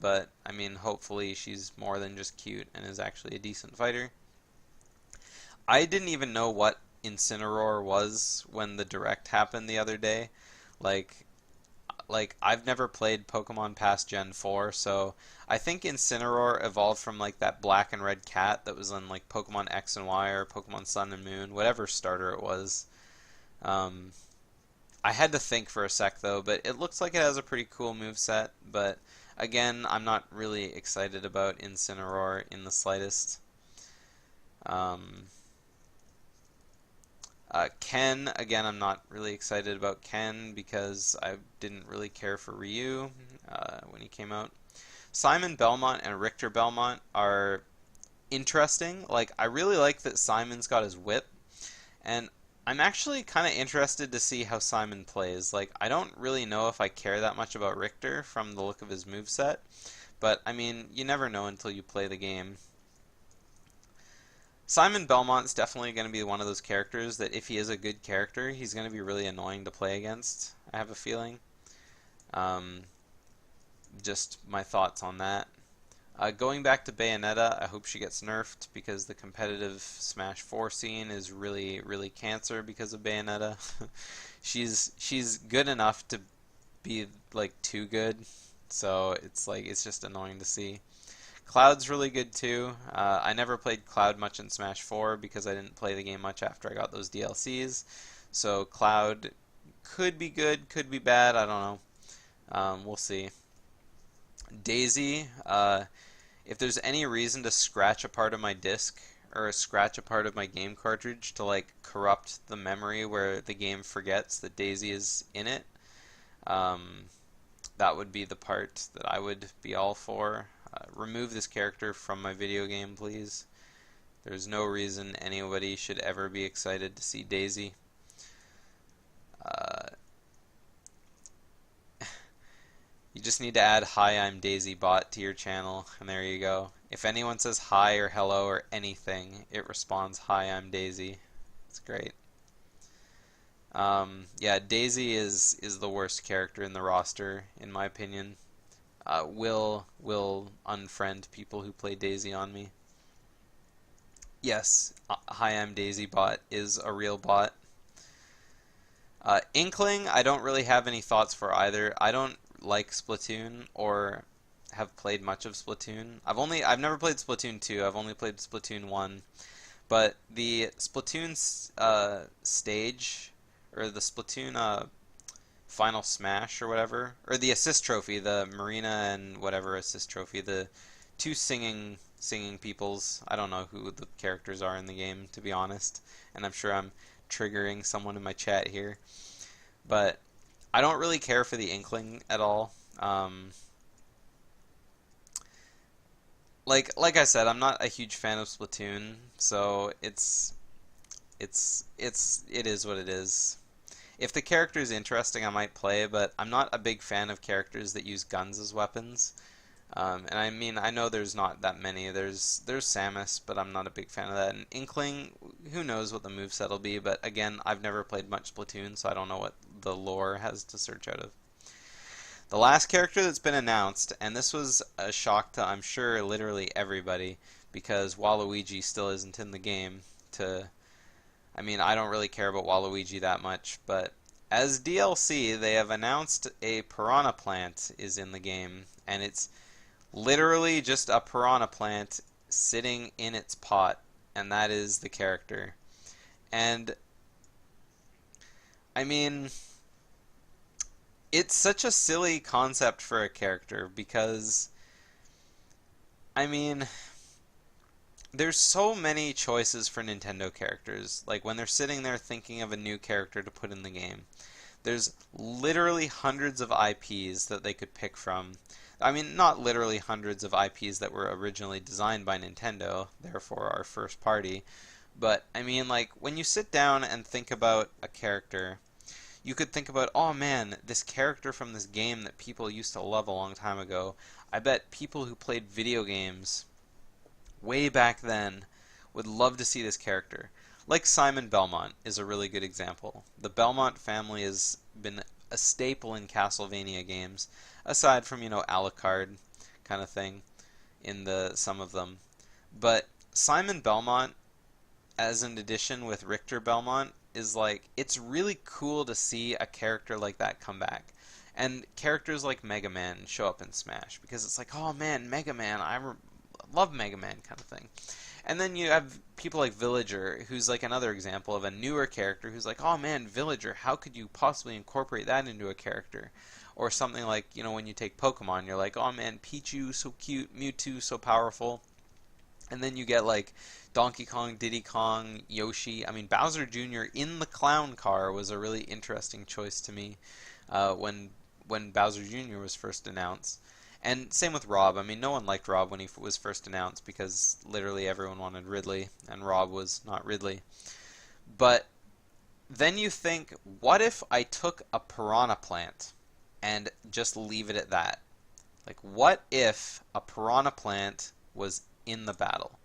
But, I mean, hopefully she's more than just cute and is actually a decent fighter. I didn't even know what Incineroar was when the Direct happened the other day. Like, I've never played Pokemon past Gen 4, so I think Incineroar evolved from like that black and red cat that was on like Pokemon X and Y or Pokemon Sun and Moon, whatever starter it was. I had to think for a sec though, but it looks like it has a pretty cool moveset, but again, I'm not really excited about Incineroar in the slightest. Ken, again, I'm not really excited about Ken because I didn't really care for Ryu when he came out. Simon Belmont and Richter Belmont are interesting. Like, I really like that Simon's got his whip, and I'm actually kind of interested to see how Simon plays. Like, I don't really know if I care that much about Richter from the look of his moveset, but, I mean, you never know until you play the game. Simon Belmont's definitely going to be one of those characters that if he is a good character, he's going to be really annoying to play against, I have a feeling. Just my thoughts on that. Going back to Bayonetta, I hope she gets nerfed because the competitive Smash 4 scene is really, really cancer because of Bayonetta. she's good enough to be like too good, so it's like it's just annoying to see. Cloud's really good too. I never played Cloud much in Smash 4 because I didn't play the game much after I got those DLCs. So Cloud could be good, could be bad, I don't know. We'll see. Daisy, if there's any reason to scratch a part of my disc or scratch a part of my game cartridge to like corrupt the memory where the game forgets that Daisy is in it, that would be the part that I would be all for. Remove this character from my video game, please. There's no reason anybody should ever be excited to see Daisy. You just need to add "Hi, I'm Daisy" bot to your channel, and there you go. If anyone says hi or hello or anything, it responds "Hi, I'm Daisy." It's great. Yeah, Daisy is the worst character in the roster, in my opinion. Will unfriend people who play Daisy on me. Yes, Hi, I'm Daisy bot is a real bot. Inkling, I don't really have any thoughts for either. I don't like Splatoon or have played much of Splatoon. I've never played Splatoon 2. I've only played Splatoon 1. But the Splatoon stage, or the Splatoon Final Smash or whatever, or the assist trophy, the Marina and whatever assist trophy, the two singing peoples. I don't know who the characters are in the game, to be honest, and I'm sure I'm triggering someone in my chat here, but I don't really care for the Inkling at all. Like I said, I'm not a huge fan of Splatoon, so it is what it is. If the character is interesting, I might play, but I'm not a big fan of characters that use guns as weapons. And I mean, I know there's not that many. There's Samus, but I'm not a big fan of that. And Inkling, who knows what the moveset will be, but again, I've never played much Splatoon, so I don't know what the lore has to search out of. The last character that's been announced, and this was a shock to, I'm sure, literally everybody, because Waluigi still isn't in the game. I mean, I don't really care about Waluigi that much, but as DLC, they have announced a Piranha Plant is in the game, and it's literally just a Piranha Plant sitting in its pot, and that is the character. And, I mean, it's such a silly concept for a character because, I mean, there's so many choices for Nintendo characters. Like when they're sitting there thinking of a new character to put in the game, there's literally hundreds of IPs that they could pick from. I mean, not literally hundreds of IPs that were originally designed by Nintendo, therefore our first party, but I mean, like when you sit down and think about a character, you could think about, oh man, this character from this game that people used to love a long time ago. I bet people who played video games way back then would love to see this character. Like Simon Belmont is a really good example. The Belmont family has been a staple in Castlevania games, aside from, Alucard kind of thing in some of them. But Simon Belmont, as an addition with Richter Belmont, is like, it's really cool to see a character like that come back. And characters like Mega Man show up in Smash, because it's like, oh man, Mega Man, love Mega Man kind of thing. And then you have people like Villager, who's like another example of a newer character who's like, oh man, Villager, how could you possibly incorporate that into a character? Or something like, when you take Pokemon, you're like, oh man, Pichu, so cute, Mewtwo, so powerful. And then you get like Donkey Kong, Diddy Kong, Yoshi. I mean, Bowser Jr. in the clown car was a really interesting choice to me when Bowser Jr. was first announced. And same with Rob. I mean, no one liked Rob when he was first announced because literally everyone wanted Ridley, and Rob was not Ridley. But then you think, what if I took a Piranha Plant and just leave it at that? Like, what if a Piranha Plant was in the battle?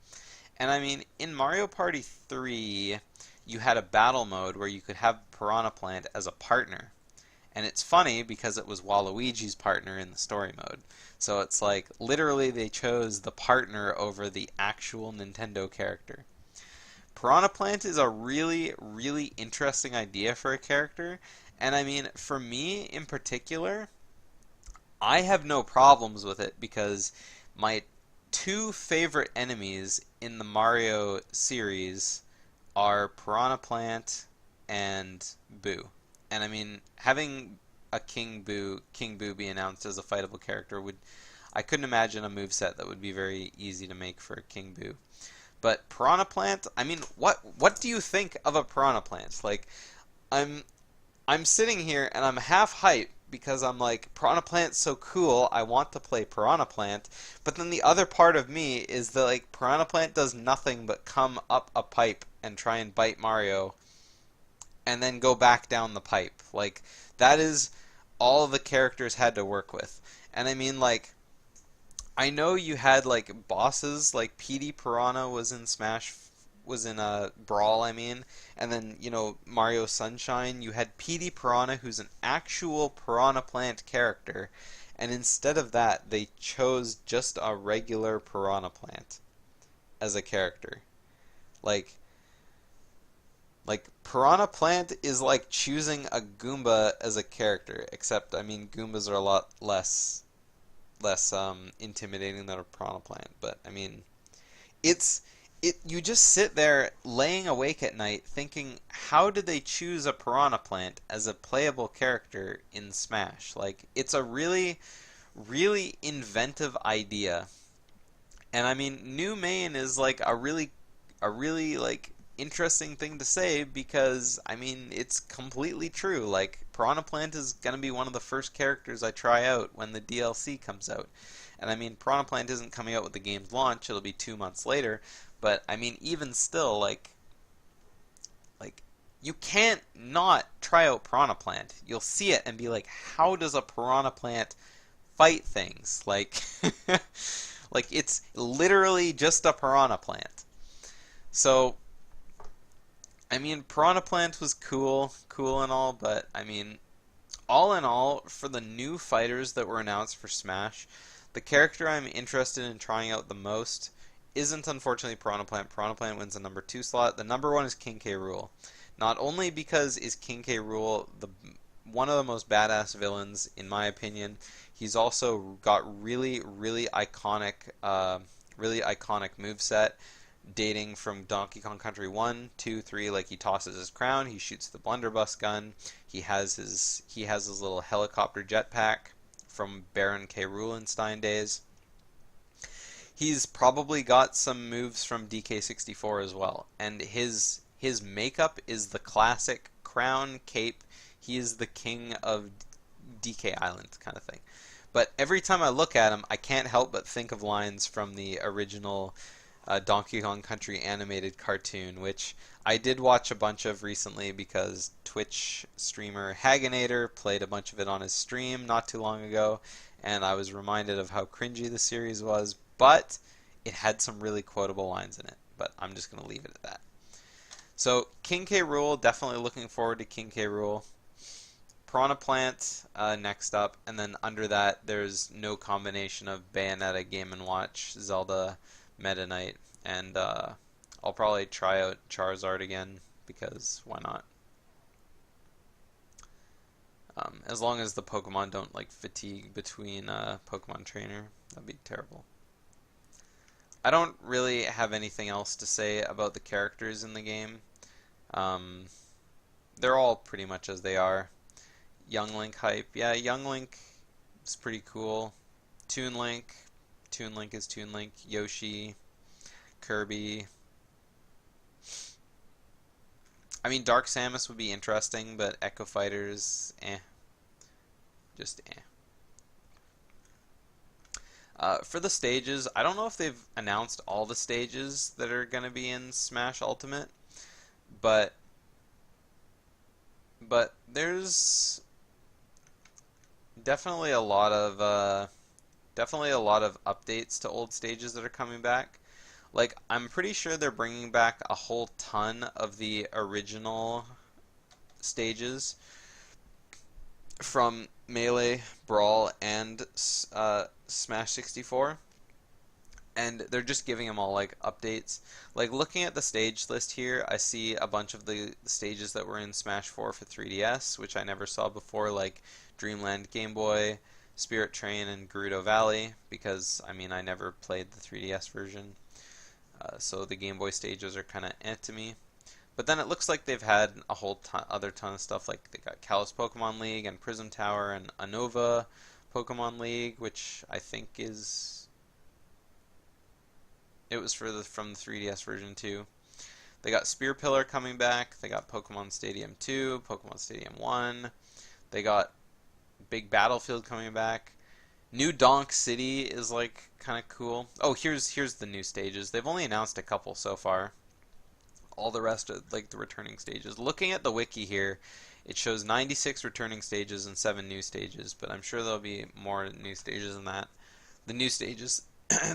And I mean, in Mario Party 3, you had a battle mode where you could have Piranha Plant as a partner. And it's funny because it was Waluigi's partner in the story mode. So it's like, literally they chose the partner over the actual Nintendo character. Piranha Plant is a really, really interesting idea for a character. And I mean, for me in particular, I have no problems with it because my two favorite enemies in the Mario series are Piranha Plant and Boo. And I mean, having a King Boo be announced as a fightable character I couldn't imagine a moveset that would be very easy to make for King Boo. But Piranha Plant, I mean, what do you think of a Piranha Plant? Like, I'm sitting here and I'm half hype because I'm like, Piranha Plant's so cool, I want to play Piranha Plant. But then the other part of me is that like Piranha Plant does nothing but come up a pipe and try and bite Mario and then go back down the pipe. Like, that is all the characters had to work with. And I mean, like, I know you had, like, bosses, like PD Piranha was in Brawl, I mean, and then, Mario Sunshine, you had PD Piranha, who's an actual Piranha Plant character, and instead of that, they chose just a regular Piranha Plant as a character. Like, Piranha Plant is like choosing a Goomba as a character, except, I mean, Goombas are a lot less intimidating than a Piranha Plant. But, I mean, you just sit there laying awake at night thinking, how did they choose a Piranha Plant as a playable character in Smash? Like, it's a really, really inventive idea. And, I mean, new main is, like, a really, like, interesting thing to say because, I mean, it's completely true. Like, Piranha Plant is going to be one of the first characters I try out when the DLC comes out. And I mean, Piranha Plant isn't coming out with the game's launch, it'll be 2 months later, but I mean, even still, like you can't not try out Piranha Plant. You'll see it and be like, how does a Piranha Plant fight things? Like, like it's literally just a Piranha Plant. So, I mean, Piranha Plant was cool and all, but I mean, all in all, for the new fighters that were announced for Smash, the character I'm interested in trying out the most isn't unfortunately Piranha Plant. Piranha Plant wins the number 2 slot. The number 1 is King K. Rool. Not only because is King K. Rool one of the most badass villains in my opinion, he's also got really iconic moveset dating from Donkey Kong Country 1, 2, 3. Like he tosses his crown, he shoots the blunderbuss gun, he has his little helicopter jetpack from Baron K. Rulenstein days. He's probably got some moves from DK64 as well, and his makeup is the classic crown cape. He is the king of DK Island kind of thing. But every time I look at him, I can't help but think of lines from the original Donkey Kong Country animated cartoon, which I did watch a bunch of recently because Twitch streamer Haganator played a bunch of it on his stream not too long ago, and I was reminded of how cringy the series was, but it had some really quotable lines in it. But I'm just going to leave it at that. So King K. Rool, definitely looking forward to King K. Rool. Piranha Plant next up, and then under that there's no combination of Bayonetta, Game & Watch, Zelda, Meta Knight, and I'll probably try out Charizard again, because why not? As long as the Pokemon don't like fatigue between Pokemon Trainer, that'd be terrible. I don't really have anything else to say about the characters in the game. They're all pretty much as they are. Young Link hype. Yeah, Young Link is pretty cool. Toon Link. Toon Link is Toon Link. Yoshi. Kirby. I mean, Dark Samus would be interesting, but Echo Fighters, eh. Just eh. For the stages, I don't know if they've announced all the stages that are going to be in Smash Ultimate, but there's definitely a lot of updates to old stages that are coming back. Like, I'm pretty sure they're bringing back a whole ton of the original stages from Melee, Brawl, and Smash 64. And they're just giving them all, like, updates. Like, looking at the stage list here, I see a bunch of the stages that were in Smash 4 for 3DS, which I never saw before, like Dreamland Game Boy, Spirit Train, and Gerudo Valley, because, I mean, I never played the 3DS version. So the Game Boy stages are kind of to me. But then it looks like they've had a whole other ton of stuff, like they got Kalos Pokemon League and Prism Tower and Unova Pokemon League, which I think is... It was from the 3DS version too. They got Spear Pillar coming back. They got Pokemon Stadium 2, Pokemon Stadium 1. They got Big Battlefield coming back. New Donk City is like kind of cool. Oh, here's the new stages. They've only announced a couple so far. All the rest are like the returning stages. Looking at the wiki here, it shows 96 returning stages and 7 new stages, but I'm sure there'll be more new stages than that. The new stages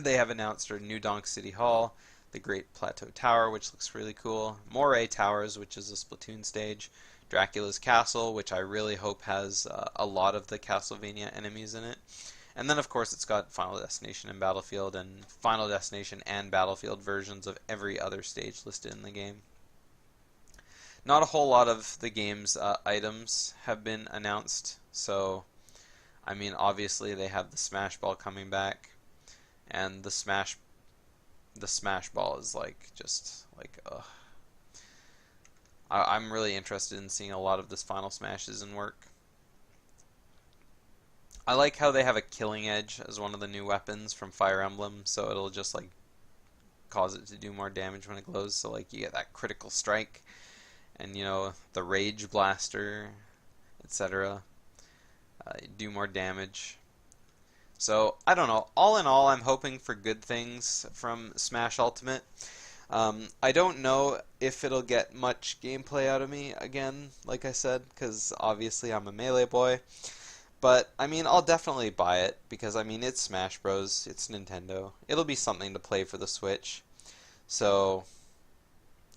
they have announced are New Donk City Hall, the Great Plateau Tower, which looks really cool, Moray Towers, which is a Splatoon stage, Dracula's Castle, which I really hope has a lot of the Castlevania enemies in it. And then, of course, it's got Final Destination and Battlefield, and Final Destination and Battlefield versions of every other stage listed in the game. Not a whole lot of the game's items have been announced, so, I mean, obviously they have the Smash Ball coming back, and the Smash Ball is like, just, like, ugh. I'm really interested in seeing a lot of this Final Smashes in work. I like how they have a Killing Edge as one of the new weapons from Fire Emblem, so it'll just like cause it to do more damage when it glows, so like you get that critical strike and, you know, the Rage Blaster, etc. Do more damage. So, I don't know. All in all, I'm hoping for good things from Smash Ultimate. I don't know if it'll get much gameplay out of me again, like I said, because obviously I'm a Melee boy. But, I mean, I'll definitely buy it, because, I mean, it's Smash Bros., it's Nintendo. It'll be something to play for the Switch. So,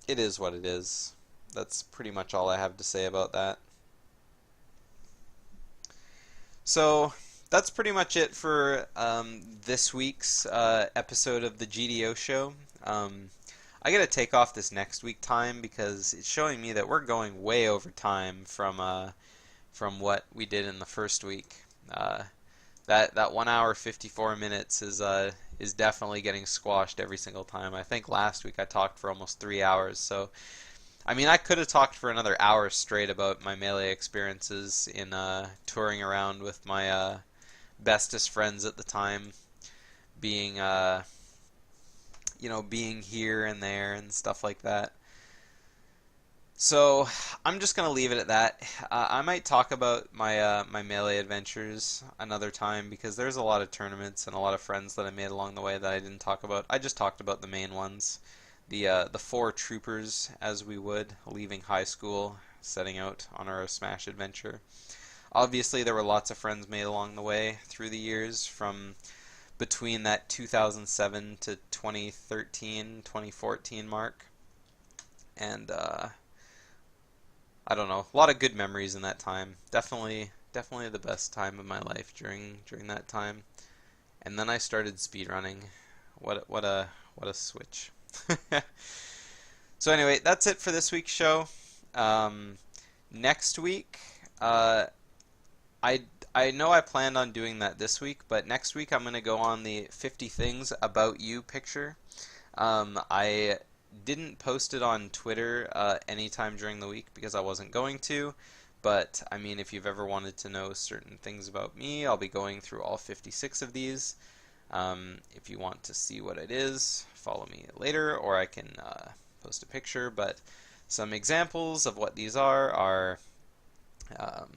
it is what it is. That's pretty much all I have to say about that. So, that's pretty much it for this week's episode of the GDO show. I gotta take off this next week time because it's showing me that we're going way over time from what we did in the first week. Uh, that 1 hour 54 minutes is definitely getting squashed every single time. I think last week I talked for almost 3 hours. So I mean, I could have talked for another hour straight about my Melee experiences in touring around with my bestest friends at the time, being being here and there and stuff like that. So I'm just gonna leave it at that. I might talk about my Melee adventures another time because there's a lot of tournaments and a lot of friends that I made along the way that I didn't talk about. I just talked about the main ones, the four troopers as we would leaving high school, setting out on our Smash adventure. Obviously, there were lots of friends made along the way through the years from between that 2007 to 2013, 2014 mark, and I don't know, a lot of good memories in that time. Definitely the best time of my life during that time. And then I started speedrunning. What a switch. So anyway, that's it for this week's show. Next week, I I know I planned on doing that this week, but next week I'm gonna go on the 50 things about you picture. I didn't post it on Twitter anytime during the week because I wasn't going to. But, I mean, if you've ever wanted to know certain things about me, I'll be going through all 56 of these. If you want to see what it is, follow me later, or I can post a picture. But some examples of what these are, um,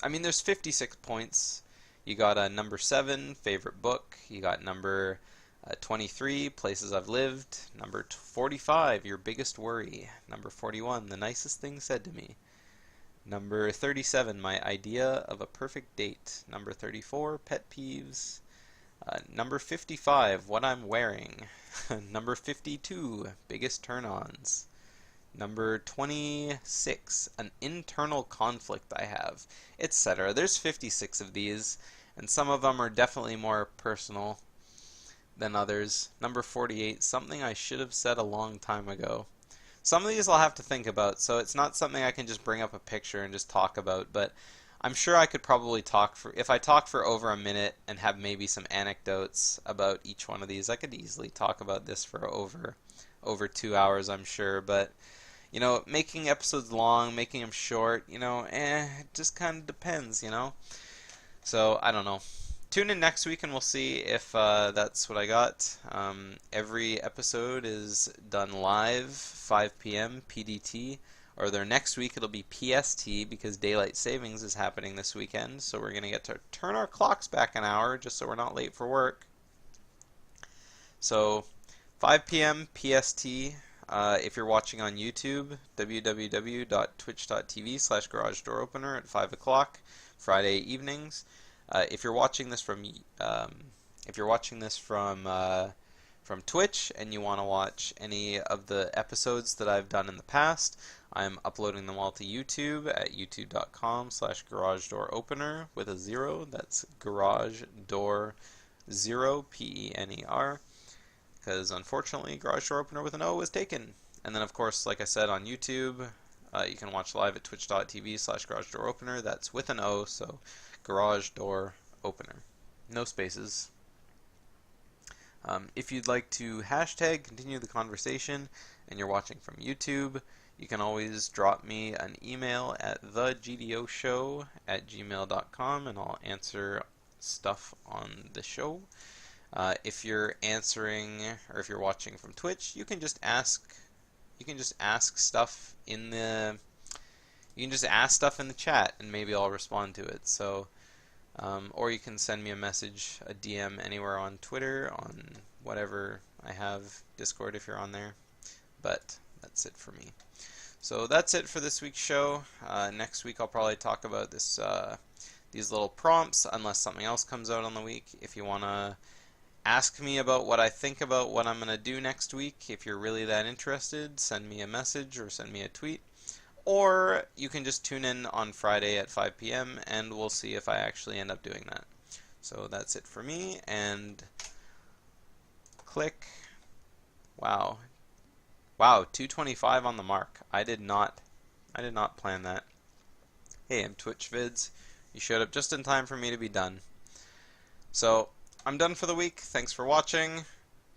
I mean, there's 56 points. You got a number 7, favorite book. You got number 23, places I've lived. Number 45, your biggest worry. Number 41, the nicest thing said to me. Number 37, my idea of a perfect date. Number 34, pet peeves. Number 55, what I'm wearing. Number 52, biggest turn-ons. Number 26, an internal conflict I have, etc. There's 56 of these, and some of them are definitely more personal than others. Number 48, something I should have said a long time ago. Some of these I'll have to think about, so it's not something I can just bring up a picture and just talk about, but I'm sure I could probably if I talk for over a minute and have maybe some anecdotes about each one of these, I could easily talk about this for over 2 hours, I'm sure, but making episodes long, making them short, it just kind of depends. So, I don't know. Tune in next week and we'll see if that's what I got. Every episode is done live, 5 p.m. PDT, or their next week it'll be PST because Daylight Savings is happening this weekend, so we're going to get to turn our clocks back an hour just so we're not late for work. So, 5 p.m. PST. If you're watching on YouTube, www.twitch.tv/GarageDoorOpener at 5 o'clock Friday evenings. If you're watching this from from Twitch and you want to watch any of the episodes that I've done in the past, I'm uploading them all to YouTube at youtube.com/GarageDoorOpener with a 0. That's Garage Door 0 PENER. Because unfortunately, Garage Door Opener with an O was taken. And then, of course, like I said, on YouTube, you can watch live at twitch.tv/GarageDoorOpener. That's with an O, so Garage Door Opener. No spaces. If you'd like to hashtag continue the conversation and you're watching from YouTube, you can always drop me an email at theGDOshow@gmail.com and I'll answer stuff on the show. If you're answering or if you're watching from Twitch, you can just ask stuff in the chat and maybe I'll respond to it. So or you can send me a message, a DM anywhere on Twitter, on whatever I have, Discord if you're on there. but that's it for me. So that's it for this week's show. Next week I'll probably talk about these little prompts, unless something else comes out on the week. If you want to ask me about what I think about what I'm going to do next week, if you're really that interested, send me a message or send me a tweet. Or you can just tune in on Friday at 5 p.m. and we'll see if I actually end up doing that. So that's it for me, and click. Wow. Wow, 225 on the mark. I did not plan that. Hey, I'm Twitch Vids. You showed up just in time for me to be done. So, I'm done for the week. Thanks for watching.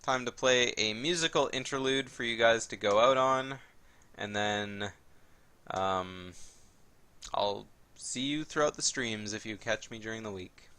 Time to play a musical interlude for you guys to go out on. And then, I'll see you throughout the streams if you catch me during the week.